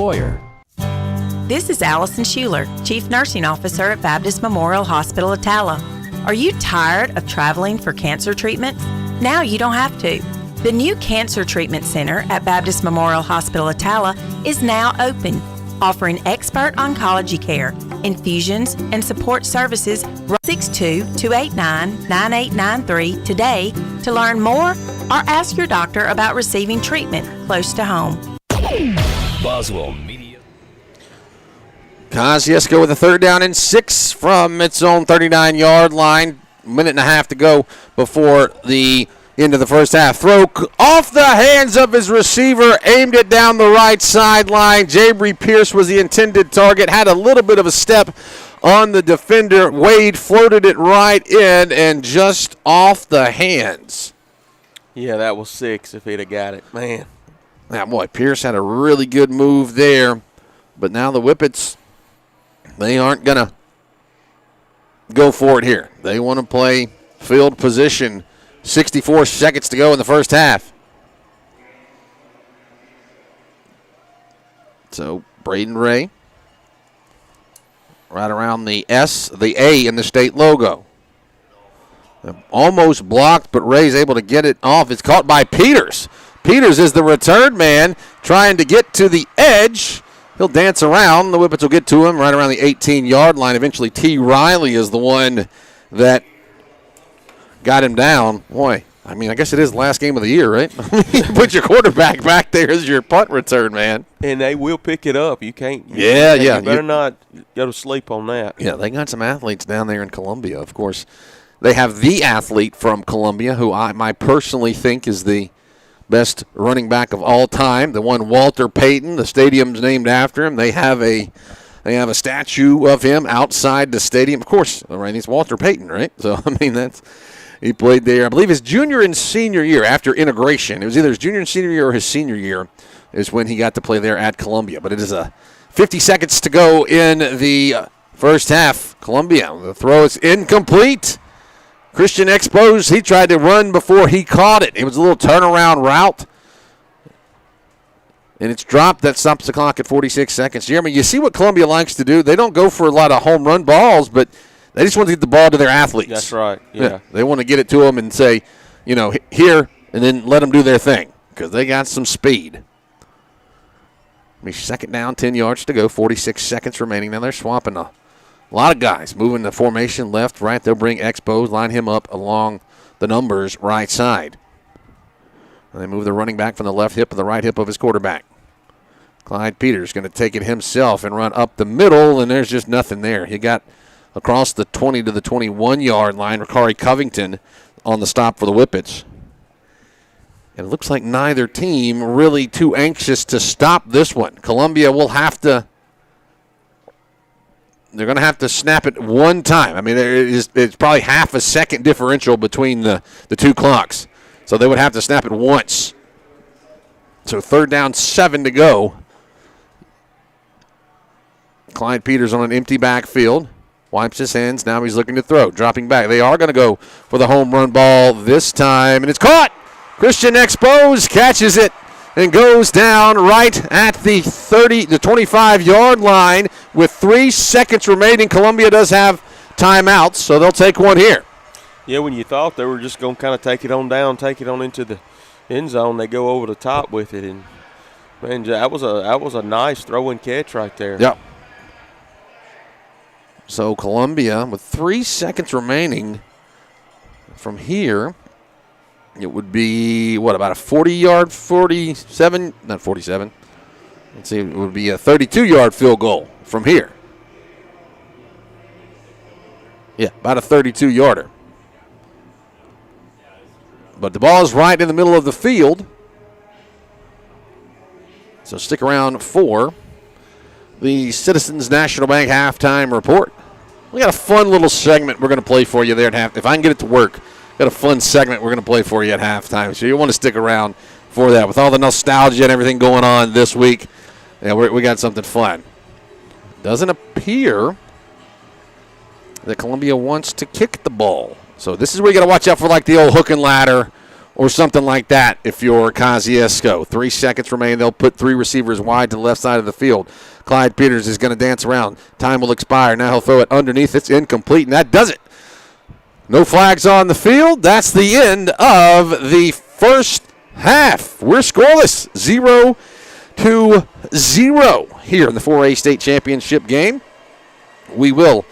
This is Allison Schuler, Chief Nursing Officer at Baptist Memorial Hospital Attala. Are you tired of traveling for cancer treatments? Now you don't have to. The new Cancer Treatment Center at Baptist Memorial Hospital Attala is now open, offering expert oncology care, infusions, and support services. 622-289-9893 today to learn more or ask your doctor about receiving treatment close to home. Boswell Media. Kosciusko with a 3rd down and 6 from its own 39-yard line. Minute and a half to go before the end of the first half. Throw off the hands of his receiver, aimed it down the right sideline. Jabry Pierce was the intended target, had a little bit of a step on the defender. Wade floated it right in and just off the hands. Yeah, that was 6 if he'd have got it. Man. Now, boy, Pierce had a really good move there. But now the Whippets They aren't going to go for it here. They want to play field position. 64 seconds to go in the first half. So Braden Ray, right around the S, the A in the state logo. Almost blocked, but Ray's able to get it off. It's caught by Peters. Peters is the return man trying to get to the edge. He'll dance around. The Whippets will get to him right around the 18-yard line. Eventually, T. Riley is the one that got him down. Boy, I mean, I guess it is the last game of the year, right? You put your quarterback back there as your punt return man. And they will pick it up. You can't. You better not go to sleep on that. Yeah, they got some athletes down there in Columbia. Of course, they have the athlete from Columbia who I personally think is the best running back of all time, the one Walter Payton. The stadium's named after him. They have a statue of him outside the stadium. Of course, right? He's Walter Payton, right? So I mean, he played there. I believe his junior and senior year after integration. It was either his junior and senior year or his senior year is when he got to play there at Columbia. But it is 50 seconds to go in the first half. Columbia, the throw is incomplete. Christian Expos, he tried to run before he caught it. It was a little turnaround route. And it's dropped. That stops the clock at 46 seconds. Jeremy, you see what Columbia likes to do? They don't go for a lot of home run balls, but they just want to get the ball to their athletes. That's right, yeah. They want to get it to them and say, here, and then let them do their thing because they got some speed. Second down, 10 yards to go, 46 seconds remaining. Now they're swapping a lot of guys, moving the formation left, right. They'll bring Expos, line him up along the numbers right side. And they move the running back from the left hip to the right hip of his quarterback. Clyde Peters going to take it himself and run up the middle, and there's just nothing there. He got across the 20 to the 21-yard line. Ricari Covington on the stop for the Whippets. And it looks like neither team really too anxious to stop this one. Columbia will have to – they're going to have to snap it one time. I mean, it's probably half a second differential between the two clocks. So they would have to snap it once. So 3rd down, 7 to go. Clyde Peters on an empty backfield. Wipes his hands. Now he's looking to throw. Dropping back. They are going to go for the home run ball this time. And it's caught. Christian Expos catches it and goes down right at the 25-yard line with 3 seconds remaining. Columbia does have timeouts, so they'll take one here. Yeah, when you thought they were just going to kind of take it on down, take it on into the end zone, they go over the top with it. And, man, that was a nice throw and catch right there. Yep. So Columbia, with 3 seconds remaining from here, it would be, about a 40-yard, 47, not 47. Let's see, it would be a 32-yard field goal from here. Yeah, about a 32-yarder. But the ball is right in the middle of the field. So stick around for the Citizens National Bank halftime report. We got a fun little segment we're going to play for you there at half. If I can get it to work, got a fun segment we're going to play for you at halftime. So you want to stick around for that. With all the nostalgia and everything going on this week, yeah, we got something fun. Doesn't appear that Columbia wants to kick the ball. So this is where you got to watch out for like the old hook and ladder or something like that if you're Kosciusko. 3 seconds remain. They'll put 3 receivers wide to the left side of the field. Clyde Peters is going to dance around. Time will expire. Now he'll throw it underneath. It's incomplete, and that does it. No flags on the field. That's the end of the first half. We're scoreless, 0-0 here in the 4A state championship game. We will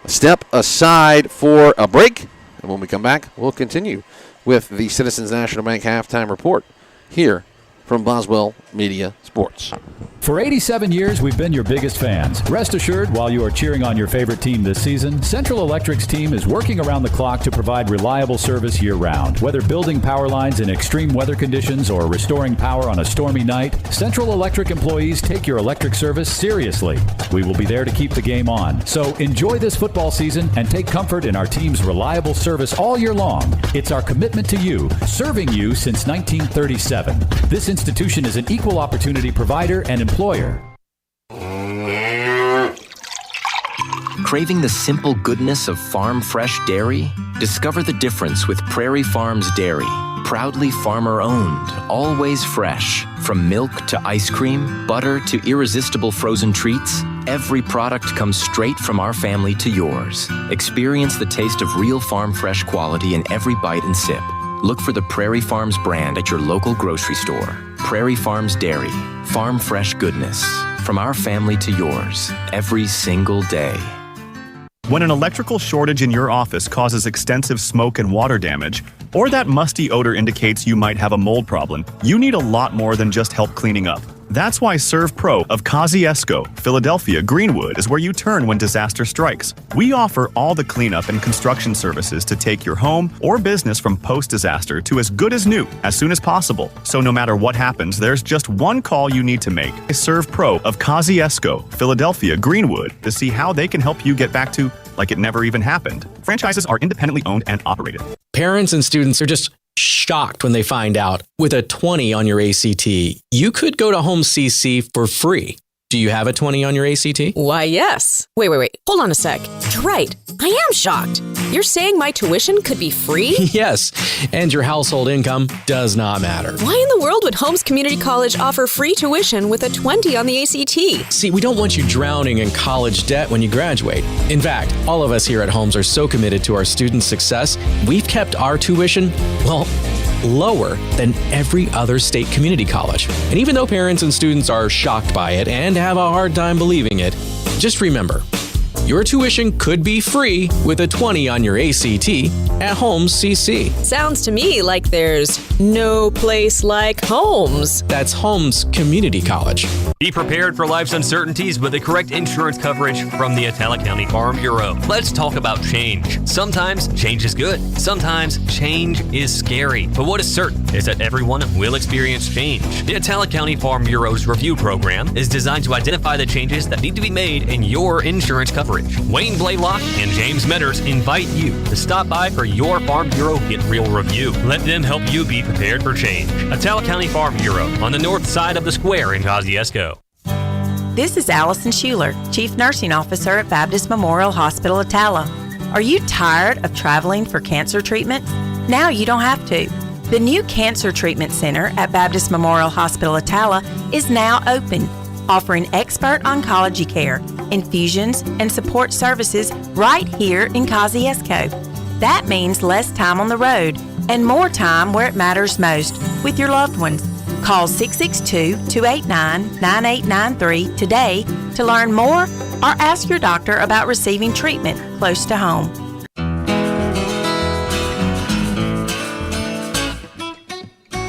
step aside for a break, and when we come back, we'll continue with the Citizens National Bank halftime report here from Boswell Media Sports. For 87 years, we've been your biggest fans. Rest assured, while you are cheering on your favorite team this season, Central Electric's team is working around the clock to provide reliable service year-round. Whether building power lines in extreme weather conditions or restoring power on a stormy night, Central Electric employees take your electric service seriously. We will be there to keep the game on. So enjoy this football season and take comfort in our team's reliable service all year long. It's our commitment to you, serving you since 1937. This institution is an equal opportunity provider and employer. Craving the simple goodness of farm fresh dairy? Discover the difference with Prairie Farms Dairy. Proudly farmer-owned, always fresh. From milk to ice cream, butter to irresistible frozen treats, every product comes straight from our family to yours. Experience the taste of real farm fresh quality in every bite and sip. Look for the Prairie Farms brand at your local grocery store. Prairie Farms Dairy. Farm fresh goodness. From our family to yours, every single day. When an electrical shortage in your office causes extensive smoke and water damage, or that musty odor indicates you might have a mold problem, you need a lot more than just help cleaning up. That's why Serve Pro of Kosciusko, Philadelphia, Greenwood is where you turn when disaster strikes. We offer all the cleanup and construction services to take your home or business from post-disaster to as good as new as soon as possible. So no matter what happens, there's just one call you need to make. Serve Pro of Kosciusko, Philadelphia, Greenwood to see how they can help you get back to like it never even happened. Franchises are independently owned and operated. Parents and students are just shocked when they find out with a 20 on your ACT, you could go to Home CC for free. Do you have a 20 on your ACT? Why, yes. Wait. Hold on a sec. You're right. I am shocked. You're saying my tuition could be free? Yes, and your household income does not matter. Why in the world would Holmes Community College offer free tuition with a 20 on the ACT? See, we don't want you drowning in college debt when you graduate. In fact, all of us here at Holmes are so committed to our students' success, we've kept our tuition, lower than every other state community college. And even though parents and students are shocked by it and have a hard time believing it, just remember, your tuition could be free with a 20 on your ACT at Holmes CC. Sounds to me like there's no place like Holmes. That's Holmes Community College. Be prepared for life's uncertainties with the correct insurance coverage from the Atala County Farm Bureau. Let's talk about change. Sometimes change is good. Sometimes change is scary. But what is certain is that everyone will experience change. The Atala County Farm Bureau's review program is designed to identify the changes that need to be made in your insurance coverage. Wayne Blaylock and James Metters invite you to stop by for your Farm Bureau Get Real review. Let them help you be prepared for change. Atala County Farm Bureau on the north side of the square in Kosciusko. This is Allison Schuler, Chief Nursing Officer at Baptist Memorial Hospital Atala. Are you tired of traveling for cancer treatment? Now you don't have to. The new Cancer Treatment Center at Baptist Memorial Hospital Atala is now open, offering expert oncology care, infusions, and support services right here in Kosciusko. That means less time on the road and more time where it matters most with your loved ones. Call 662-289-9893 today to learn more or ask your doctor about receiving treatment close to home.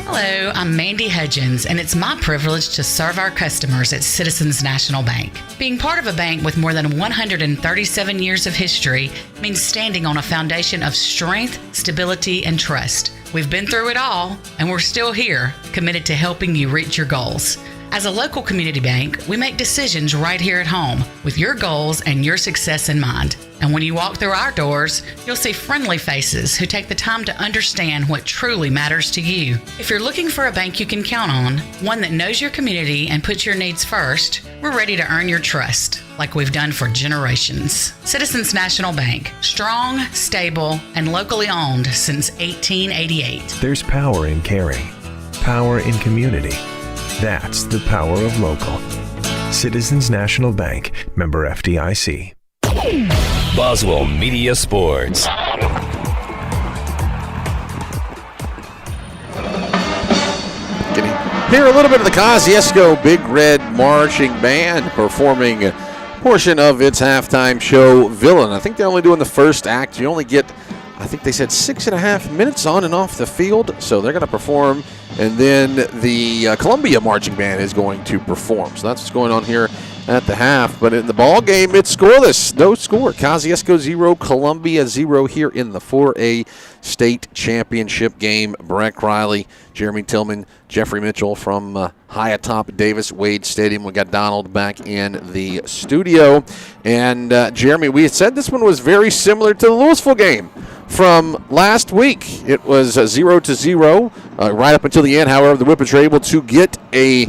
Hello, I'm Mandy Hudgens, and it's my privilege to serve our customers at Citizens National Bank. Being part of a bank with more than 137 years of history means standing on a foundation of strength, stability, and trust. We've been through it all, and we're still here, committed to helping you reach your goals. As a local community bank, we make decisions right here at home with your goals and your success in mind. And when you walk through our doors, you'll see friendly faces who take the time to understand what truly matters to you. If you're looking for a bank you can count on, one that knows your community and puts your needs first, we're ready to earn your trust, like we've done for generations. Citizens National Bank, strong, stable, and locally owned since 1888. There's power in caring, power in community. That's the power of local. Citizens National Bank, member FDIC. Boswell Media Sports. Hear a little bit of the Kosciusko Big Red Marching Band performing a portion of its halftime show, Villain. I think they're only doing the first act. You only get, I think they said 6.5 minutes on and off the field, so they're going to perform, and then the Columbia Marching Band is going to perform. So that's what's going on here at the half. But in the ball game, it's scoreless. No score. Kosciusko 0, Columbia 0 here in the 4A state championship game. Brett Riley, Jeremy Tillman, Jeffrey Mitchell from high atop Davis Wade Stadium. We got Donald back in the studio. And Jeremy, we had said this one was very similar to the Louisville game from last week. It was 0-0 right up until the end. However, the Whippets were able to get a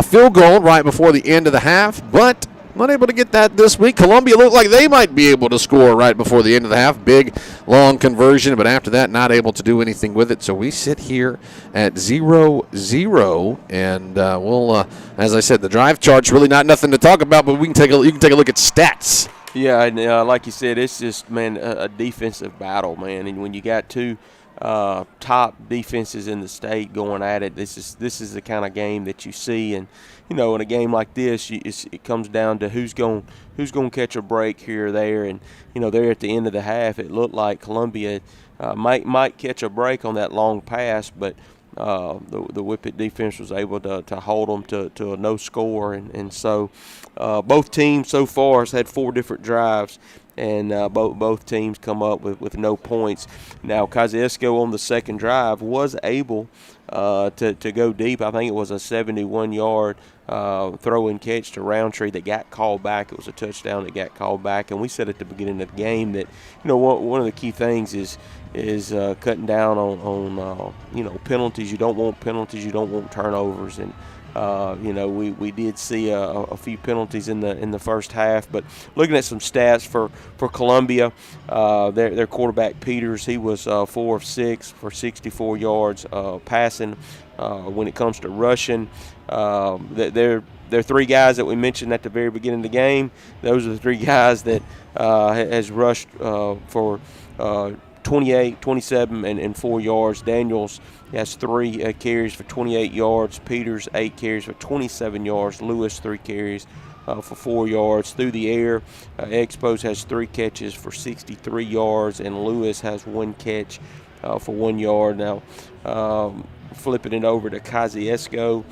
field goal right before the end of the half, but Not able to get that this week. Columbia looked like they might be able to score right before the end of the half. Big, long conversion, but after that, not able to do anything with it. So we sit here at 0-0, and we'll, as I said, the drive chart's really not nothing to talk about, but you can take a look at stats. Yeah, and like you said, it's just, man, a defensive battle, man. And when you got two top defenses in the state going at it, this is the kind of game that you see. And in a game like this, it comes down to who's going to catch a break here or there. And there at the end of the half, it looked like Columbia might catch a break on that long pass, but the Whippet defense was able to hold them to a no score. And so both teams so far has had 4 different drives, and both teams come up with no points. Now, Kosciusko on the second drive was able to go deep. I think it was a 71-yard throw and catch to Roundtree that got called back. It was a touchdown that got called back. And we said at the beginning of the game that one of the key things is cutting down on penalties. You don't want penalties. You don't want turnovers. And we did see a few penalties in the first half. But looking at some stats for Columbia, their quarterback Peters, he was 4 of 6 for 64 yards passing. When it comes to rushing, they're 3 guys that we mentioned at the very beginning of the game. Those are the 3 guys that has rushed for 28, 27, and 4 yards. Daniels has 3 carries for 28 yards. Peters 8 carries for 27 yards. Lewis 3 carries for 4 yards. Through the air, Expos has 3 catches for 63 yards, and Lewis has 1 catch for 1 yard. Now, flipping it over to Kosciusko,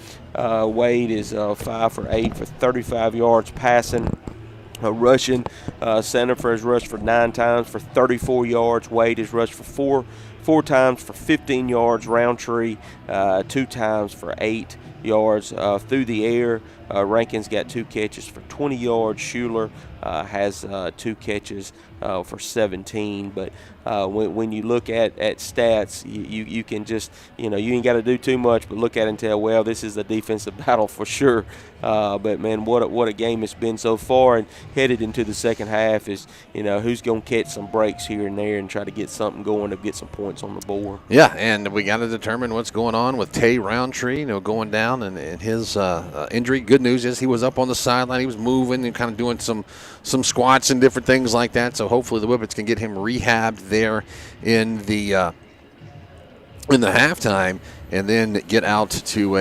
Wade is 5 for 8 for 35 yards passing. Rushing, Sandifer has rushed for 9 times for 34 yards. Wade has rushed for four times for 15 yards. Roundtree 2 times for 8 yards. Through the air, Rankin's got 2 catches for 20 yards. Schuler has 2 catches for 17. But when you look at stats, you can just, you ain't got to do too much, but look at it and tell, well, this is a defensive battle for sure. But, man, what a game it's been so far. And headed into the second half is, who's going to catch some breaks here and there and try to get something going to get some points on the board. Yeah, and we got to determine what's going on with Tay Roundtree, going down and his injury. Good news is he was up on the sideline. He was moving and kind of doing some squats and different things like that. So hopefully the Whippets can get him rehabbed there in the halftime, and then get out to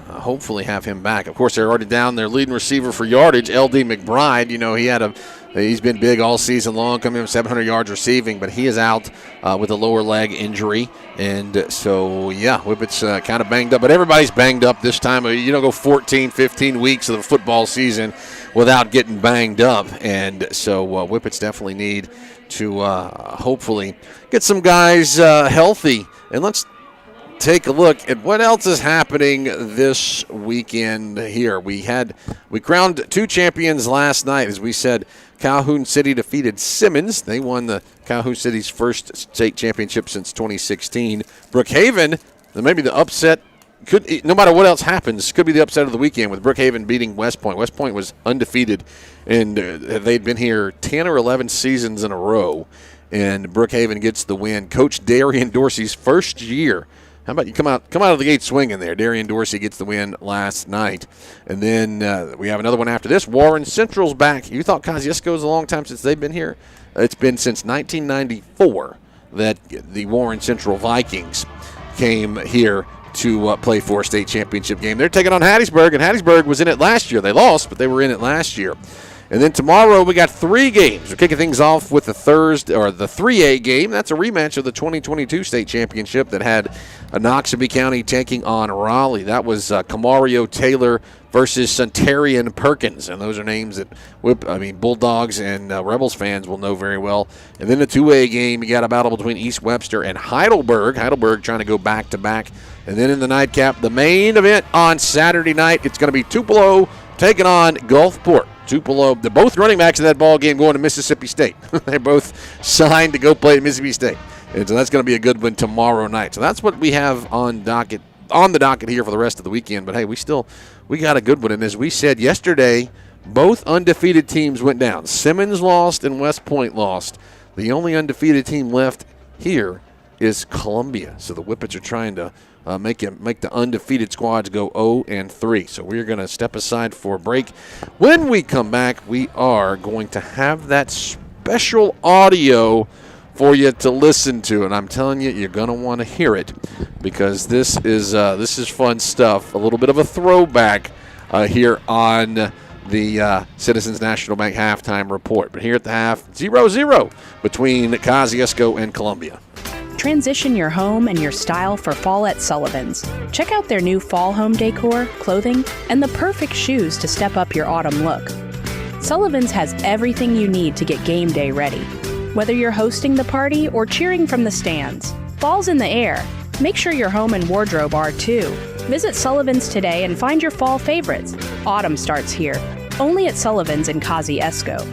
hopefully have him back. Of course, they're already down their leading receiver for yardage, L.D. McBride. He's been big all season long, coming in 700 yards receiving, but he is out with a lower leg injury. And so, yeah, Whippets kind of banged up. But everybody's banged up this time. You don't go 14, 15 weeks of the football season without getting banged up. And so Whippets definitely need to hopefully get some guys healthy. And let's take a look at what else is happening this weekend here. We crowned 2 champions last night. As we said, Calhoun City defeated Simmons. They won the Calhoun City's first state championship since 2016. Brookhaven, maybe the upset, no matter what else happens, could be the upset of the weekend with Brookhaven beating West Point. West Point was undefeated, and they'd been here 10 or 11 seasons in a row, and Brookhaven gets the win. Coach Darian Dorsey's first year. How about you come out of the gate swinging there? Darian Dorsey gets the win last night. And then we have another one after this. Warren Central's back. You thought Kosciusko was a long time since they've been here? It's been since 1994 that the Warren Central Vikings came here to play for a state championship game. They're taking on Hattiesburg, and Hattiesburg was in it last year. They lost, but they were in it last year. And then tomorrow we got 3 games. We're kicking things off with the 3A game. That's a rematch of the 2022 state championship that had Noxubee County taking on Raleigh. That was Camario Taylor versus Centurion Perkins, and those are names that Bulldogs and Rebels fans will know very well. And then the 2A game, you got a battle between East Webster and Heidelberg. Heidelberg trying to go back-to-back. And then in the nightcap, the main event on Saturday night, it's going to be Tupelo taking on Gulfport. Tupelo, they're both running backs in that ball game going to Mississippi State. They're both signed to go play at Mississippi State. And so that's going to be a good one tomorrow night. So that's what we have on the docket here for the rest of the weekend. But, hey, we got a good one. And as we said yesterday, Both undefeated teams went down. Simmons lost and West Point lost. The only undefeated team left here is Columbia. So the Whippets are trying to make the undefeated squads go 0-3. So we're going to step aside for a break. When we come back, we are going to have that special audio for you to listen to, and I'm telling you, you're going to want to hear it because this is fun stuff. A little bit of a throwback here on the Citizens National Bank halftime report. But here at the half, 0-0 between Kosciusko and Columbia. Transition your home and your style for fall at Sullivan's. Check out their new fall home decor, clothing, and the perfect shoes to step up your autumn look. Sullivan's has everything you need to get game day ready. Whether you're hosting the party or cheering from the stands, fall's in the air. Make sure your home and wardrobe are too. Visit Sullivan's today and find your fall favorites. Autumn starts here, only at Sullivan's in Kosciusko.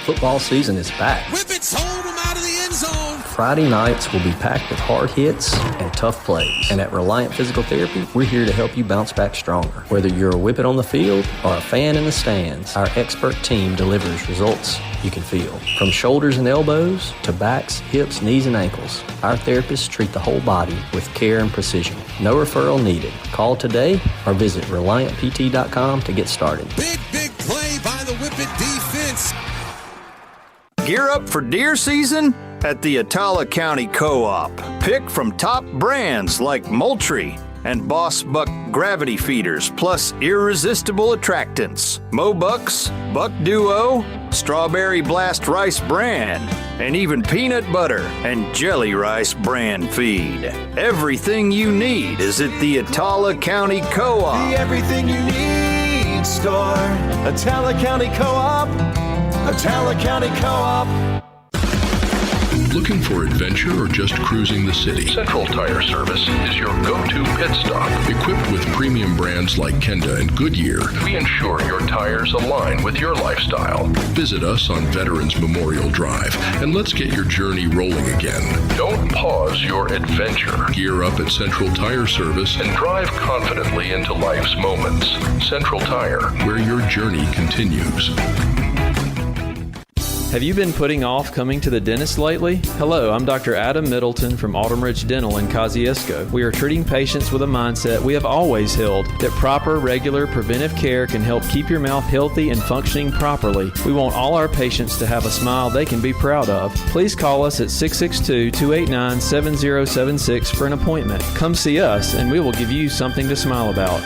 Football season is back. Whippets hold them out of the end zone. Friday nights will be packed with hard hits and tough plays. And at Reliant Physical Therapy, we're here to help you bounce back stronger. Whether you're a Whippet on the field or a fan in the stands, our expert team delivers results you can feel. From shoulders and elbows to backs, hips, knees, and ankles, our therapists treat the whole body with care and precision. No referral needed. Call today or visit ReliantPT.com to get started. Big play by the Whippet defense. Gear up for deer season at the Attala County Co-op. Pick from top brands like Moultrie and Boss Buck gravity feeders, plus irresistible attractants. Mobucks, Buck Duo, Strawberry Blast Rice Bran, and even peanut butter and jelly rice bran feed. Everything you need is at the Attala County Co-op. The everything you need store. Attala County Co-op. Attala County Co-op. Looking for adventure or just cruising the city? Central Tire Service is your go-to pit stop. Equipped with premium brands like Kenda and Goodyear, we ensure your tires align with your lifestyle. Visit us on Veterans Memorial Drive and let's get your journey rolling again. Don't pause your adventure. Gear up at Central Tire Service and drive confidently into life's moments. Central Tire, where your journey continues. Have you been putting off coming to the dentist lately? Hello, I'm Dr. Adam Middleton from Autumn Ridge Dental in Kosciusko. We are treating patients with a mindset we have always held, that proper, regular, preventive care can help keep your mouth healthy and functioning properly. We want all our patients to have a smile they can be proud of. Please call us at 662-289-7076 for an appointment. Come see us and we will give you something to smile about.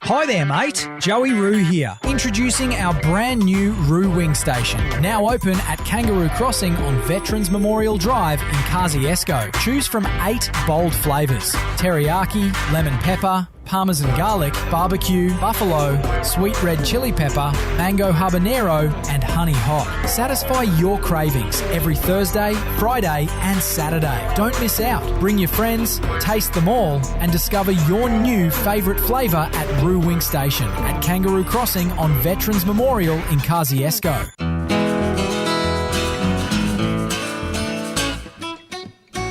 Hi there, mate. Joey Roo here. Introducing our brand new Roo Wing Station. Now open at Kangaroo Crossing on Veterans Memorial Drive in Kosciusko. Choose from 8 bold flavours: teriyaki, lemon pepper, parmesan garlic, barbecue, buffalo, sweet red chili pepper, mango habanero, and honey hot. Satisfy your cravings every Thursday, Friday, and Saturday. Don't miss out. Bring your friends, taste them all, and discover your new favourite flavour at Roo Wing Station at Kangaroo Crossing on Veterans Memorial in Kosciusko.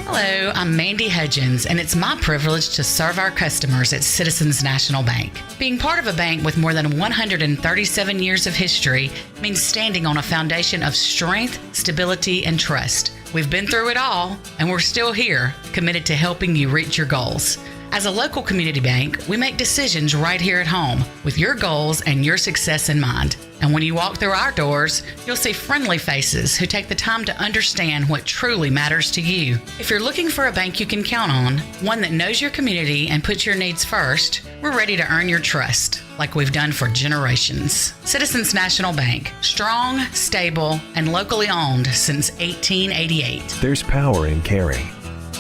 Hello, I'm Mandy Hudgens, and it's my privilege to serve our customers at Citizens National Bank. Being part of a bank with more than 137 years of history means standing on a foundation of strength, stability, and trust. We've been through it all, and we're still here, committed to helping you reach your goals. As a local community bank, we make decisions right here at home with your goals and your success in mind. And when you walk through our doors, you'll see friendly faces who take the time to understand what truly matters to you. If you're looking for a bank you can count on, one that knows your community and puts your needs first, we're ready to earn your trust, like we've done for generations. Citizens National Bank, strong, stable, and locally owned since 1888. There's power in caring,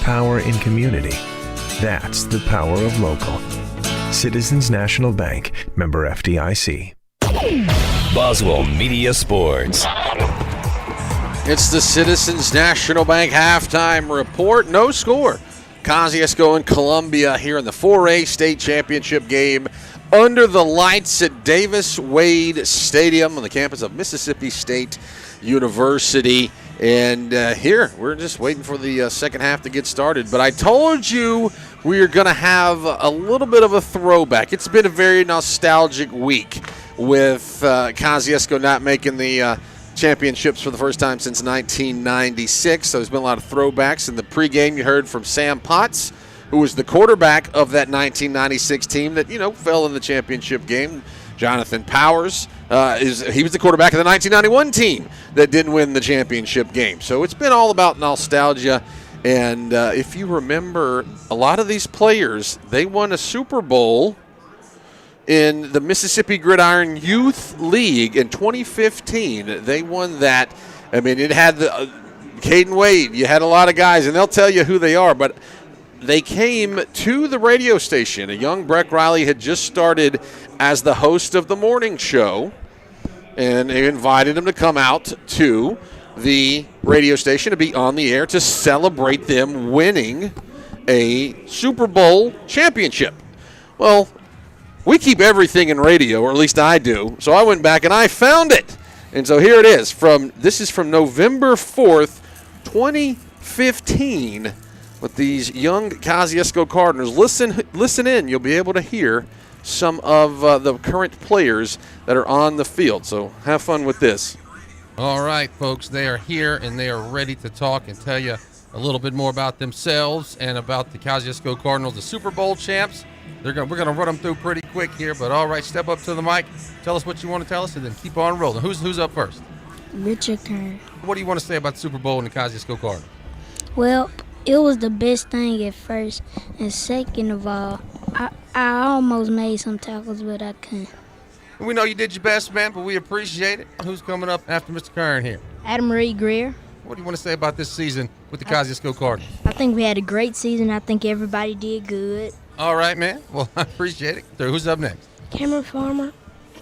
power in community. That's the power of local. Citizens National Bank, member FDIC. Boswell Media Sports. It's the Citizens National Bank halftime report. No score. Kosciusko and Columbia here in the 4A state championship game under the lights at Davis Wade Stadium on the campus of Mississippi State University. And here, we're just waiting for the second half to get started. But I told you we are going to have a little bit of a throwback. It's been a very nostalgic week with Kosciusko not making the championships for the first time since 1996. So there's been a lot of throwbacks. In the pregame, you heard from Sam Potts, who was the quarterback of that 1996 team that, fell in the championship game. Jonathan Powers, he was the quarterback of the 1991 team that didn't win the championship game. So it's been all about nostalgia. And if you remember, a lot of these players, they won a Super Bowl in the Mississippi Gridiron Youth League in 2015. They won that. I mean, it had Caden Wade. You had a lot of guys, and they'll tell you who they are. But they came to the radio station. A young Breck Riley had just started as the host of the morning show, and they invited him to come out to the radio station to be on the air to celebrate them winning a Super Bowl championship. Well, we keep everything in radio, or at least I do, so I went back and I found it. And so here it is. This is from November 4th, 2015, with these young Kosciusko Cardinals. Listen in. You'll be able to hear some of the current players that are on the field. So have fun with this. All right, folks, they are here, and they are ready to talk and tell you a little bit more about themselves and about the Kosciusko Cardinals, the Super Bowl champs. We're going to run them through pretty quick here, but all right, step up to the mic, tell us what you want to tell us, and then keep on rolling. Who's up first? Richard Kern. What do you want to say about the Super Bowl and the Kosciusko Cardinals? Well, it was the best thing at first, and second of all, I almost made some tackles, but I couldn't. We know you did your best, man, but we appreciate it. Who's coming up after Mr. Kern here? Adam Marie Greer. What do you want to say about this season with the Kosciusko Cardinals? I think we had a great season. I think everybody did good. All right, man. Well, I appreciate it. So who's up next? Cameron Farmer.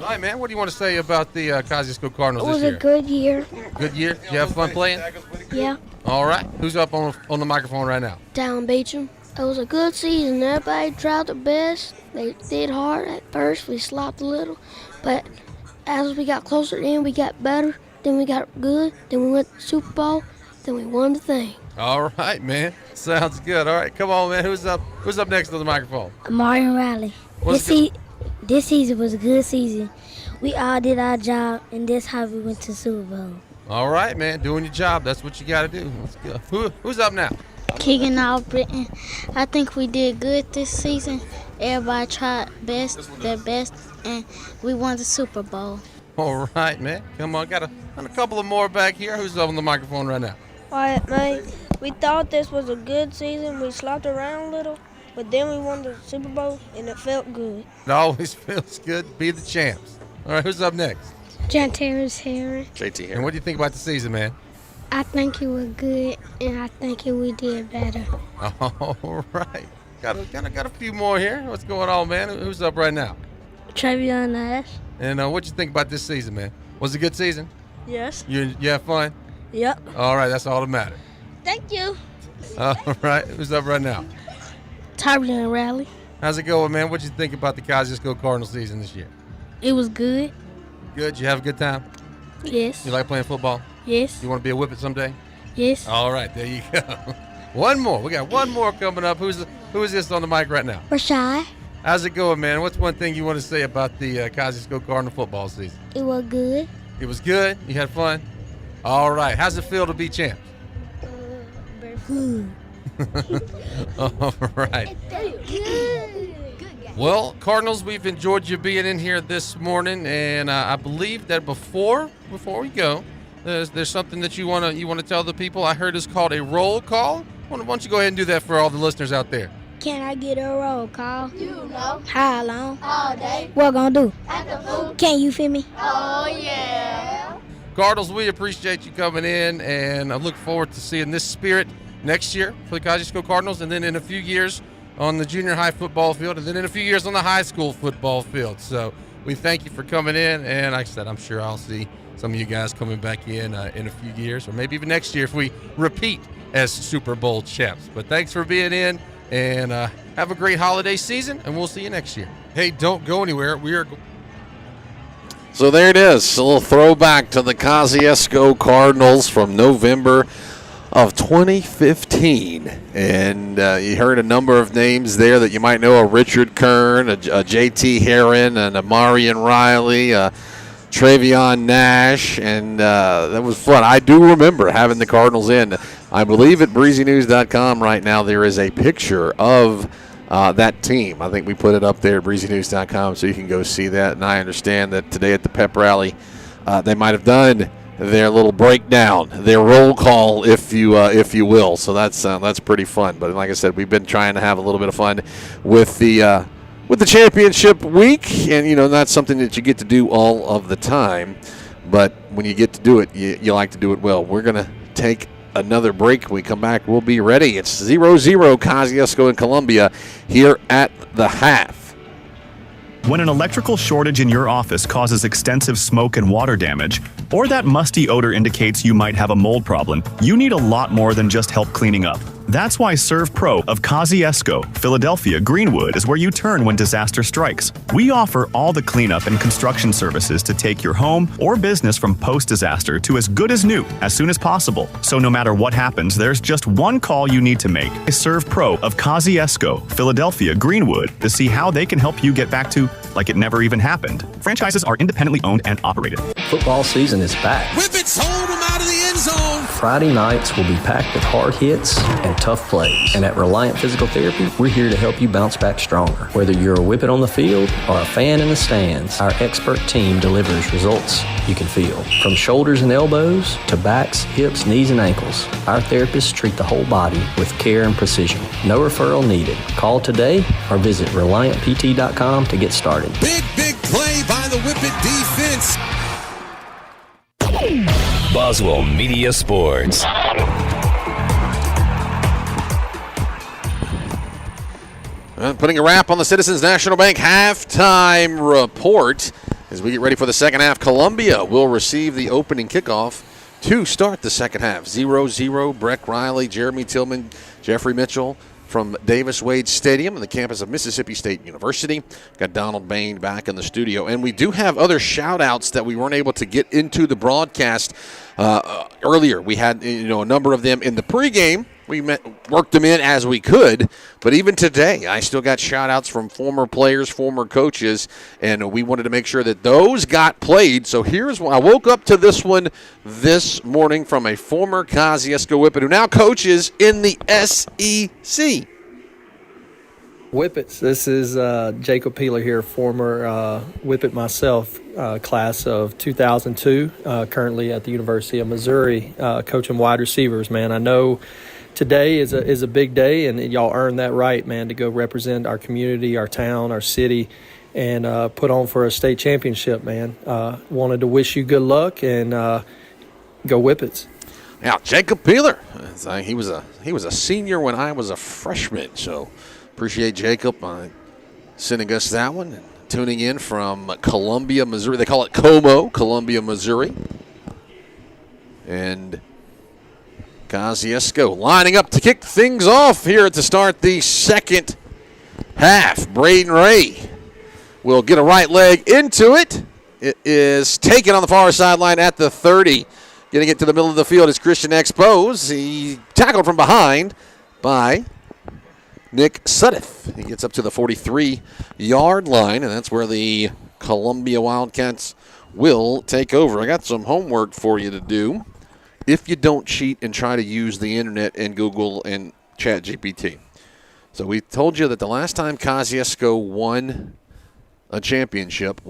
All right, man. What do you want to say about the Kosciusko Cardinals this year? It was a good year. Good year? Did you have fun playing? Yeah. All right. Who's up on the microphone right now? Down Beecham. It was a good season. Everybody tried their best. They did hard at first. We slopped a little. But as we got closer in, we got better. Then we got good. Then we went to the Super Bowl. Then we won the thing. All right, man. Sounds good. All right, come on, man. Who's up next to the microphone? Marion Riley. This season was a good season. We all did our job, and that's how we went to the Super Bowl. All right, man. Doing your job. That's what you got to do. Let's go. Who's up now? Keegan Albritton. I think we did good this season. Everybody tried their best, and we won the Super Bowl. All right, man. Come on. Got a couple of more back here. Who's up on the microphone right now? All right, man. We thought this was a good season. We slopped around a little, but then we won the Super Bowl, and it felt good. It always feels good to be the champs. All right, who's up next? John Terrence Herring. JT Herring. And what do you think about the season, man? I think it was good, and I think we did better. All right. Got a few more here. What's going on, man? Who's up right now? Trevion Nash. And what you think about this season, man? Was it a good season? Yes. You have fun? Yep. All right, that's all that matters. Thank you. All right, who's up right now? Tyrion Raleigh. How's it going, man? What you think about the Kosciusko Cardinals season this year? It was good. Good? You have a good time? Yes. You like playing football? Yes. You want to be a Whippet someday? Yes. All right, there you go. One more. We got one more coming up. Who is this on the mic right now? Rashai. How's it going, man? What's one thing you want to say about the Kosciusko Cardinal football season? It was good. It was good? You had fun? All right. How's it feel to be champs? Very good. All right. Well, Cardinals, we've enjoyed you being in here this morning, and I believe that before we go, there's something that you want to tell the people. I heard it's called a roll call. Why don't you go ahead and do that for all the listeners out there? Can I get a roll call? You know. How long? All day. What gonna do? At the food. Can you feel me? Oh, yeah. Cardinals, we appreciate you coming in, and I look forward to seeing this spirit next year for the Kosciusko Cardinals, and then in a few years on the junior high football field, and then in a few years on the high school football field. So we thank you for coming in, and like I said, I'm sure I'll see some of you guys coming back in a few years, or maybe even next year if we repeat as Super Bowl champs. But thanks for being in, and have a great holiday season, and we'll see you next year. Hey, don't go anywhere. So there it is, a little throwback to the Kosciusko Cardinals from November of 2015. And you heard a number of names there that you might know: a Richard Kern, a J.T. Heron, and a Marion Riley, Travion Nash, and that was fun. I do remember having the Cardinals in. I believe at breezynews.com right now there is a picture of that team. I think we put it up there at breezynews.com so you can go see that. And I understand that today at the pep rally they might have done their little breakdown, their roll call, if you will. So that's pretty fun. But like I said, we've been trying to have a little bit of fun with the championship week, and that's something that you get to do all of the time. But when you get to do it, you like to do it well. We're gonna take another break. When we come back, we'll be ready. It's 0-0 Kosciusko and Columbia here at the half. When an electrical shortage in your office causes extensive smoke and water damage, or that musty odor indicates you might have a mold problem, you need a lot more than just help cleaning up. That's why Serve Pro of Kosciusko, Philadelphia, Greenwood is where you turn when disaster strikes. We offer all the cleanup and construction services to take your home or business from post-disaster to as good as new as soon as possible. So no matter what happens, there's just one call you need to make. Serve Pro of Kosciusko, Philadelphia, Greenwood to see how they can help you get back to like it never even happened. Franchises are independently owned and operated. Football season is back. Whippets hold them out of the end zone. Friday nights will be packed with hard hits and tough plays. And at Reliant Physical Therapy, we're here to help you bounce back stronger. Whether you're a Whippet on the field or a fan in the stands, our expert team delivers results you can feel. From shoulders and elbows to backs, hips, knees, and ankles, our therapists treat the whole body with care and precision. No referral needed. Call today or visit ReliantPT.com to get started. Big play by the Whippet defense. Boswell Media Sports. Putting a wrap on the Citizens National Bank halftime report. As we get ready for the second half, Columbia will receive the opening kickoff to start the second half. 0-0, Breck Riley, Jeremy Tillman, Jeffrey Mitchell from Davis-Wade Stadium on the campus of Mississippi State University. Got Donald Bain back in the studio. And we do have other shout-outs that we weren't able to get into the broadcast earlier. We had a number of them in the pregame. We worked them in as we could, but even today, I still got shout-outs from former players, former coaches, and we wanted to make sure that those got played. So here's one. I woke up to this one this morning from a former Kosciusko Whippet who now coaches in the SEC. Whippets, this is Jacob Peeler here, former Whippet myself, class of 2002, currently at the University of Missouri, coaching wide receivers, man. I know today is a big day, and y'all earned that right, man, to go represent our community, our town, our city, and put on for a state championship, man. Wanted to wish you good luck, and go Whippets. Now, Jacob Peeler, he was a senior when I was a freshman, so appreciate Jacob sending us that one and tuning in from Columbia, Missouri. They call it Como, Columbia, Missouri. And Kosciusko lining up to kick things off here to start the second half. Braden Ray will get a right leg into it. It is taken on the far sideline at the 30. Getting it to the middle of the field is Christian Expose. He tackled from behind by Nick Suddiff. He gets up to the 43-yard line, and that's where the Columbia Wildcats will take over. I got some homework for you to do if you don't cheat and try to use the internet and Google and ChatGPT. So we told you that the last time Kosciusko won a championship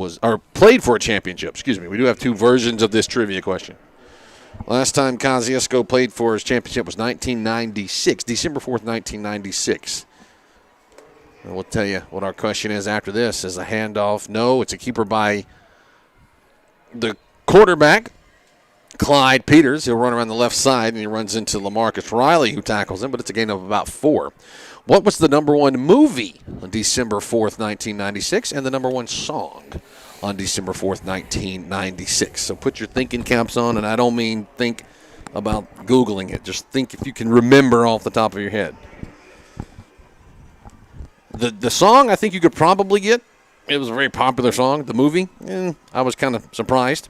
played for a championship, we do have two versions of this trivia question. Last time Kosciusko played for his championship was 1996, December 4th, 1996. And we'll tell you what our question is after this. Is a handoff? No, it's a keeper by the quarterback, Clyde Peters. He'll run around the left side, and he runs into LaMarcus Riley, who tackles him, but it's a gain of about 4. What was the number one movie on December 4th, 1996, and the number one song on December 4th, 1996? So put your thinking caps on, and I don't mean think about Googling it. Just think if you can remember off the top of your head. The song, I think you could probably get. It was a very popular song. The movie, I was kind of surprised.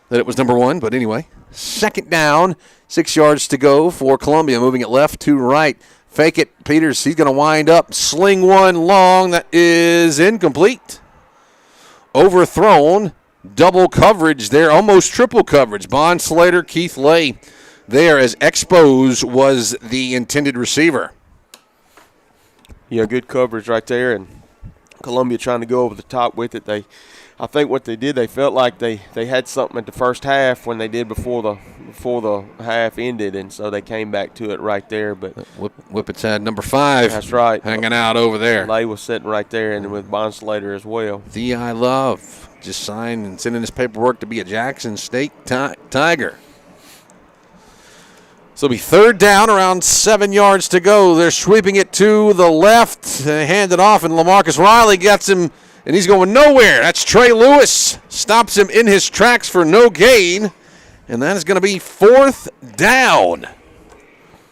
that it was number 1, but anyway. Second down, 6 yards to go for Columbia, moving it left to right. Fake it, Peters, he's going to wind up, sling one long, that is incomplete. Overthrown, double coverage there, almost triple coverage. Bond Slater, Keith Lay there as Expos was the intended receiver. Yeah, good coverage right there, and Columbia trying to go over the top with it. I think what they did, they felt like they had something at the first half when they did before the half ended, and so they came back to it right there. But Whippets had number 5. That's right, hanging out over there. Lay was sitting right there, and with Bond Slater as well. D.I. Love just signed and sent in his paperwork to be a Jackson State Tiger. So it'll be third down, around 7 yards to go. They're sweeping it to the left, hand it off, and LaMarcus Riley gets him, and he's going nowhere. That's Trey Lewis. Stops him in his tracks for no gain, and that is going to be fourth down.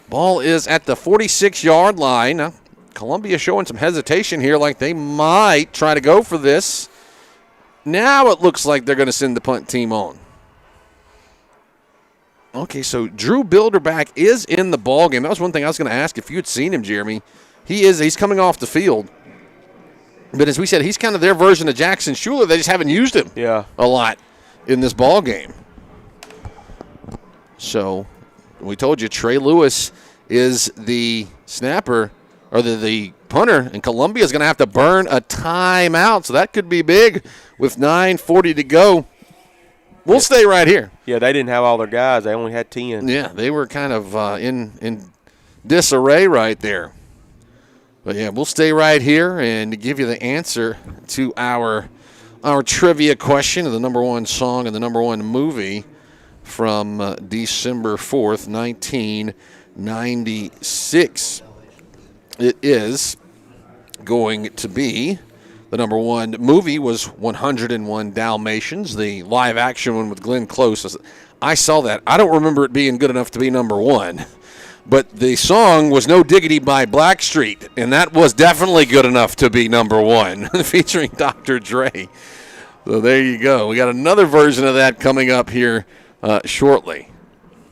Ball is at the 46-yard line. Now, Columbia showing some hesitation here, like they might try to go for this. Now it looks like they're going to send the punt team on. Okay, so Drew Bilderback is in the ballgame. That was one thing I was going to ask if you had seen him, Jeremy. He's coming off the field. But as we said, he's kind of their version of Jackson Schuler. They just haven't used him a lot in this ballgame. So we told you Trey Lewis is the snapper or the punter, and Columbia is going to have to burn a timeout. So that could be big with 9:40 to go. We'll stay right here. Yeah, they didn't have all their guys. They only had 10. Yeah, they were kind of in disarray right there. But, yeah, we'll stay right here and give you the answer to our trivia question of the number 1 song and the number 1 movie from December 4th, 1996. It is going to be the number 1 movie was 101 Dalmatians, the live-action one with Glenn Close. I saw that. I don't remember it being good enough to be number 1. But the song was No Diggity by Blackstreet, and that was definitely good enough to be number 1, featuring Dr. Dre. So there you go. We got another version of that coming up here shortly.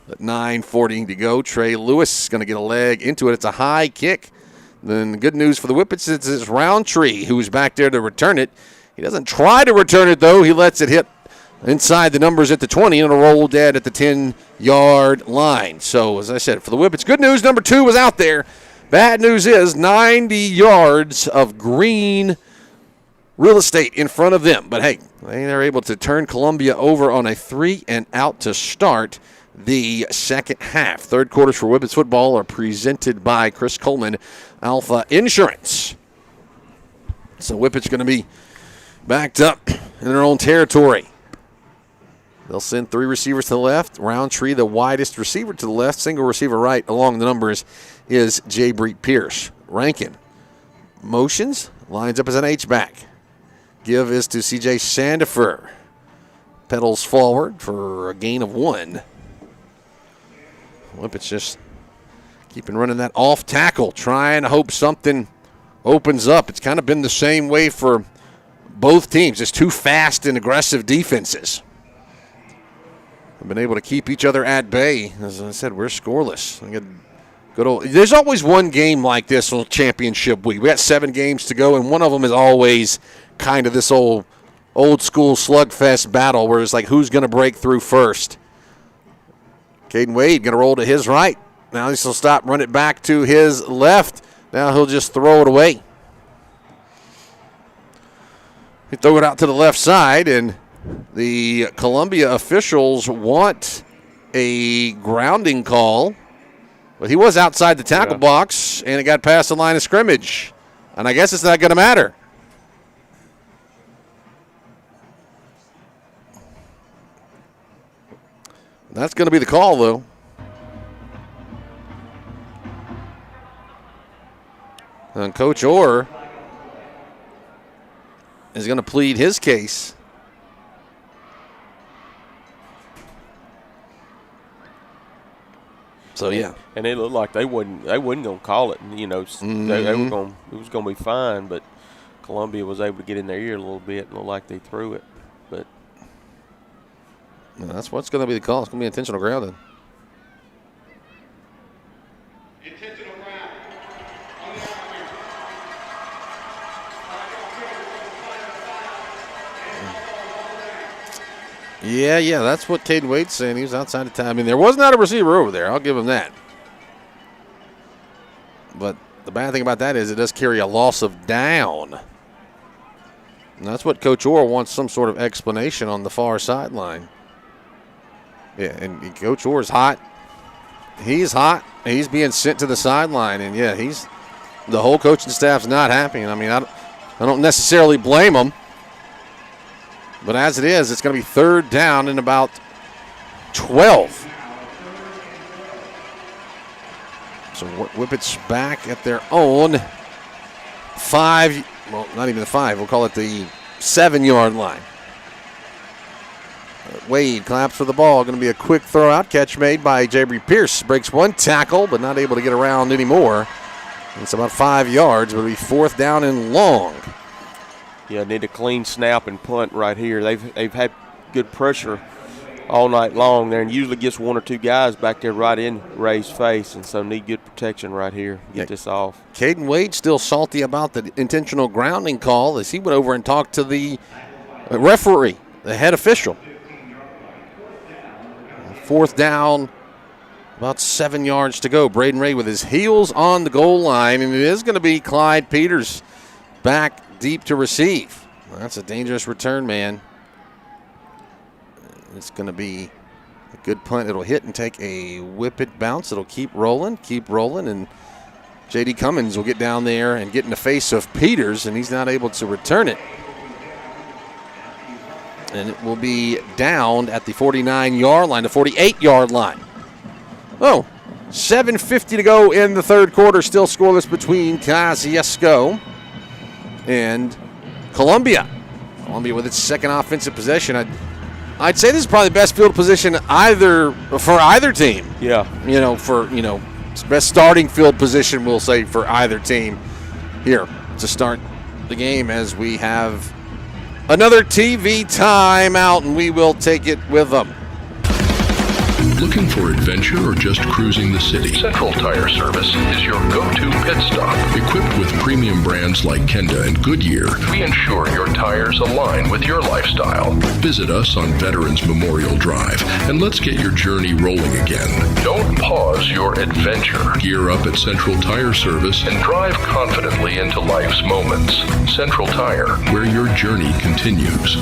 At 9:40 to go, Trey Lewis is going to get a leg into it. It's a high kick. Then the good news for the Whippets is it's Roundtree who's back there to return it. He doesn't try to return it, though. He lets it hit inside the numbers at the 20, and it'll roll dead at the 10-yard line. So, as I said, for the Whippets, good news, number 2 was out there. Bad news is 90 yards of green real estate in front of them. But, hey, they're able to turn Columbia over on a 3-and-out to start the second half. Third quarters for Whippets football are presented by Chris Coleman, Alpha Insurance. So Whippets going to be backed up in their own territory. They'll send 3 receivers to the left. Roundtree, the widest receiver to the left. Single receiver right along the numbers is J. Breek Pierce. Rankin motions, lines up as an H-back. Give is to C.J. Sandifer. Pedals forward for a gain of 1. Whippets just keeping running that off tackle, trying to hope something opens up. It's kind of been the same way for both teams. Just 2 fast and aggressive defenses. We've been able to keep each other at bay. As I said, we're scoreless. There's always one game like this on championship week. We got 7 games to go, and one of them is always kind of this old school slugfest battle where it's like who's going to break through first. Caden Wade going to roll to his right. Now he'll stop, run it back to his left. Now he'll just throw it away. He throw it out to the left side, and the Columbia officials want a grounding call. But he was outside the tackle box, and it got past the line of scrimmage. And I guess it's not going to matter. That's going to be the call, though. And Coach Orr is going to plead his case. So yeah, and it looked like they wasn't going to call it. You know, it was going to be fine, but Columbia was able to get in their ear a little bit and looked like they threw it. But Well, that's what's going to be the call. It's going to be intentional grounding. Yeah, that's what Caden Wade's saying. He was outside of time. I mean, there was not a receiver over there. I'll give him that. But the bad thing about that is it does carry a loss of down. And that's what Coach Orr wants, some sort of explanation on the far sideline. Yeah, and Coach Orr's hot. He's hot. He's being sent to the sideline. And, yeah, the whole coaching staff's not happy. And, I mean, I don't necessarily blame them. But as it is, it's going to be third down and about 12. So Whippets back at their own 5, well, not even the 5. We'll call it the 7-yard line. Wade claps for the ball. Going to be a quick throw-out catch made by Jabry Pierce. Breaks one tackle, but not able to get around anymore. It's about 5 yards, but it'll be fourth down and long. Yeah, need a clean snap and punt right here. They've had good pressure all night long there, and usually gets one or two guys back there right in Ray's face, and so need good protection right here. Get this off. Caden Wade still salty about the intentional grounding call as he went over and talked to the referee, the head official. Fourth down, about 7 yards to go. Braden Ray with his heels on the goal line, and it is going to be Clyde Peters back deep to receive. That's a dangerous return, man. It's going to be a good punt. It'll hit and take a Whippet bounce. It'll keep rolling, and J.D. Cummins will get down there and get in the face of Peters, and he's not able to return it. And it will be downed at the 49-yard line, the 48-yard line. 7:50 to go in the third quarter. Still scoreless between Kosciusko and Columbia. Columbia with its second offensive possession. I'd say this is probably the best field position for either team. Yeah. Best starting field position, we'll say, for either team here to start the game, as we have another TV timeout, and we will take it with them. Looking for adventure or just cruising the city? Central Tire Service is your go-to pit stop. Equipped with premium brands like Kenda and Goodyear, we ensure your tires align with your lifestyle. Visit us on Veterans Memorial Drive and let's get your journey rolling again. Don't pause your adventure. Gear up at Central Tire Service and drive confidently into life's moments. Central Tire, where your journey continues.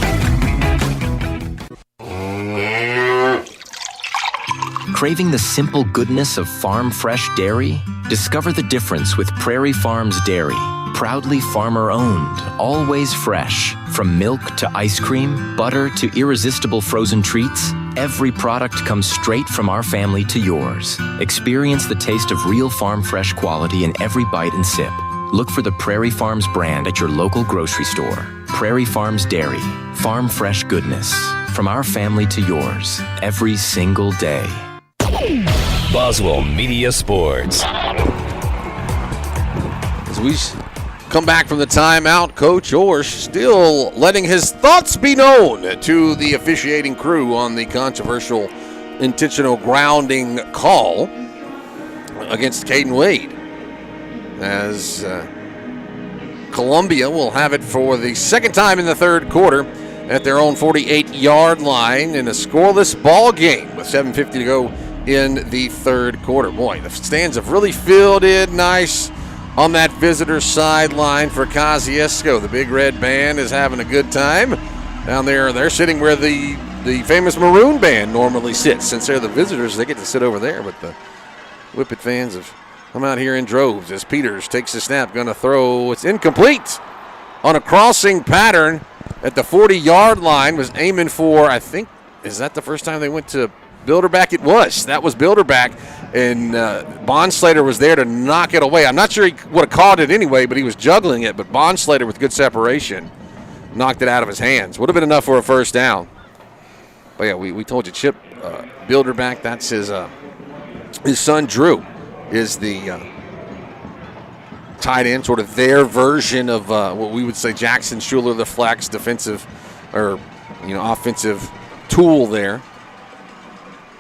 Craving the simple goodness of farm fresh dairy? Discover the difference with Prairie Farms Dairy. Proudly farmer-owned, always fresh. From milk to ice cream, butter to irresistible frozen treats, every product comes straight from our family to yours. Experience the taste of real farm fresh quality in every bite and sip. Look for the Prairie Farms brand at your local grocery store. Prairie Farms Dairy. Farm fresh goodness. From our family to yours, every single day. Boswell Media Sports. As we come back from the timeout, Coach Orr still letting his thoughts be known to the officiating crew on the controversial intentional grounding call against Caden Wade. As Columbia will have it for the second time in the third quarter at their own 48-yard line in a scoreless ball game with 7:50 to go in the third quarter. Boy, the stands have really filled in nice on that visitor sideline for Kosciusko. The Big Red Band is having a good time down there. They're sitting where the famous Maroon Band normally sits. Since they're the visitors, they get to sit over there, but the Whippet fans have come out here in droves as Peters takes the snap, going to throw. It's incomplete on a crossing pattern at the 40-yard line. Was aiming for, I think, is that the first time they went to Bilderback? It was. That was Bilderback, and Bonslater was there to knock it away. I'm not sure he would have caught it anyway, but he was juggling it. But Bonslater, with good separation, knocked it out of his hands. Would have been enough for a first down. But yeah, we told you, Chip Bilderback, that's his son Drew is the tight end, sort of their version of what we would say Jackson Schuler, the flex defensive or offensive tool there.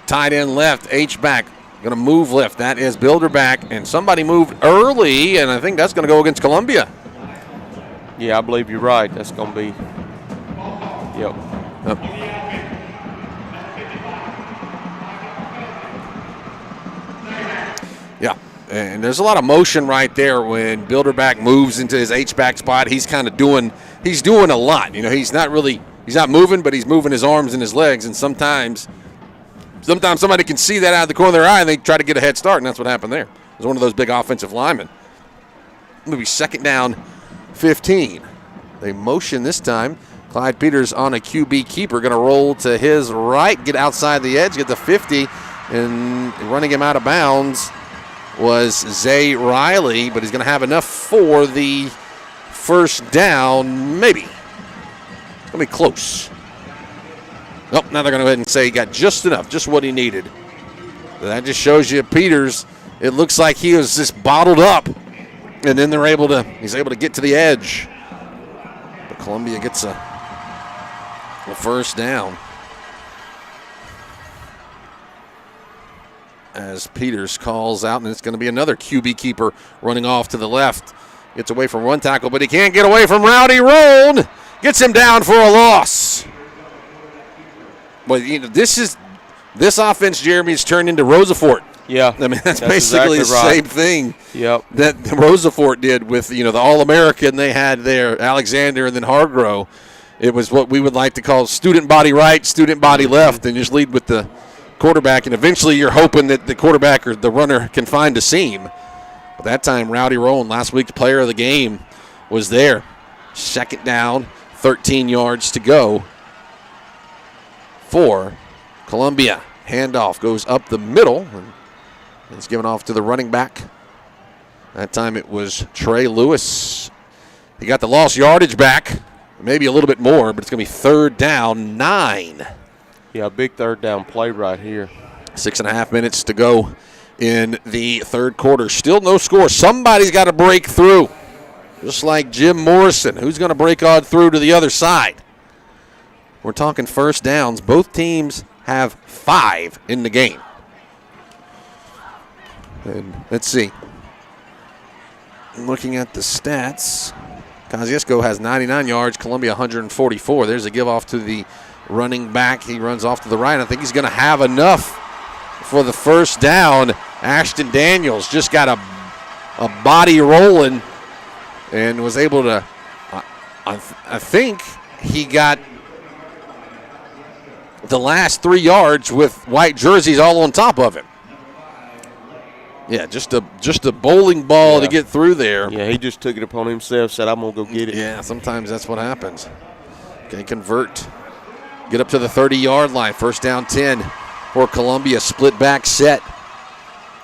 tight end left, H-back. Going to move left. That is Bilderback, and somebody moved early, and I think that's going to go against Columbia. Yeah, I believe you're right. That's going to be, yep. Yeah, and there's a lot of motion right there when Bilderback moves into his H-back spot. He's kind of doing a lot. You know, he's not moving, but he's moving his arms and his legs, and sometimes somebody can see that out of the corner of their eye, and they try to get a head start, and that's what happened there. It was one of those big offensive linemen. It'll be second down, 15. They motion this time. Clyde Peters on a QB keeper, going to roll to his right, get outside the edge, get the 50, and running him out of bounds was Zay Riley, but he's going to have enough for the first down, maybe. It's going to be close. Nope, now they're going to go ahead and say he got just enough, just what he needed. That just shows you Peters, it looks like he was just bottled up, and then he's able to get to the edge. But Columbia gets a first down. As Peters calls out, and it's going to be another QB keeper running off to the left. Gets away from one tackle, but he can't get away from Rowdy Roan. Gets him down for a loss. Well, you know, this offense, Jeremy, has turned into Roosevelt. Yeah, I mean that's basically exactly the same thing. Yep. That Roosevelt did with the All-American they had there, Alexander and then Hargrove. It was what we would like to call student body right, student body left, and just lead with the quarterback. And eventually, you're hoping that the quarterback or the runner can find a seam. But that time, Rowdy Roan, last week's player of the game, was there. Second down, 13 yards to go for Columbia. Handoff goes up the middle, and it's given off to the running back. That time it was Trey Lewis. He got the lost yardage back, maybe a little bit more, but it's going to be third down, 9. Yeah, big third down play right here. 6.5 minutes to go in the third quarter. Still no score. Somebody's got to break through, just like Jim Morrison. Who's going to break on through to the other side? We're talking first downs. Both teams have 5 in the game. And let's see. Looking at the stats, Kosciusko has 99 yards, Columbia 144. There's a give off to the running back. He runs off to the right. I think he's going to have enough for the first down. Ashton Daniels just got a body rolling and was able to, I think he got the last 3 yards with white jerseys all on top of him. Yeah, just a bowling ball to get through there. Yeah, he just took it upon himself, said, I'm going to go get it. Yeah, sometimes that's what happens. Okay, convert. Get up to the 30-yard line. First down 10 for Columbia. Split back set.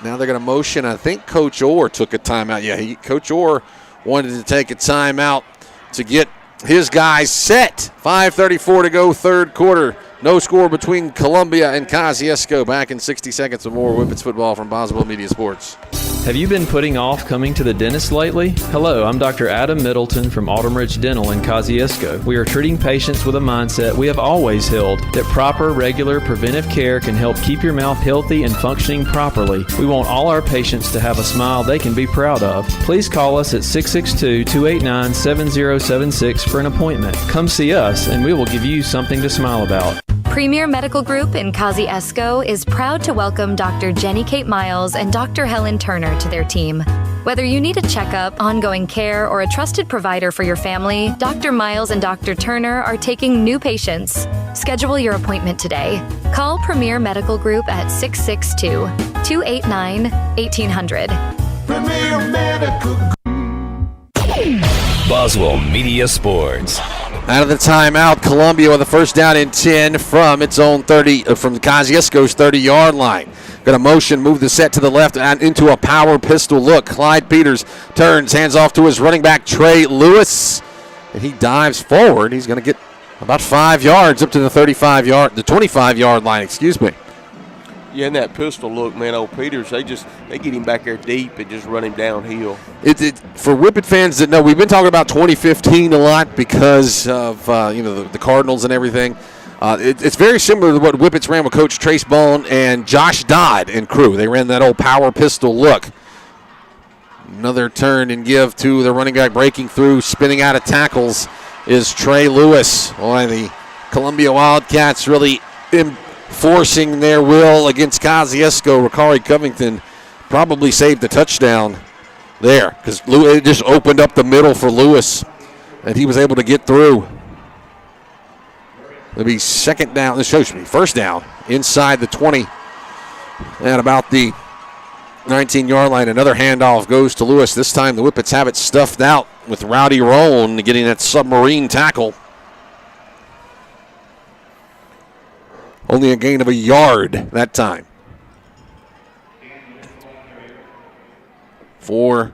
Now they're going to motion. I think Coach Orr took a timeout. Yeah, Coach Orr wanted to take a timeout to get his guys set. 5:34 to go, third quarter. No score between Columbia and Kosciusko. Back in 60 seconds with more Whippets football from Boswell Media Sports. Have you been putting off coming to the dentist lately? Hello, I'm Dr. Adam Middleton from Autumn Ridge Dental in Kosciusko. We are treating patients with a mindset we have always held, that proper, regular, preventive care can help keep your mouth healthy and functioning properly. We want all our patients to have a smile they can be proud of. Please call us at 662-289-7076 for an appointment. Come see us and we will give you something to smile about. Premier Medical Group in Kosciusko is proud to welcome Dr. Jenny Kate Miles and Dr. Helen Turner to their team. Whether you need a checkup, ongoing care, or a trusted provider for your family, Dr. Miles and Dr. Turner are taking new patients. Schedule your appointment today. Call Premier Medical Group at 662-289-1800. Premier Medical Group. Boswell Media Sports. Out of the timeout, Columbia with a first down and 10 from its own 30, from Kosciusko's 30-yard line. Going to motion, move the set to the left and into a power pistol look. Clyde Peters turns, hands off to his running back, Trey Lewis. And he dives forward. He's going to get about 5 yards up to the 25-yard line, excuse me. Yeah, and that pistol look, man, old Peters, they get him back there deep and just run him downhill. For Whippet fans that know, we've been talking about 2015 a lot because of the Cardinals and everything. It's very similar to what Whippets ran with Coach Trace Bone and Josh Dodd and crew. They ran that old power pistol look. Another turn and give to the running back breaking through, spinning out of tackles is Trey Lewis. Boy, the Columbia Wildcats really enforcing their will against Kosciusko. Ricari Covington probably saved the touchdown there because it just opened up the middle for Lewis, and he was able to get through. It'll be second down. This shows me first down inside the 20 at about the 19-yard line. Another handoff goes to Lewis. This time the Whippets have it stuffed out with Rowdy Roan getting that submarine tackle. Only a gain of a yard that time. 4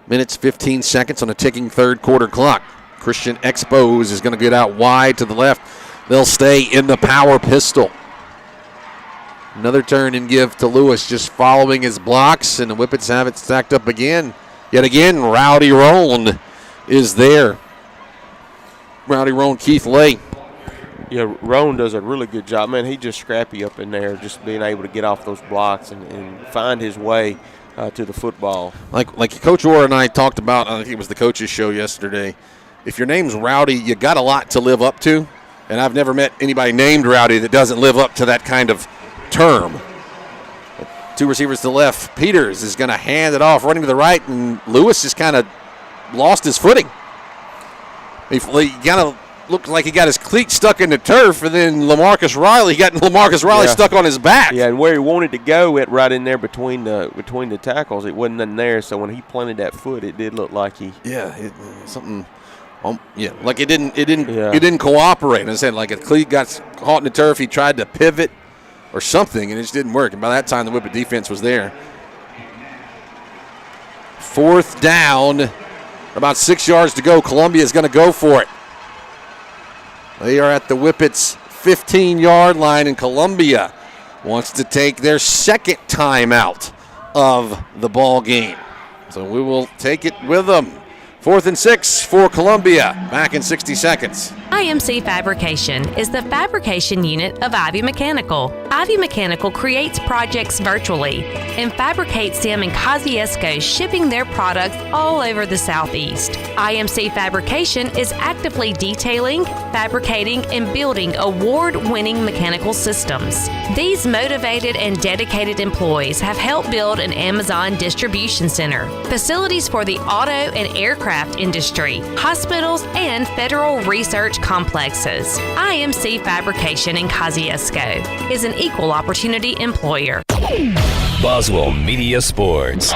minutes, 15 seconds on a ticking third quarter clock. Christian Expose is going to get out wide to the left. They'll stay in the power pistol. Another turn and give to Lewis, just following his blocks, and the Whippets have it stacked up again. Yet again, Rowdy Roan is there. Rowdy Roan, Keith Lay. Yeah, Roan does a really good job. Man, he's just scrappy up in there, just being able to get off those blocks and find his way to the football. Like Coach Orr and I talked about, I think it was the coaches show yesterday, if your name's Rowdy, you got a lot to live up to, and I've never met anybody named Rowdy that doesn't live up to that kind of term. 2 receivers to the left. Peters is going to hand it off, running to the right, and Lewis just kind of lost his footing. He kind of looked like he got his cleat stuck in the turf, and then Lamarcus Riley stuck on his back. Yeah, and where he wanted to go, it right in there between the tackles. It wasn't in there, so when he planted that foot, it did look like he. Yeah, like it didn't cooperate. I said, like a cleat got caught in the turf, he tried to pivot or something, and it just didn't work. And by that time, the Whippet defense was there. 4th down, about 6 yards to go. Columbia is going to go for it. They are at the Whippets' 15-yard line, and Columbia wants to take their second timeout of the ball game. So we will take it with them. 4th and 6 for Columbia. Back in 60 seconds. IMC Fabrication is the fabrication unit of Ivy Mechanical. Ivy Mechanical creates projects virtually and fabricates them in Kosciusko, shipping their products all over the Southeast. IMC Fabrication is actively detailing, fabricating, and building award-winning mechanical systems. These motivated and dedicated employees have helped build an Amazon distribution center, facilities for the auto and aircraft industry, hospitals, and federal research complexes. IMC Fabrication in Kosciusko is an equal opportunity employer. Boswell Media Sports.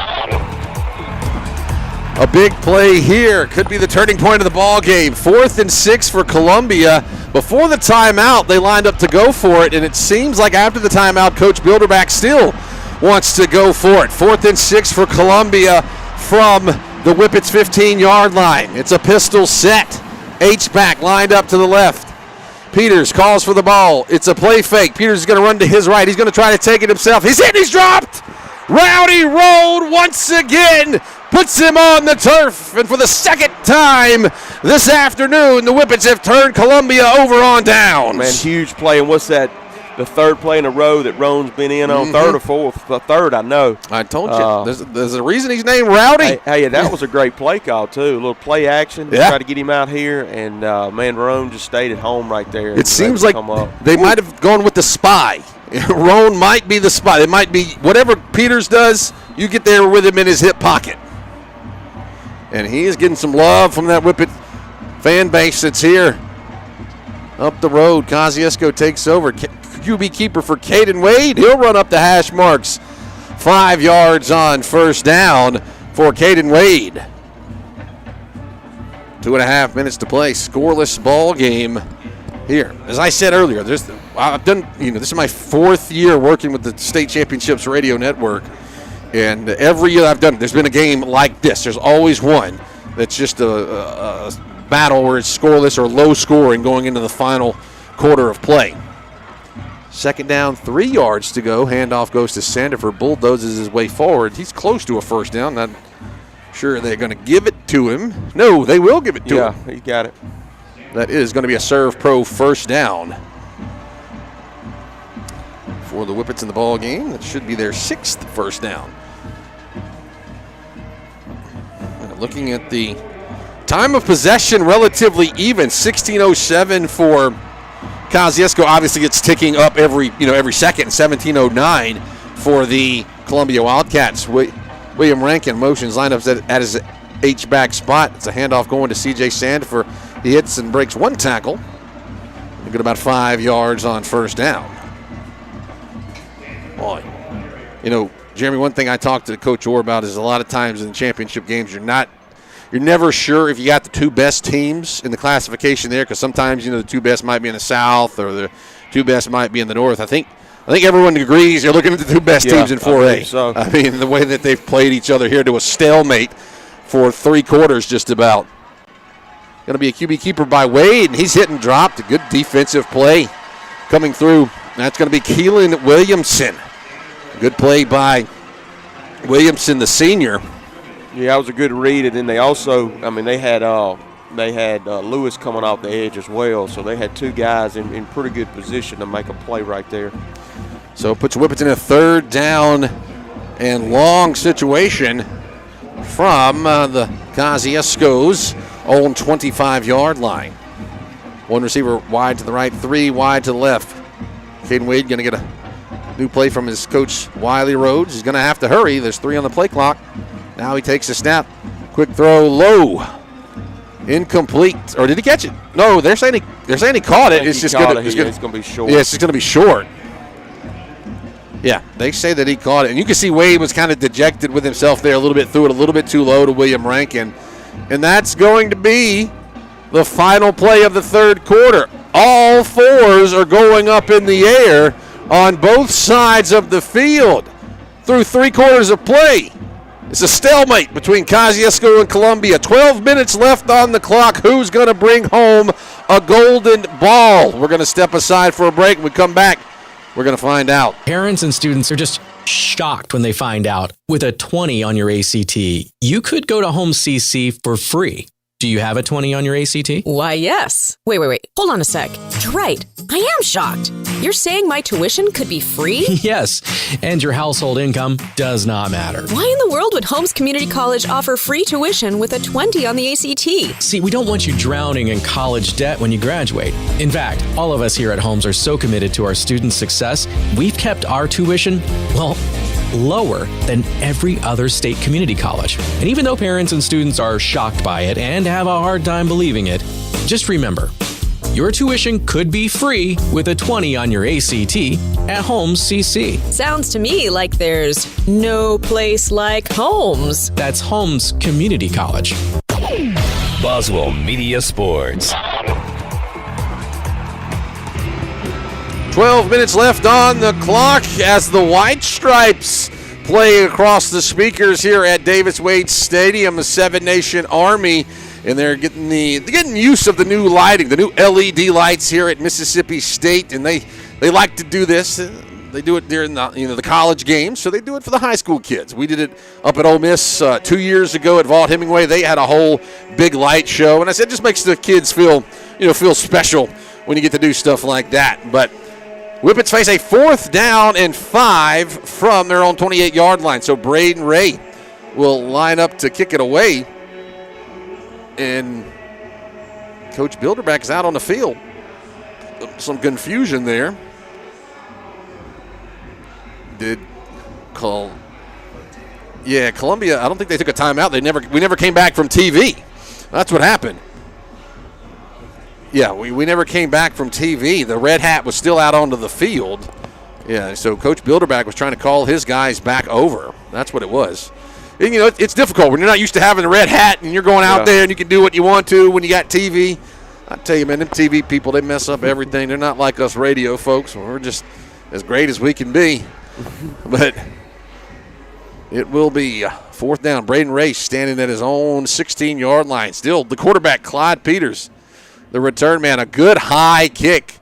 A big play here could be the turning point of the ball game. 4th and 6 for Columbia. Before the timeout, they lined up to go for it, and it seems like after the timeout, Coach Bilderback still wants to go for it. 4th and 6 for Columbia from the Whippets' 15-yard line. It's a pistol set. H-back lined up to the left. Peters calls for the ball. It's a play fake. Peters is going to run to his right. He's going to try to take it himself. He's hit. He's dropped. Rowdy Road once again puts him on the turf. And for the second time this afternoon, the Whippets have turned Columbia over on downs. Man, huge play. And what's that? The third play in a row that Roan's been in on, third or fourth. The third, I know. I told you. There's a reason he's named Rowdy. Hey, that was a great play call, too. A little play action to try to get him out here. And, man, Roan just stayed at home right there. It seems like they might have gone with the spy. Roan might be the spy. It might be whatever Peters does, you get there with him in his hip pocket. And he is getting some love from that Whippet fan base that's here. Up the road, Kosciusko takes over. QB keeper for Caden Wade. He'll run up the hash marks. 5 yards on first down for Caden Wade. 2.5 minutes to play. Scoreless ball game here. As I said earlier, I've done. This is my 4th year working with the State Championships Radio Network, and every year I've done it, there's been a game like this. There's always one that's just a battle where it's scoreless or low scoring going into the final quarter of play. Second down, 3 yards to go. Handoff goes to Sandiford. Bulldozes his way forward. He's close to a first down. Not sure they're going to give it to him. No, they will give it to him. Yeah, he got it. That is going to be a Serve Pro first down for the Whippets in the ball game. That should be their 6th first down. Looking at the time of possession, relatively even. 16:07 for Kosciusko. Obviously, it's ticking up every second. 17:09 for the Columbia Wildcats. William Rankin motions, lineups at his H-back spot. It's a handoff going to C.J. Sandfer. He hits and breaks one tackle. They get about 5 yards on first down. Boy, Jeremy, one thing I talked to Coach Orr about is a lot of times in the championship games, you're never sure if you got the two best teams in the classification there, because sometimes the two best might be in the South or the two best might be in the North. I think everyone agrees you're looking at the two best teams in 4A. I mean, the way that they've played each other here to a stalemate for 3 quarters just about. Going to be a QB keeper by Wade, and he's hit and dropped. A good defensive play coming through. That's going to be Keelan Williamson. Good play by Williamson, the senior. Yeah, that was a good read, and then they also, they had Lewis coming off the edge as well, so they had 2 guys in pretty good position to make a play right there. So it puts Whippets in a 3rd down and long situation from the Kosciusko's own 25-yard line. 1 receiver wide to the right, 3 wide to the left. Caden Wade going to get a new play from his coach, Wiley Rhodes. He's going to have to hurry. There's 3 on the play clock. Now he takes a snap. Quick throw, low. Incomplete. Or did he catch it? No, they're saying he caught it. It's just going to be short. Yeah, it's just going to be short. Yeah, they say that he caught it. And you can see Wade was kind of dejected with himself there a little bit, threw it a little bit too low to William Rankin. And that's going to be the final play of the 3rd quarter. All 4s are going up in the air on both sides of the field through 3 quarters of play. It's a stalemate between Kosciusko and Columbia. 12 minutes left on the clock. Who's going to bring home a golden ball? We're going to step aside for a break. When we come back, we're going to find out. Parents and students are just shocked when they find out. With a 20 on your ACT, you could go to Home CC for free. Do you have a 20 on your ACT? Why, yes. Wait. Hold on a sec. You're right. I am shocked. You're saying my tuition could be free? Yes, and your household income does not matter. Why in the world would Holmes Community College offer free tuition with a 20 on the ACT? See, we don't want you drowning in college debt when you graduate. In fact, all of us here at Holmes are so committed to our students' success, we've kept our tuition, lower than every other state community college. And even though parents and students are shocked by it and have a hard time believing it, just remember, your tuition could be free with a 20 on your ACT at Holmes CC. Sounds to me like there's no place like Holmes. That's Holmes Community College. Boswell Media Sports. 12 minutes left on the clock as the White Stripes play across the speakers here at Davis Wade Stadium, the Seven Nation Army, and they're getting use of the new lighting, the new LED lights here at Mississippi State, and they like to do this. They do it during the college games, so they do it for the high school kids. We did it up at Ole Miss 2 years ago at Vaught Hemingway. They had a whole big light show, and I said it just makes the kids feel special when you get to do stuff like that. But Whippets face a 4th down and 5 from their own 28-yard line. So Braden Ray will line up to kick it away. And Coach Bilderback is out on the field. Some confusion there. Columbia, I don't think they took a timeout. We never came back from TV. That's what happened. Yeah, we never came back from TV. The red hat was still out onto the field. Yeah, so Coach Bilderback was trying to call his guys back over. That's what it was. And, it's difficult when you're not used to having the red hat and you're going out there and you can do what you want to when you got TV. I tell you, man, them TV people, they mess up everything. They're not like us radio folks. We're just as great as we can be. But it will be 4th down. Braden Race standing at his own 16-yard line. Still, the quarterback, Clyde Peters, the return man, a good high kick.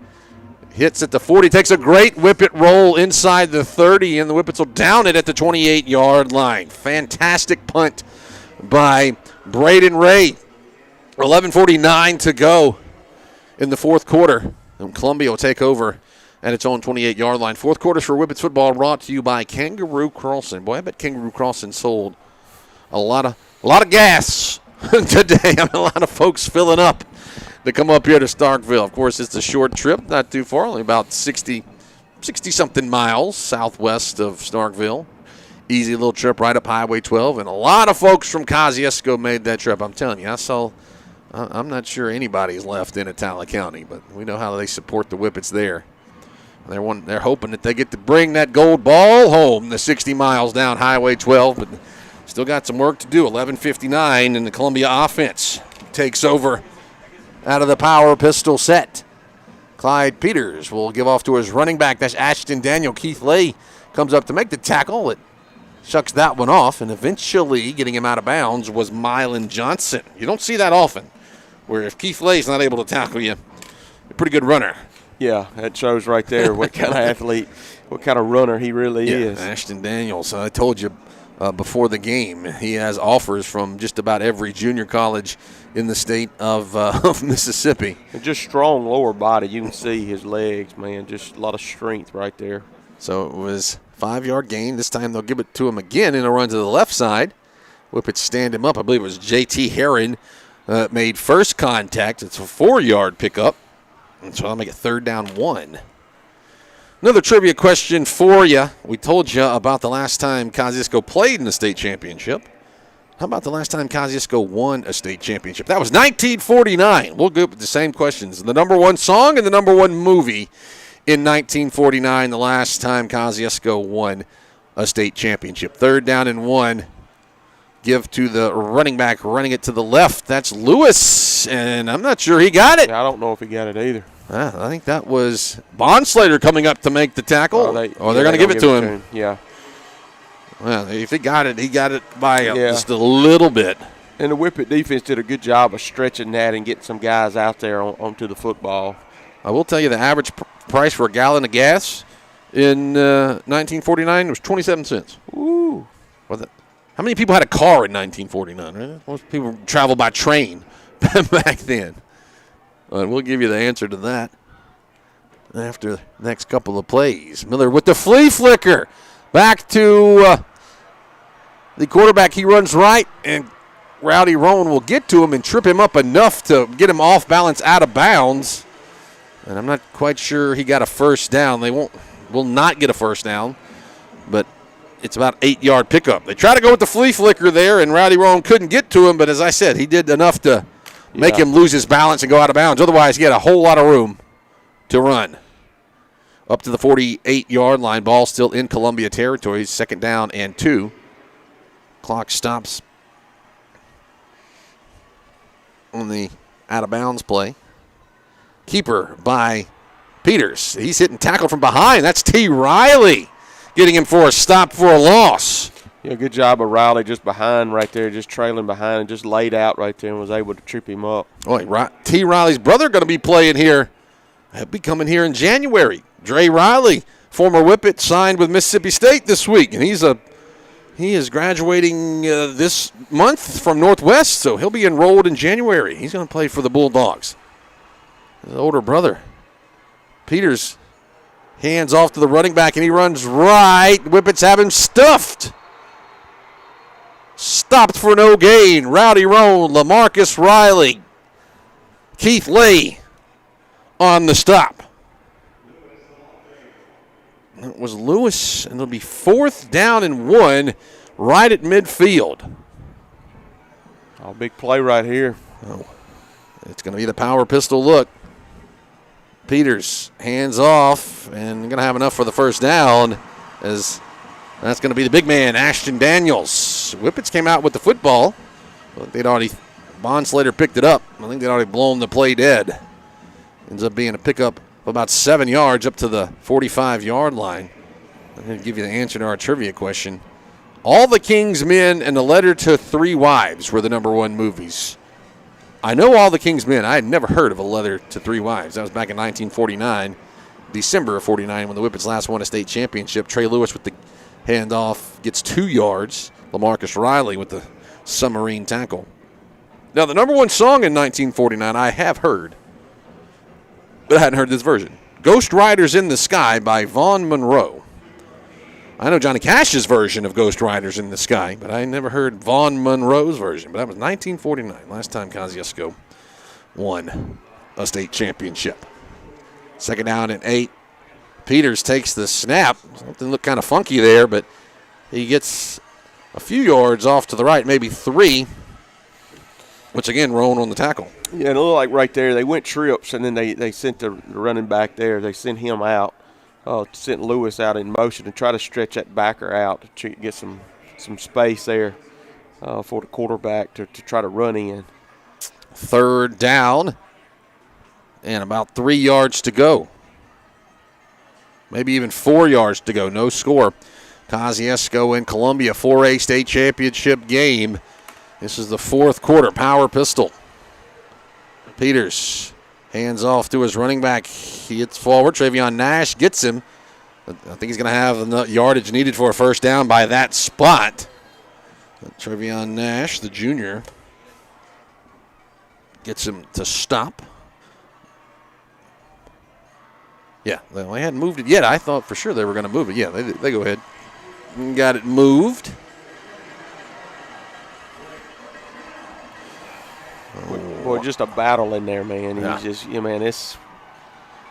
Hits at the 40, takes a great Whippet roll inside the 30, and the Whippets will down it at the 28-yard line. Fantastic punt by Braden Ray. 11:49 to go in the fourth quarter. And Columbia will take over at its own 28-yard line. Fourth quarter for Whippets football brought to you by Kangaroo Crossing. Boy, I bet Kangaroo Crossing sold a lot of gas today. A lot of folks filling up to come up here to Starkville. Of course, it's a short trip, not too far, only about 60-something miles southwest of Starkville. Easy little trip right up Highway 12, and a lot of folks from Kosciusko made that trip. I'm telling you, I'm not sure anybody's left in Atala County, but we know how they support the Whippets there. They're hoping that they get to bring that gold ball home, the 60 miles down Highway 12, but still got some work to do. 11:59, and the Columbia offense takes over out of the power pistol set. Clyde Peters will give off to his running back. That's Ashton Daniel. Keith Lay comes up to make the tackle. It shucks that one off, and eventually getting him out of bounds was Mylan Johnson. You don't see that often, where if Keith Lay's not able to tackle you, a pretty good runner. Yeah, that shows right there what kind of athlete, what kind of runner he really is. Ashton Daniels, I told you before the game, he has offers from just about every junior college in the state of Mississippi. And just strong lower body. You can see his legs, man, just a lot of strength right there. So it was 5-yard gain. This time they'll give it to him again in a run to the left side. Whippets stand him up. I believe it was J.T. Herron made first contact. It's a 4-yard pickup. And so I'll make it 3rd down 1. Another trivia question for you. We told you about the last time Kosciusko played in the state championship. How about the last time Kosciusko won a state championship? That was 1949. We'll go with the same questions. The number one song and the number one movie in 1949, the last time Kosciusko won a state championship. 3rd down and 1. Give to the running back running it to the left. That's Lewis, and I'm not sure he got it. Yeah, I don't know if he got it either. I think that was Bonslater coming up to make the tackle. They're going to give it to him. Yeah. Well, if he got it by just a little bit. And the Whippet defense did a good job of stretching that and getting some guys out there onto the football. I will tell you the average price for a gallon of gas in 1949 was 27 cents. Ooh. How many people had a car in 1949? Right? Most people traveled by train back then. We'll give you the answer to that after the next couple of plays. Miller with the flea flicker. Back to the quarterback. He runs right, and Rowdy Rowan will get to him and trip him up enough to get him off balance out of bounds. And I'm not quite sure he got a first down. They will not get a first down, but it's about 8-yard pickup. They try to go with the flea flicker there, and Rowdy Rowan couldn't get to him, but as I said, he did enough to make him lose his balance and go out of bounds. Otherwise, he had a whole lot of room to run. Up to the 48-yard line. Ball still in Columbia territory. 2nd down and 2. Clock stops on the out-of-bounds play. Keeper by Peters. He's hitting tackle from behind. That's T. Riley getting him for a stop for a loss. Yeah, good job of Riley just behind right there, just trailing behind and just laid out right there and was able to trip him up. T. Riley's brother going to be playing here. He'll be coming here in January. Dre Riley, former Whippet, signed with Mississippi State this week, and he is graduating this month from Northwest, so he'll be enrolled in January. He's going to play for the Bulldogs. His older brother. Peters hands off to the running back, and he runs right. Whippets have him stuffed. Stopped for no gain. Rowdy Roan, LaMarcus Riley, Keith Lay on the stop. It was Lewis, and it'll be 4th down and 1 right at midfield. Oh, big play right here. Oh, it's going to be the power pistol look. Peters hands off, and going to have enough for the first down, as that's going to be the big man, Ashton Daniels. Whippets came out with the football, but Bonslater picked it up. I think they'd already blown the play dead. Ends up being a pickup of about 7 yards up to the 45-yard line. I'm going to give you the answer to our trivia question. All the King's Men and The Letter to Three Wives were the number one movies. I know All the King's Men. I had never heard of A Letter to Three Wives. That was back in 1949, December of 49, when the Whippets last won a state championship. Trey Lewis with the handoff gets 2 yards. LaMarcus Riley with the submarine tackle. Now, the number one song in 1949 I have heard but I hadn't heard this version. Ghost Riders in the Sky by Vaughn Monroe. I know Johnny Cash's version of Ghost Riders in the Sky, but I never heard Vaughn Monroe's version. But that was 1949, last time Kosciusko won a state championship. Second down and 8. Peters takes the snap. Something looked kind of funky there, but he gets a few yards off to the right, maybe 3, which again, Rowan on the tackle. Yeah, it looked like right there they went trips, and then they sent the running back there. They sent him out, sent Lewis out in motion to try to stretch that backer out to get some space there for the quarterback to try to run in. Third down and about 3 yards to go. Maybe even 4 yards to go. No score. Kosciusko and Columbia 4A state championship game. This is the fourth quarter. Power pistol. Peters hands off to his running back. He hits forward. Travion Nash gets him. I think he's going to have the yardage needed for a first down by that spot. But Travion Nash, the junior, gets him to stop. Yeah, they hadn't moved it yet. I thought for sure they were going to move it. Yeah, they go ahead. Got it moved. Boy, just a battle in there, man. Yeah. He's just, man, it's.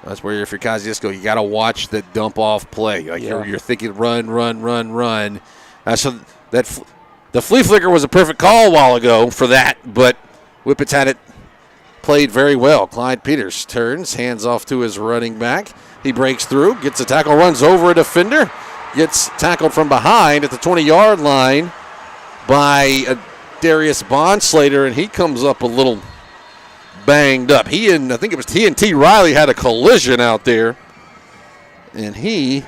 That's where if you're Kosciusko, you got to watch the dump off play. Like you're thinking, run. So the flea flicker was a perfect call a while ago for that, but Whippets had it played very well. Clyde Peters turns, hands off to his running back. He breaks through, gets a tackle, runs over a defender, gets tackled from behind at the 20-yard line by Darius Bondslater, and he comes up a little banged up. I think it was T&T Riley had a collision out there, and he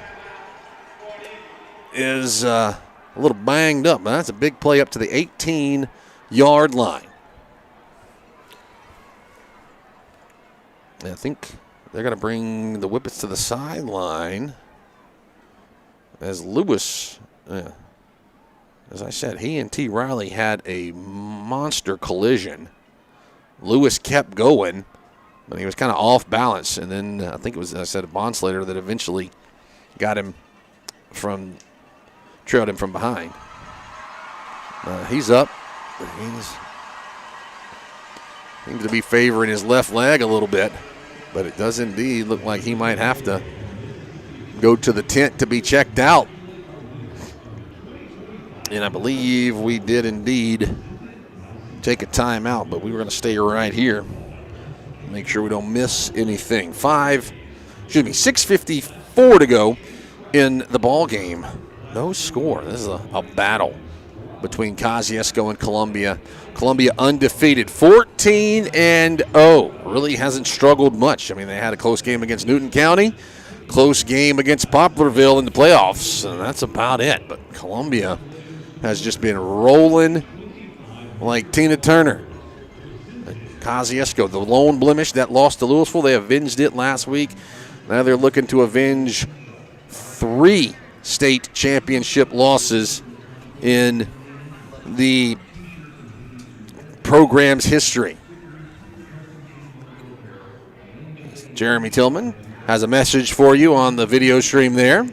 is a little banged up. But that's a big play up to the 18-yard line. I think they're going to bring the Whippets to the sideline as Lewis, as I said, he and T. Riley had a monster collision. Lewis kept going, but he was kind of off balance. And then I think it was, I said, Bondslater that eventually got him trailed him from behind. He's up. He seems to be favoring his left leg a little bit. But it does indeed look like he might have to go to the tent to be checked out. And I believe we did indeed take a timeout, but we were going to stay right here. Make sure we don't miss anything. 6:54 to go in the ball game. No score. This is a battle between Kosciusko and Columbia. Columbia undefeated, 14-0. Really hasn't struggled much. I mean, they had a close game against Newton County, close game against Poplarville in the playoffs, and that's about it. But Columbia has just been rolling like Tina Turner. Kosciusko, the lone blemish that lost to Louisville, they avenged it last week. Now they're looking to avenge 3 state championship losses in the program's history. Jeremy Tillman has a message for you on the video stream there.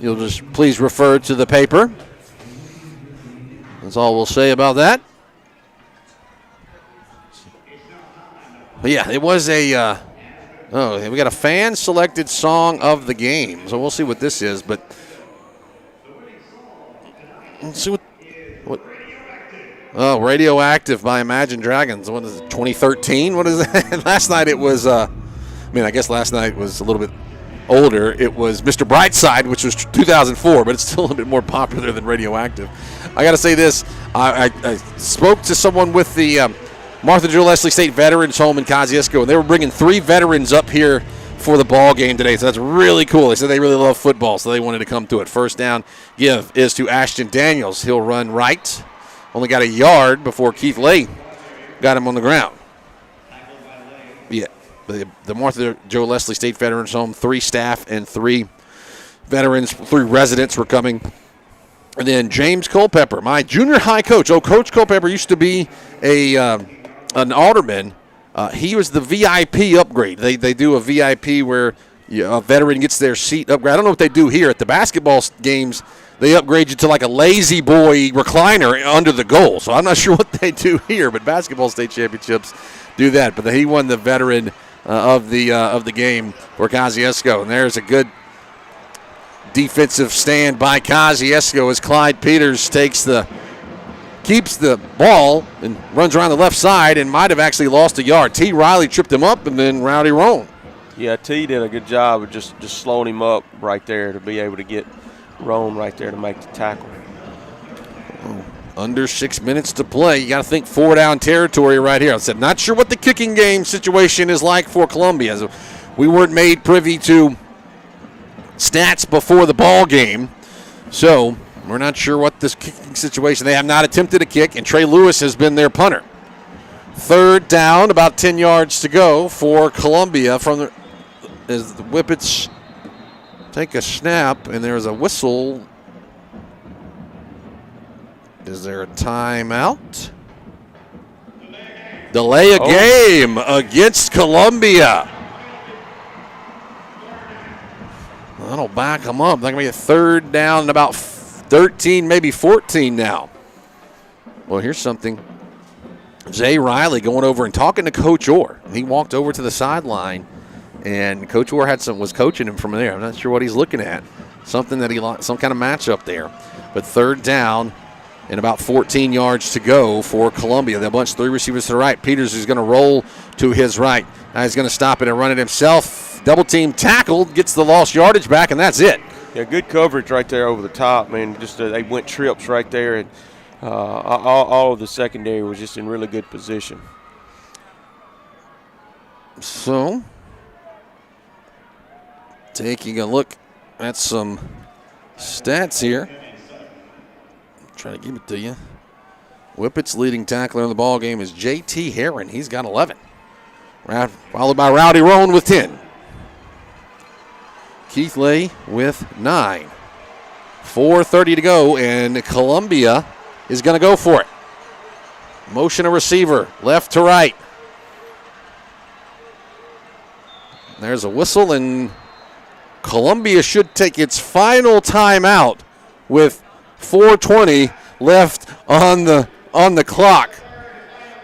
You'll just please refer to the paper. That's all we'll say about that. But yeah, it was we got a fan-selected song of the game. So we'll see what this is, but let's see what Radioactive by Imagine Dragons. What is it, 2013? What is that? Last night it was, I guess last night was a little bit older. It was Mr. Brightside, which was 2004, but it's still a little bit more popular than Radioactive. I got to say this. I spoke to someone with the Martha Jewell Leslie State Veterans Home in Kosciusko, and they were bringing 3 veterans up here for the ball game today, so that's really cool. They said they really love football, so they wanted to come to it. First down give is to Ashton Daniels. He'll run right. Only got a yard before Keith Lay got him on the ground. Yeah, the Martha Joe Leslie State Veterans Home, 3 staff and 3 veterans, 3 residents were coming. And then James Culpepper, my junior high coach. Coach Culpepper used to be an alderman He was the VIP upgrade. They do a VIP where a veteran gets their seat upgrade. I don't know what they do here. At the basketball games, they upgrade you to like a lazy boy recliner under the goal. So I'm not sure what they do here, but basketball state championships do that. But he won the veteran of the game for Kosciusko. And there's a good defensive stand by Kosciusko as Clyde Peters keeps the ball and runs around the left side and might have actually lost a yard. T. Riley tripped him up, and then Rowdy Roan. Yeah, T did a good job of just slowing him up right there to be able to get Roan right there to make the tackle. Under 6 minutes to play. You got to think 4-down territory right here. I said, not sure what the kicking game situation is like for Columbia. We weren't made privy to stats before the ball game, so we're not sure what this kicking situation. They have not attempted a kick, and Trey Lewis has been their punter. 3rd down, about 10 yards to go for Columbia as the Whippets take a snap, and there's a whistle. Is there a timeout? Delay a game against Columbia. That'll back them up. They're going to be a 3rd down and about 13, maybe 14 now. Well, here's something. Zay Riley going over and talking to Coach Orr. He walked over to the sideline, and Coach Orr was coaching him from there. I'm not sure what he's looking at. Something that some kind of matchup there. But 3rd down and about 14 yards to go for Columbia. They'll bunch 3 receivers to the right. Peters is going to roll to his right. Now he's going to stop it and run it himself. Double team tackled, gets the lost yardage back, and that's it. Yeah, good coverage right there over the top, man. Just they went trips right there, and all of the secondary was just in really good position. So, taking a look at some stats here. Try to give it to you. Whippets' leading tackler in the ball game is J.T. Herron. He's got 11. Followed by Rowdy Roan with 10. Keith Lay with 9. 4:30 to go, and Columbia is going to go for it. Motion a receiver, left to right. There's a whistle, and Columbia should take its final timeout with 4:20 left on the clock.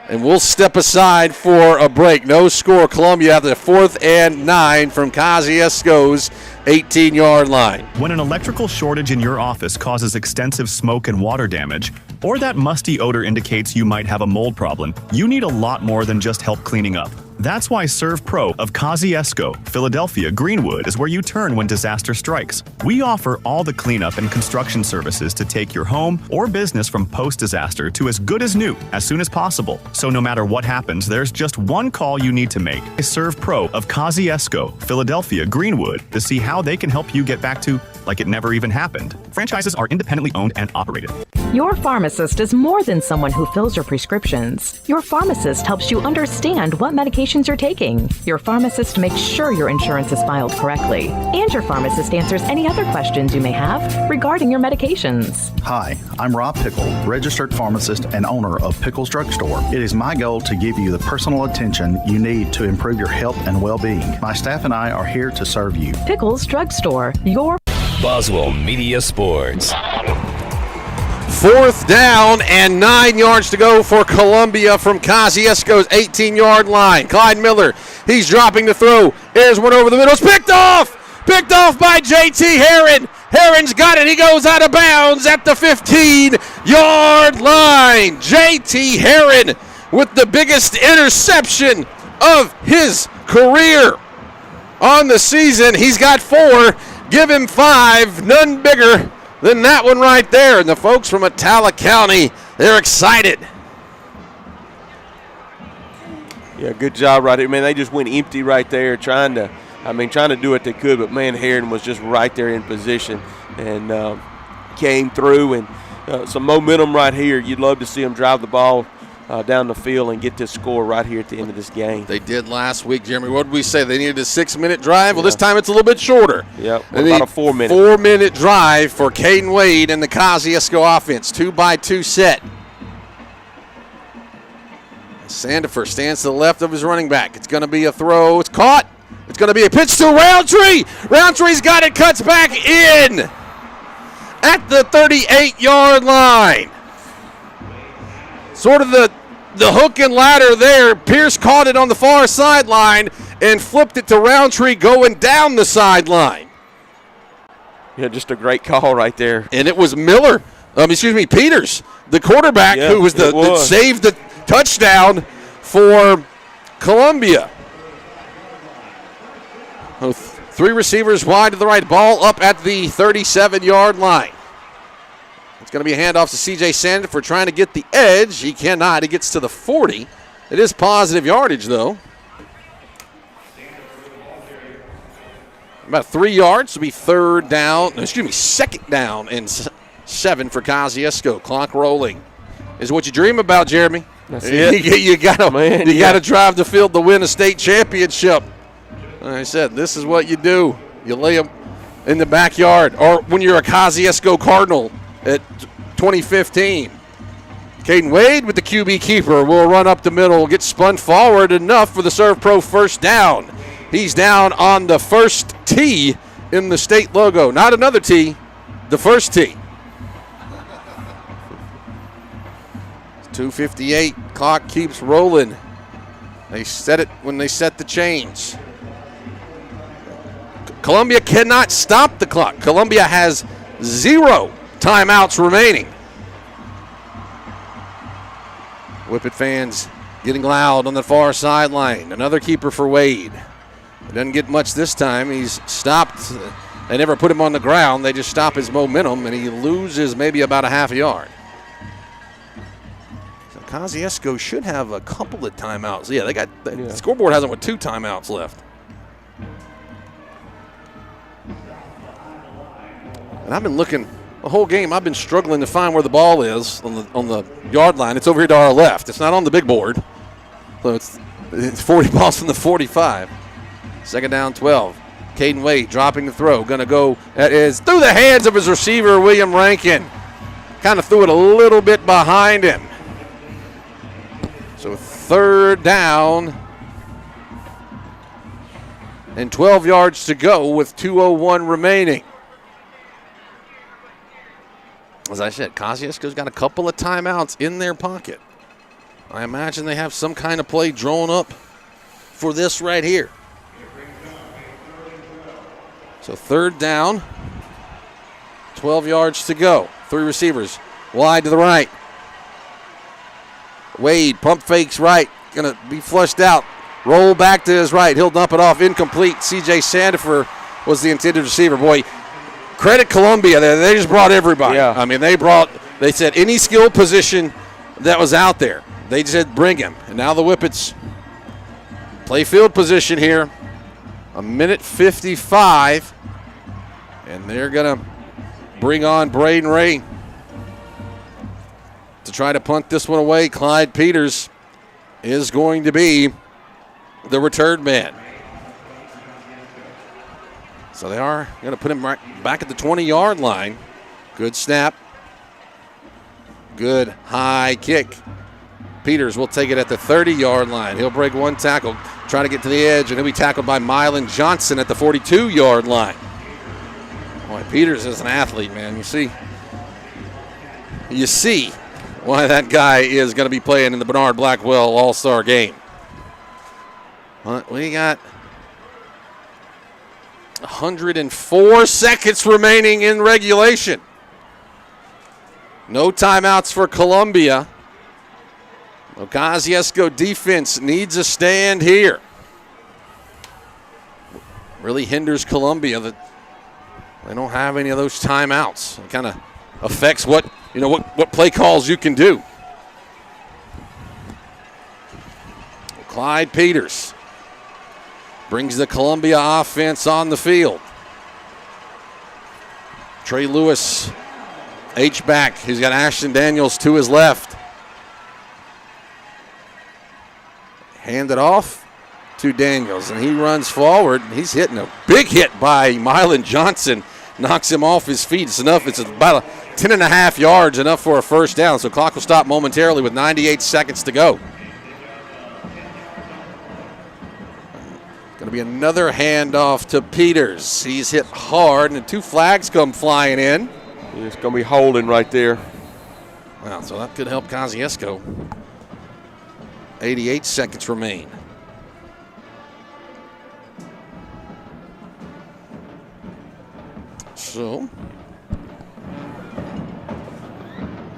And we'll step aside for a break. No score. Columbia at the 4th and 9 from Kosciusko's 18-yard line. When an electrical shortage in your office causes extensive smoke and water damage, or that musty odor indicates you might have a mold problem, you need a lot more than just help cleaning up. That's why Serve Pro of Kosciusko, Philadelphia, Greenwood is where you turn when disaster strikes. We offer all the cleanup and construction services to take your home or business from post-disaster to as good as new as soon as possible. So no matter what happens, there's just one call you need to make. Serve Pro of Kosciusko, Philadelphia, Greenwood to see how they can help you get back to like it never even happened. Franchises are independently owned and operated. Your pharmacist is more than someone who fills your prescriptions. Your pharmacist helps you understand what medications you're taking. Your pharmacist makes sure your insurance is filed correctly. And your pharmacist answers any other questions you may have regarding your medications. Hi, I'm Rob Pickle, registered pharmacist and owner of Pickle's Drugstore. It is my goal to give you the personal attention you need to improve your health and well-being. My staff and I are here to serve you. Pickle's Drugstore, your Boswell Media Sports. 4th down and 9 yards to go for Columbia from Kosciusko's 18-yard line. Clyde Miller, he's dropping to throw. Here's one over the middle. It's picked off! Picked off by J.T. Herron. Herron's got it. He goes out of bounds at the 15-yard line. J.T. Herron with the biggest interception of his career on the season. He's got 4. Give him 5. None bigger than that one right there. And the folks from Atala County, they're excited. Yeah, good job right there. Man, they just went empty right there trying to do what they could. But, man, Herron was just right there in position and came through. And some momentum right here. You'd love to see them drive the ball down the field and get this score right here at the end of this game. They did last week, Jeremy. What did we say? They needed a 6-minute drive? Well, this time it's a little bit shorter. Yep, about a 4-minute. 4-minute drive for Caden Wade and the Kosciusko offense. 2-by-2 set. Sandifer stands to the left of his running back. It's going to be a throw. It's caught. It's going to be a pitch to Roundtree. Roundtree's got it, cuts back in at the 38-yard line. Sort of the hook and ladder there. Pierce caught it on the far sideline and flipped it to Roundtree going down the sideline. Yeah, just a great call right there. And it was Peters, the quarterback, who was that saved the touchdown for Columbia. Oh, 3 receivers wide to the right. Ball up at the 37-yard line. It's going to be a handoff to C.J. Sandifer trying to get the edge. He cannot. He gets to the 40. It is positive yardage, though. About 3 yards to be second down and 7 for Kosciusko. Clock rolling. Is what you dream about, Jeremy. That's it. You got to drive the field to win a state championship. Like I said, this is what you do. You lay them in the backyard, or when you're a Kosciusko Cardinal at 2015. Caden Wade with the QB keeper will run up the middle, get spun forward enough for the Serve Pro first down. He's down on the first tee in the state logo. Not another tee, the first tee. 2:58, clock keeps rolling. They set it when they set the chains. Columbia cannot stop the clock. Columbia has 0 timeouts remaining. Whippet fans getting loud on the far sideline. Another keeper for Wade. Doesn't get much this time. He's stopped. They never put him on the ground. They just stop his momentum, and he loses maybe about a half a yard. So Kosciusko should have a couple of timeouts. Yeah, the scoreboard has them with 2 timeouts left. And I've been looking the whole game. I've been struggling to find where the ball is on the yard line. It's over here to our left. It's not on the big board. So it's 40 balls from the 45. Second down, 12. Caden Wade dropping the throw. Going to go. That is through the hands of his receiver, William Rankin. Kind of threw it a little bit behind him. So third down and 12 yards to go with 2:01 remaining. As I said, Kosciusko's got a couple of timeouts in their pocket. I imagine they have some kind of play drawn up for this right here. So third down, 12 yards to go. 3 receivers wide to the right. Wade pump fakes right, going to be flushed out. Roll back to his right. He'll dump it off incomplete. C.J. Sandifer was the intended receiver. Boy, credit Columbia. They just brought everybody. Yeah. I mean, they said any skill position that was out there, they said bring him. And now the Whippets play field position here. 1:55. And they're going to bring on Braden Ray to try to punt this one away. Clyde Peters is going to be the return man. So they are going to put him right back at the 20-yard line. Good snap. Good high kick. Peters will take it at the 30-yard line. He'll break one tackle, try to get to the edge, and he'll be tackled by Mylan Johnson at the 42-yard line. Boy, Peters is an athlete, man. You see why that guy is going to be playing in the Bernard Blackwell All-Star game. But we got 104 seconds remaining in regulation. No timeouts for Columbia. Kosciusko defense needs a stand here. Really hinders Columbia that they don't have any of those timeouts. It kind of affects what play calls you can do. Clyde Peters brings the Columbia offense on the field. Trey Lewis, H-back. He's got Ashton Daniels to his left. Hand it off to Daniels, and he runs forward. He's hitting a big hit by Mylan Johnson. Knocks him off his feet. It's enough. It's about 10.5 yards, enough for a first down. So clock will stop momentarily with 98 seconds to go. Going to be another handoff to Peters. He's hit hard, and 2 flags come flying in. It's going to be holding right there. Wow, so that could help Kosciusko. 88 seconds remain. So,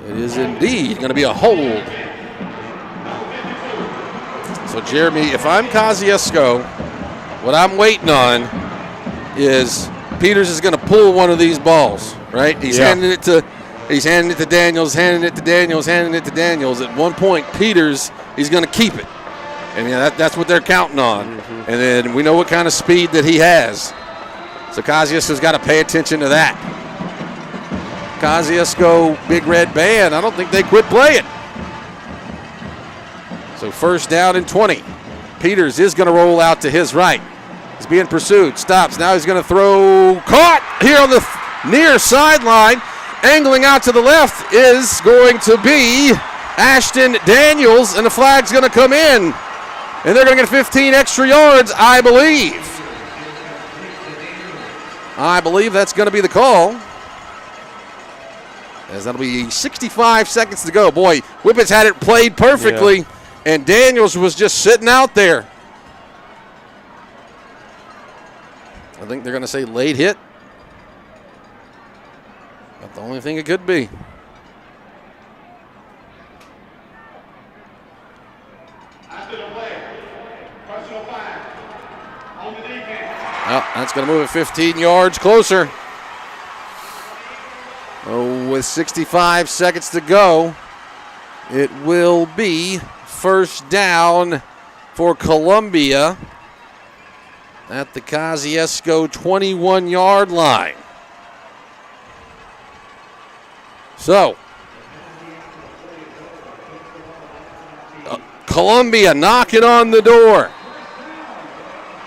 it is indeed going to be a hold. So, Jeremy, if I'm Kosciusko, what I'm waiting on is Peters is going to pull one of these balls, right? He's handing it to Daniels, handing it to Daniels, handing it to Daniels. At one point, Peters, he's going to keep it. And that's what they're counting on. And then we know what kind of speed that he has. So Kosciusko's got to pay attention to that. Kosciusko, Big Red Band, I don't think they quit playing. So first down and 20. Peters is going to roll out to his right. He's being pursued, stops. Now he's going to throw. Caught here on the near sideline. Angling out to the left is going to be Ashton Daniels, and the flag's going to come in. And they're going to get 15 extra yards, I believe. I believe that's going to be the call. As that'll be 65 seconds to go. Boy, Whippets had it played perfectly, and Daniels was just sitting out there. I think they're going to say late hit. Not the only thing it could be. Well, that's going to move it 15 yards closer. Oh, with 65 seconds to go, it will be first down for Columbia at the Kosciusko 21-yard line. So, Columbia knocking on the door.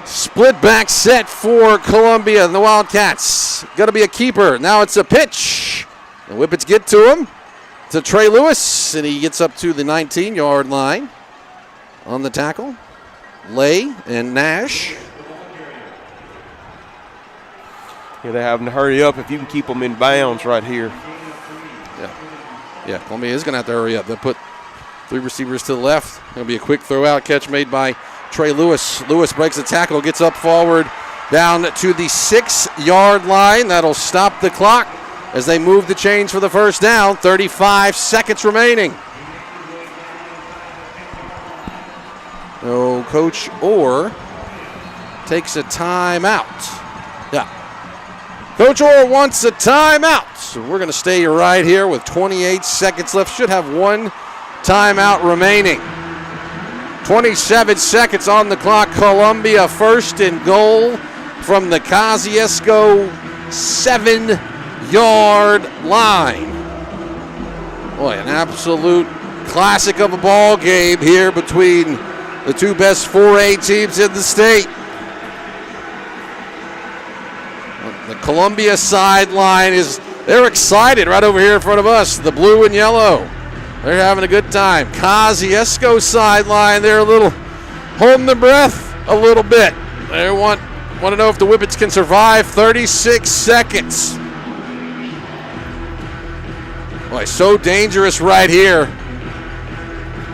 Split back set for Columbia and the Wildcats. Going to be a keeper. Now it's a pitch. The Whippets get to him. To Trey Lewis, and he gets up to the 19-yard line on the tackle. Lay and Nash. Yeah, they're having to hurry up if you can keep them in bounds right here. Yeah, Columbia is going to have to hurry up. They put 3 receivers to the left. Going to be a quick throw-out catch made by Trey Lewis. Lewis breaks the tackle, gets up forward down to the 6-yard line. That'll stop the clock as they move the chains for the first down. 35 seconds remaining. So Coach Orr takes a timeout. Yeah. Coach Orr wants a timeout. So we're going to stay right here with 28 seconds left. Should have 1 timeout remaining. 27 seconds on the clock. Columbia first and goal from the Kosciusko 7-yard line. Boy, an absolute classic of a ball game here between the 2 best 4A teams in the state. The Columbia sideline they're excited right over here in front of us. The blue and yellow. They're having a good time. Kosciusko sideline, they're a little holding their breath a little bit. They want to know if the Whippets can survive 36 seconds. Boy, so dangerous right here.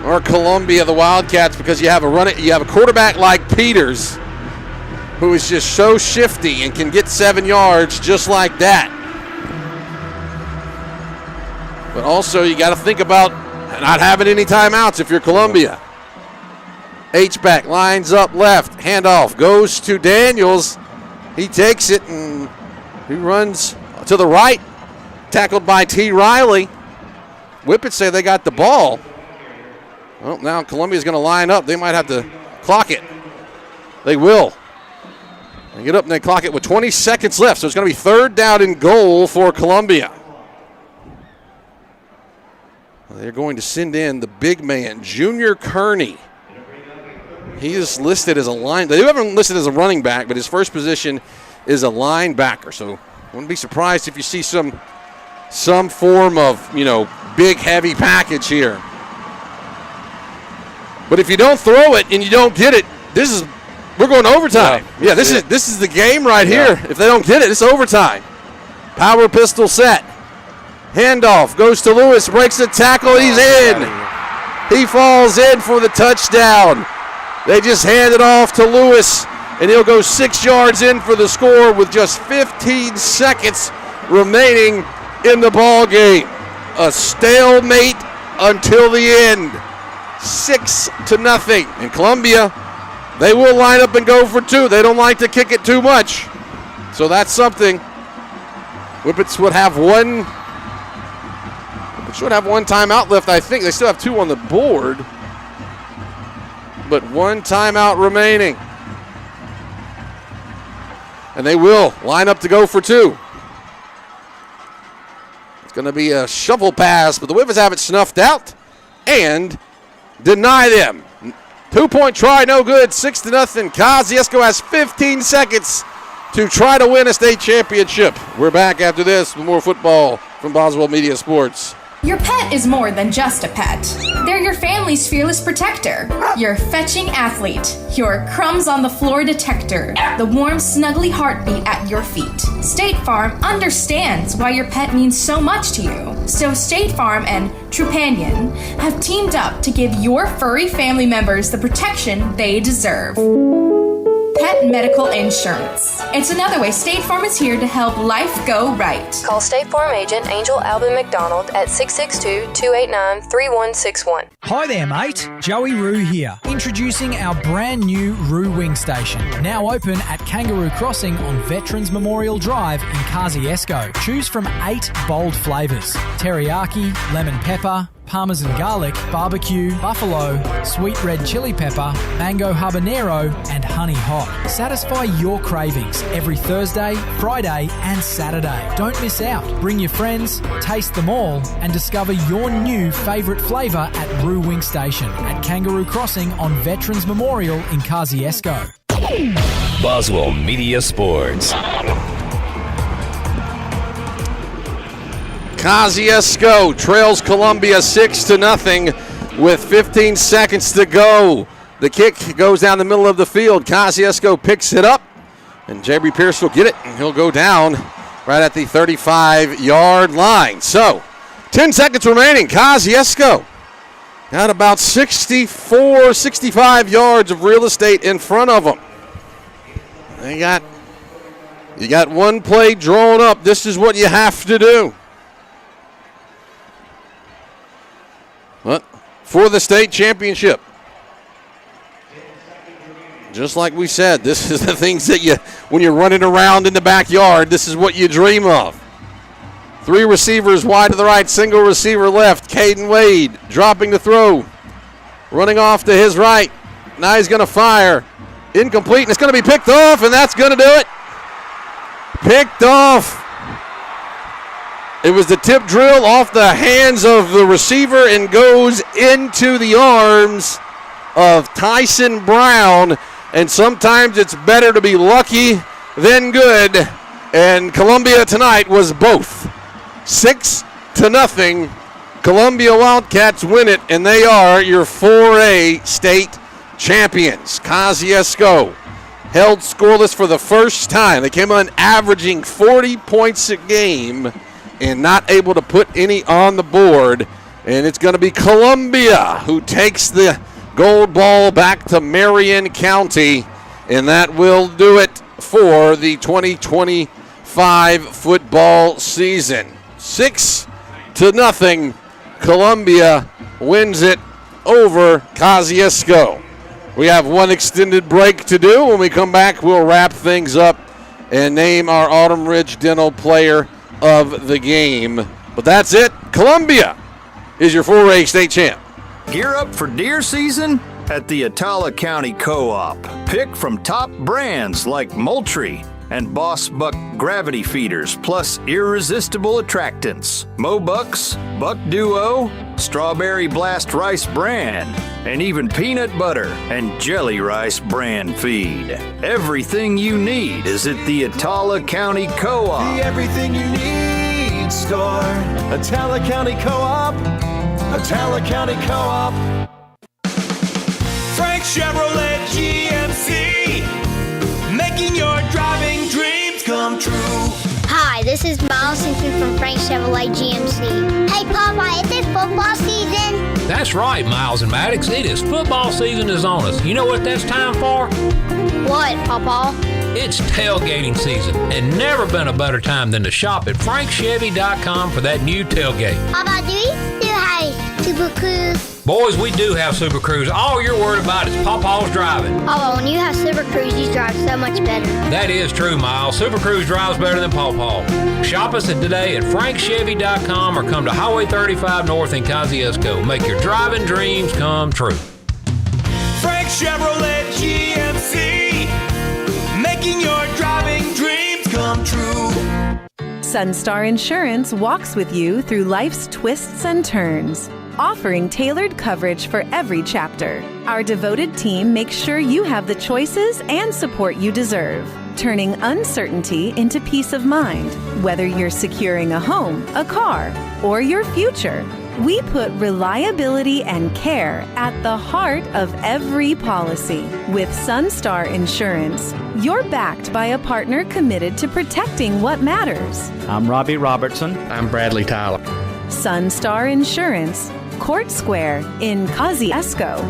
Or Columbia, the Wildcats, because you have a quarterback like Peters, who is just so shifty and can get 7 yards just like that. But also, you got to think about not having any timeouts if you're Columbia. H-back lines up left. Handoff goes to Daniels. He takes it and he runs to the right. Tackled by T. Riley. Whippets say they got the ball. Well, now Columbia's going to line up. They might have to clock it. They will. They get up and they clock it with 20 seconds left. So it's going to be 3rd down and goal for Columbia. They're going to send in the big man, Junior Kearney. He is listed as a line. They have him listed as a running back, but his first position is a linebacker. So wouldn't be surprised if you see some form of, big, heavy package here. But if you don't throw it and you don't get it, this is We're going to overtime. Yeah, this is the game right here. If they don't get it, it's overtime. Power pistol set. Handoff goes to Lewis, breaks the tackle, he's in. He falls in for the touchdown. They just hand it off to Lewis, and he'll go 6 yards in for the score with just 15 seconds remaining in the ball game. A stalemate until the end. 6-0. And Columbia, they will line up and go for 2. They don't like to kick it too much. So that's something. Whippets would have one. Should have one timeout left, I think. They still have 2 on the board. But 1 timeout remaining. And they will line up to go for 2. It's going to be a shovel pass, but the Whippets have it snuffed out and deny them. 2-point try, no good, 6-0. Kosciusko has 15 seconds to try to win a state championship. We're back after this with more football from Boswell Media Sports. Your pet is more than just a pet. They're your family's fearless protector, your fetching athlete, your crumbs on the floor detector, the warm, snuggly heartbeat at your feet. State Farm understands why your pet means so much to you. So State Farm and Trupanion have teamed up to give your furry family members the protection they deserve. Pet medical insurance. It's another way State Farm is here to help life go right. Call State Farm agent Angel Alvin McDonald at 662-289-3161. Hi there, mate. Joey Roo here. Introducing our brand new Roo Wing Station. Now open at Kangaroo Crossing on Veterans Memorial Drive in Kosciusko. Choose from 8 bold flavours. Teriyaki, lemon pepper, Parmesan garlic, barbecue, buffalo, sweet red chili pepper, mango habanero, and honey hot. Satisfy your cravings every Thursday, Friday, and Saturday. Don't miss out. Bring your friends, taste them all, and discover your new favourite flavour at Roo Wing Station at Kangaroo Crossing on Veterans Memorial in Kosciusko. Boswell Media Sports. Kosciusko trails Columbia 6-0 with 15 seconds to go. The kick goes down the middle of the field. Kosciusko picks it up, and Jabry Pierce will get it, and he'll go down right at the 35-yard line. So, 10 seconds remaining. Kosciusko got about 64, 65 yards of real estate in front of them. You got one play drawn up. This is what you have to do. But for the state championship. Just like we said, this is the things that when you're running around in the backyard, this is what you dream of. 3 receivers wide to the right, single receiver left. Caden Wade dropping the throw. Running off to his right. Now he's going to fire. Incomplete, and it's going to be picked off, and that's going to do it. Picked off. It was the tip drill off the hands of the receiver and goes into the arms of Tyson Brown. And sometimes it's better to be lucky than good. And Columbia tonight was both. 6-0. Columbia Wildcats win it, and they are your 4A state champions. Kosciusko held scoreless for the first time. They came on averaging 40 points a game and not able to put any on the board. And it's going to be Columbia who takes the gold ball back to Marion County. And that will do it for the 2025 football season. 6-0. Columbia wins it over Kosciusko. We have one extended break to do. When we come back, we'll wrap things up and name our Autumn Ridge Dental player of the game. But that's it. Columbia is your 4A state champ. Gear up for deer season at the Attala County Co-op. Pick from top brands like Moultrie and Boss Buck gravity feeders, plus irresistible attractants. Mobucks, Buck Duo, Strawberry Blast Rice Bran, and even peanut butter and jelly rice bran feed. Everything you need is at the Attala County Co-op. The everything you need store. Attala County Co-op. Attala County Co-op. Frank Chevrolet GMC. This is Miles Simpson from Frank Chevrolet GMC. Hey, Papa, is it football season? That's right, Miles and Maddox. It is football season is on us. You know what that's time for? What, Papa? It's tailgating season, and never been a better time than to shop at frankchevy.com for that new tailgate. Papa, do we still have Super Cruise? Boys, we do have Super Cruise. All you're worried about is Pawpaw's driving. Papa, when you have Super Cruise, you drive so much better. That is true, Miles. Super Cruise drives better than Pawpaw. Shop us today at frankchevy.com or come to Highway 35 North in Kosciusko. Make your driving dreams come true. Frank Chevrolet GMC, making your driving dreams come true. Sunstar Insurance walks with you through life's twists and turns, offering tailored coverage for every chapter. Our devoted team makes sure you have the choices and support you deserve, turning uncertainty into peace of mind. Whether you're securing a home, a car, or your future, we put reliability and care at the heart of every policy. With Sunstar Insurance, you're backed by a partner committed to protecting what matters. I'm Robbie Robertson. I'm Bradley Tyler. Sunstar Insurance, Court Square in Kosciusko.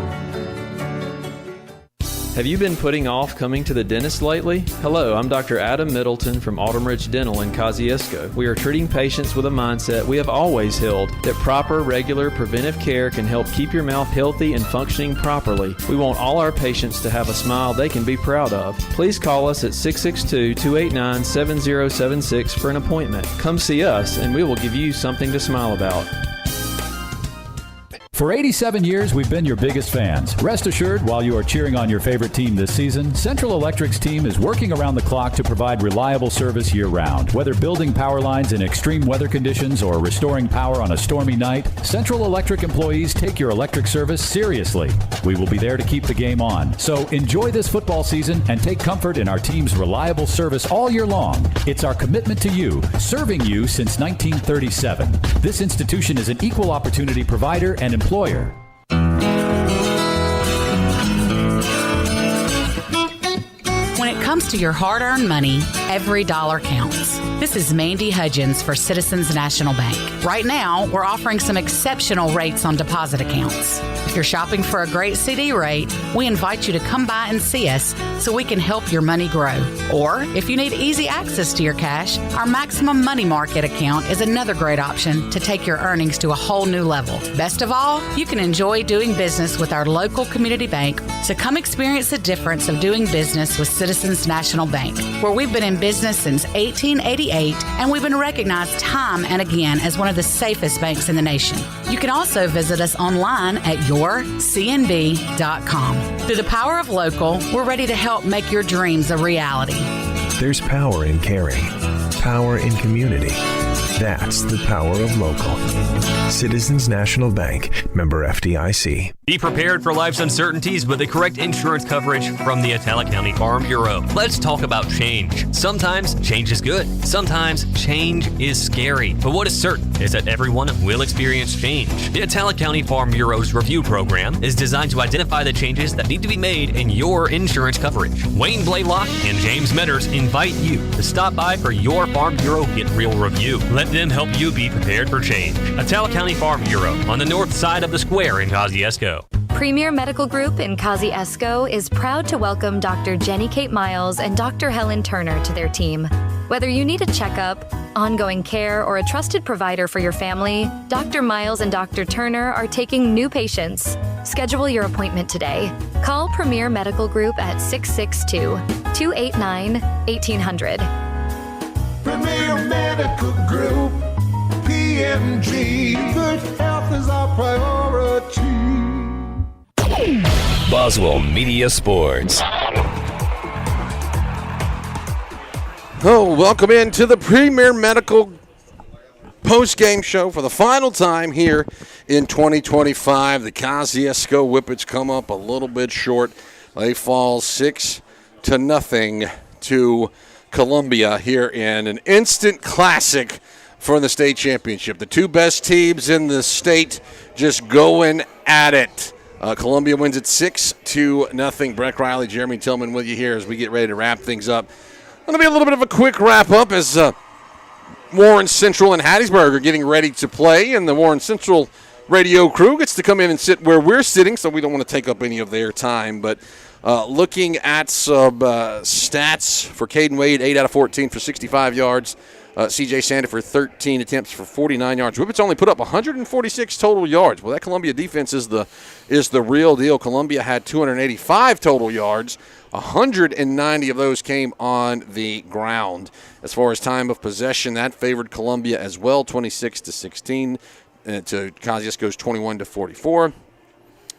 Have you been putting off coming to the dentist lately? Hello, I'm Dr. Adam Middleton from Autumn Ridge Dental in Kosciusko. We are treating patients with a mindset we have always held, that proper, regular, preventive care can help keep your mouth healthy and functioning properly. We want all our patients to have a smile they can be proud of. Please call us at 662-289-7076 for an appointment. Come see us and we will give you something to smile about. For 87 years, we've been your biggest fans. Rest assured, while you are cheering on your favorite team this season, Central Electric's team is working around the clock to provide reliable service year-round. Whether building power lines in extreme weather conditions or restoring power on a stormy night, Central Electric employees take your electric service seriously. We will be there to keep the game on. So enjoy this football season and take comfort in our team's reliable service all year long. It's our commitment to you, serving you since 1937. This institution is an equal opportunity provider and employer. When it comes to your hard-earned money, every dollar counts. This is Mandy Hudgens for Citizens National Bank. Right now, we're offering some exceptional rates on deposit accounts. If you're shopping for a great CD rate, we invite you to come by and see us so we can help your money grow. Or, if you need easy access to your cash, our Maximum Money Market account is another great option to take your earnings to a whole new level. Best of all, you can enjoy doing business with our local community bank, so come experience the difference of doing business with Citizens National Bank, where we've been in business since 1888 and we've been recognized time and again as one of the safest banks in the nation. You can also visit us online at yourcnb.com. Through the power of local, we're ready to help make your dreams a reality. There's power in caring, power in community. That's the power of local. Citizens National Bank, member FDIC. Be prepared for life's uncertainties with the correct insurance coverage from the Atala County Farm Bureau. Let's talk about change. Sometimes change is good. Sometimes change is scary. But what is certain is that everyone will experience change. The Atala County Farm Bureau's review program is designed to identify the changes that need to be made in your insurance coverage. Wayne Blaylock and James Metters invite you to stop by for your Farm Bureau Get Real review. Let them help you be prepared for change. Atala County Farm Bureau on the north side of the square in Kosciusko. Premier Medical Group in Kosciusko is proud to welcome Dr. Jenny Kate Miles and Dr. Helen Turner to their team. Whether you need a checkup, ongoing care, or a trusted provider for your family, Dr. Miles and Dr. Turner are taking new patients. Schedule your appointment today. Call Premier Medical Group at 662-289-1800. Premier Medical Group, PMG, good health is our priority. Boswell Media Sports. Oh, welcome into the Premier Medical Postgame show for the final time here in 2025. The Kosciusko Whippets come up a little bit short. They fall 6-0 to Columbia here in an instant classic for the state championship. The two best teams in the state just going at it. Columbia wins it 6-0. Brett Riley, Jeremy Tillman with you here as we get ready to wrap things up. Going to be a little bit of a quick wrap-up as Warren Central and Hattiesburg are getting ready to play, and the Warren Central radio crew gets to come in and sit where we're sitting, so we don't want to take up any of their time. But looking at some stats for Caden Wade, 8 out of 14 for 65 yards. C.J. Sandiford, 13 attempts for 49 yards. Whippets only put up 146 total yards. Well, that Columbia defense is the real deal. Columbia had 285 total yards. 190 of those came on the ground. As far as time of possession, that favored Columbia as well, 26-16 to Kosciusko's 21-44.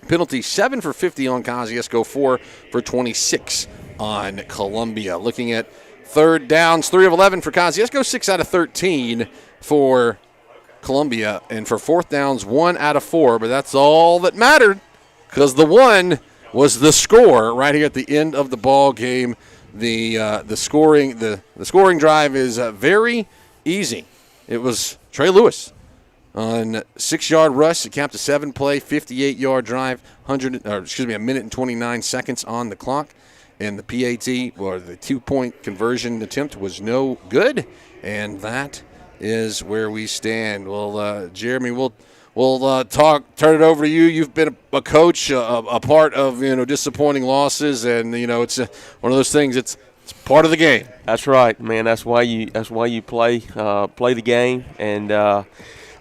Penalty 7 for 50 on Kosciusko, 4 for 26 on Columbia. Looking at third downs, 3 of 11 for Kosciusko, 6 out of 13 for Columbia. And for fourth downs, 1 out of 4. But that's all that mattered, because the one was the score right here at the end of the ball game. The scoring drive is very easy. It was Trey Lewis on 6-yard rush. It capped a 7-play, 58-yard drive, a minute and 29 seconds on the clock. And the PAT, or the 2-point conversion attempt, was no good. And that is where we stand. Well, Jeremy, we'll turn it over to you. You've been a coach, a part of disappointing losses, and it's one of those things. It's part of the game. That's right, man. That's why you play the game, and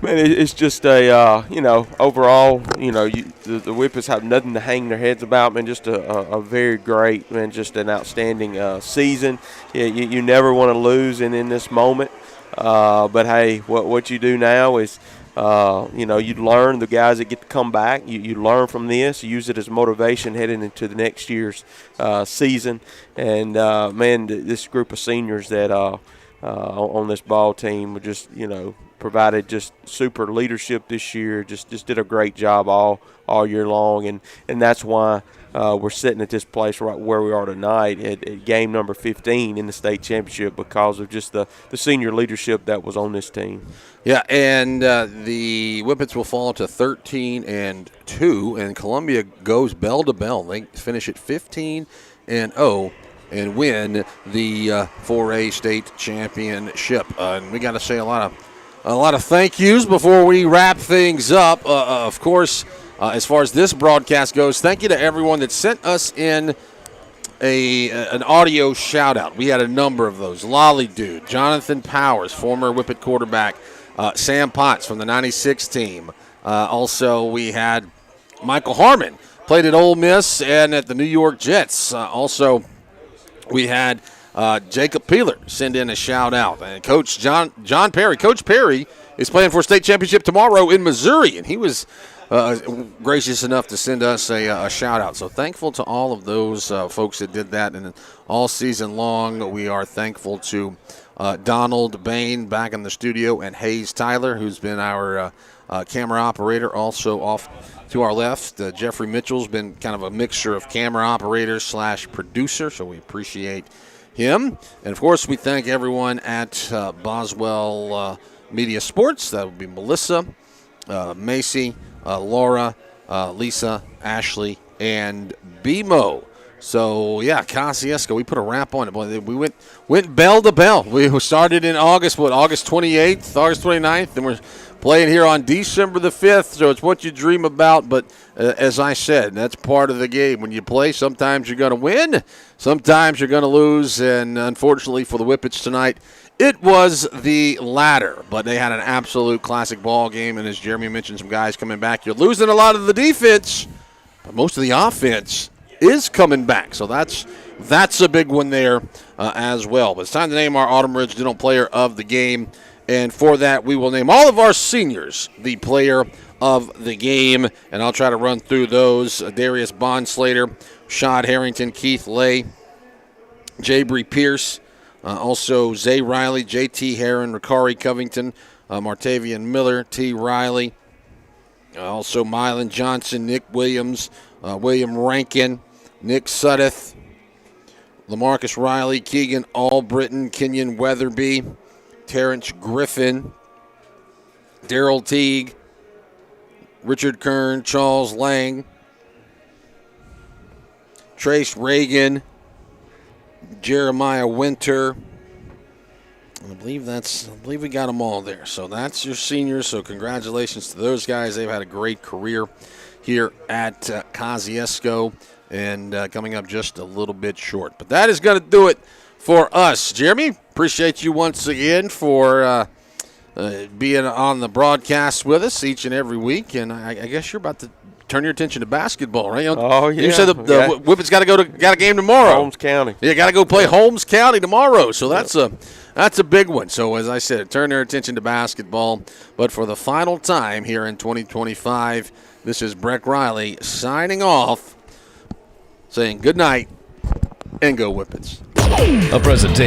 man, it's just overall, the Whippets have nothing to hang their heads about, man. Just a very great, man, just an outstanding season. You never want to lose in this moment, but hey, what you do now is. You learn, the guys that get to come back, you learn from this, you use it as motivation heading into the next year's season. And, man, this group of seniors that on this ball team were just, provided just super leadership this year, just did a great job all year long. And that's why we're sitting at this place right where we are tonight at game number 15 in the state championship, because of just the senior leadership that was on this team. Yeah, and the Whippets will fall to 13-2, and Columbia goes bell to bell. They finish at 15-0 and win the 4A state championship. And we got to say a lot of thank yous before we wrap things up. Of course, as far as this broadcast goes, thank you to everyone that sent us in an audio shout-out. We had a number of those. Lolly Dude, Jonathan Powers, former Whippet quarterback, Sam Potts from the 96 team. Also, we had Michael Harmon, played at Ole Miss and at the New York Jets. Also, we had Jacob Peeler send in a shout-out. And Coach John Perry. Coach Perry is playing for a state championship tomorrow in Missouri, and he was gracious enough to send us a shout-out. So thankful to all of those folks that did that. And all season long, we are thankful to Donald Bain back in the studio, and Hayes Tyler, who's been our camera operator. Also off to our left, Jeffrey Mitchell's been kind of a mixture of camera operator / producer, so we appreciate him. And, of course, we thank everyone at Boswell Media Sports. That would be Melissa, Macy, Laura, Lisa, Ashley, and BMO. So, yeah, Kosciusko, we put a wrap on it. Boy, we went bell to bell. We started in August 28th, August 29th, and we're playing here on December the 5th. So it's what you dream about. But as I said, that's part of the game. When you play, sometimes you're going to win, sometimes you're going to lose. And unfortunately for the Whippets tonight, it was the latter. But they had an absolute classic ball game. And as Jeremy mentioned, some guys coming back. You're losing a lot of the defense, but most of the offense is coming back. So that's a big one there as well. But it's time to name our Autumn Ridge Dental Player of the Game. And for that, we will name all of our seniors the Player of the Game. And I'll try to run through those. Darius Bondslater, Shad Harrington, Keith Lay, Jabry Pierce, also Zay Riley, J.T. Herron, Ricari Covington, Martavian Miller, T. Riley, also Mylan Johnson, Nick Williams, William Rankin, Nick Suddeth, LaMarcus Riley, Keegan Albritton, Kenyon Weatherby, Terrence Griffin, Daryl Teague, Richard Kern, Charles Lang, Trace Reagan, Jeremiah Winter, I believe we got them all there. So that's your seniors. So congratulations to those guys. They've had a great career here at Kosciusko, and coming up just a little bit short. But that is going to do it for us. Jeremy, appreciate you once again for being on the broadcast with us each and every week. And I guess you're about to turn your attention to basketball, right? Oh, yeah. You said the Whippets got a game tomorrow. Holmes County. Yeah, got to go play Holmes County tomorrow. So that's a big one. So as I said, turn their attention to basketball. But for the final time here in 2025, this is Breck Riley signing off, saying good night and go Whippets. A presentation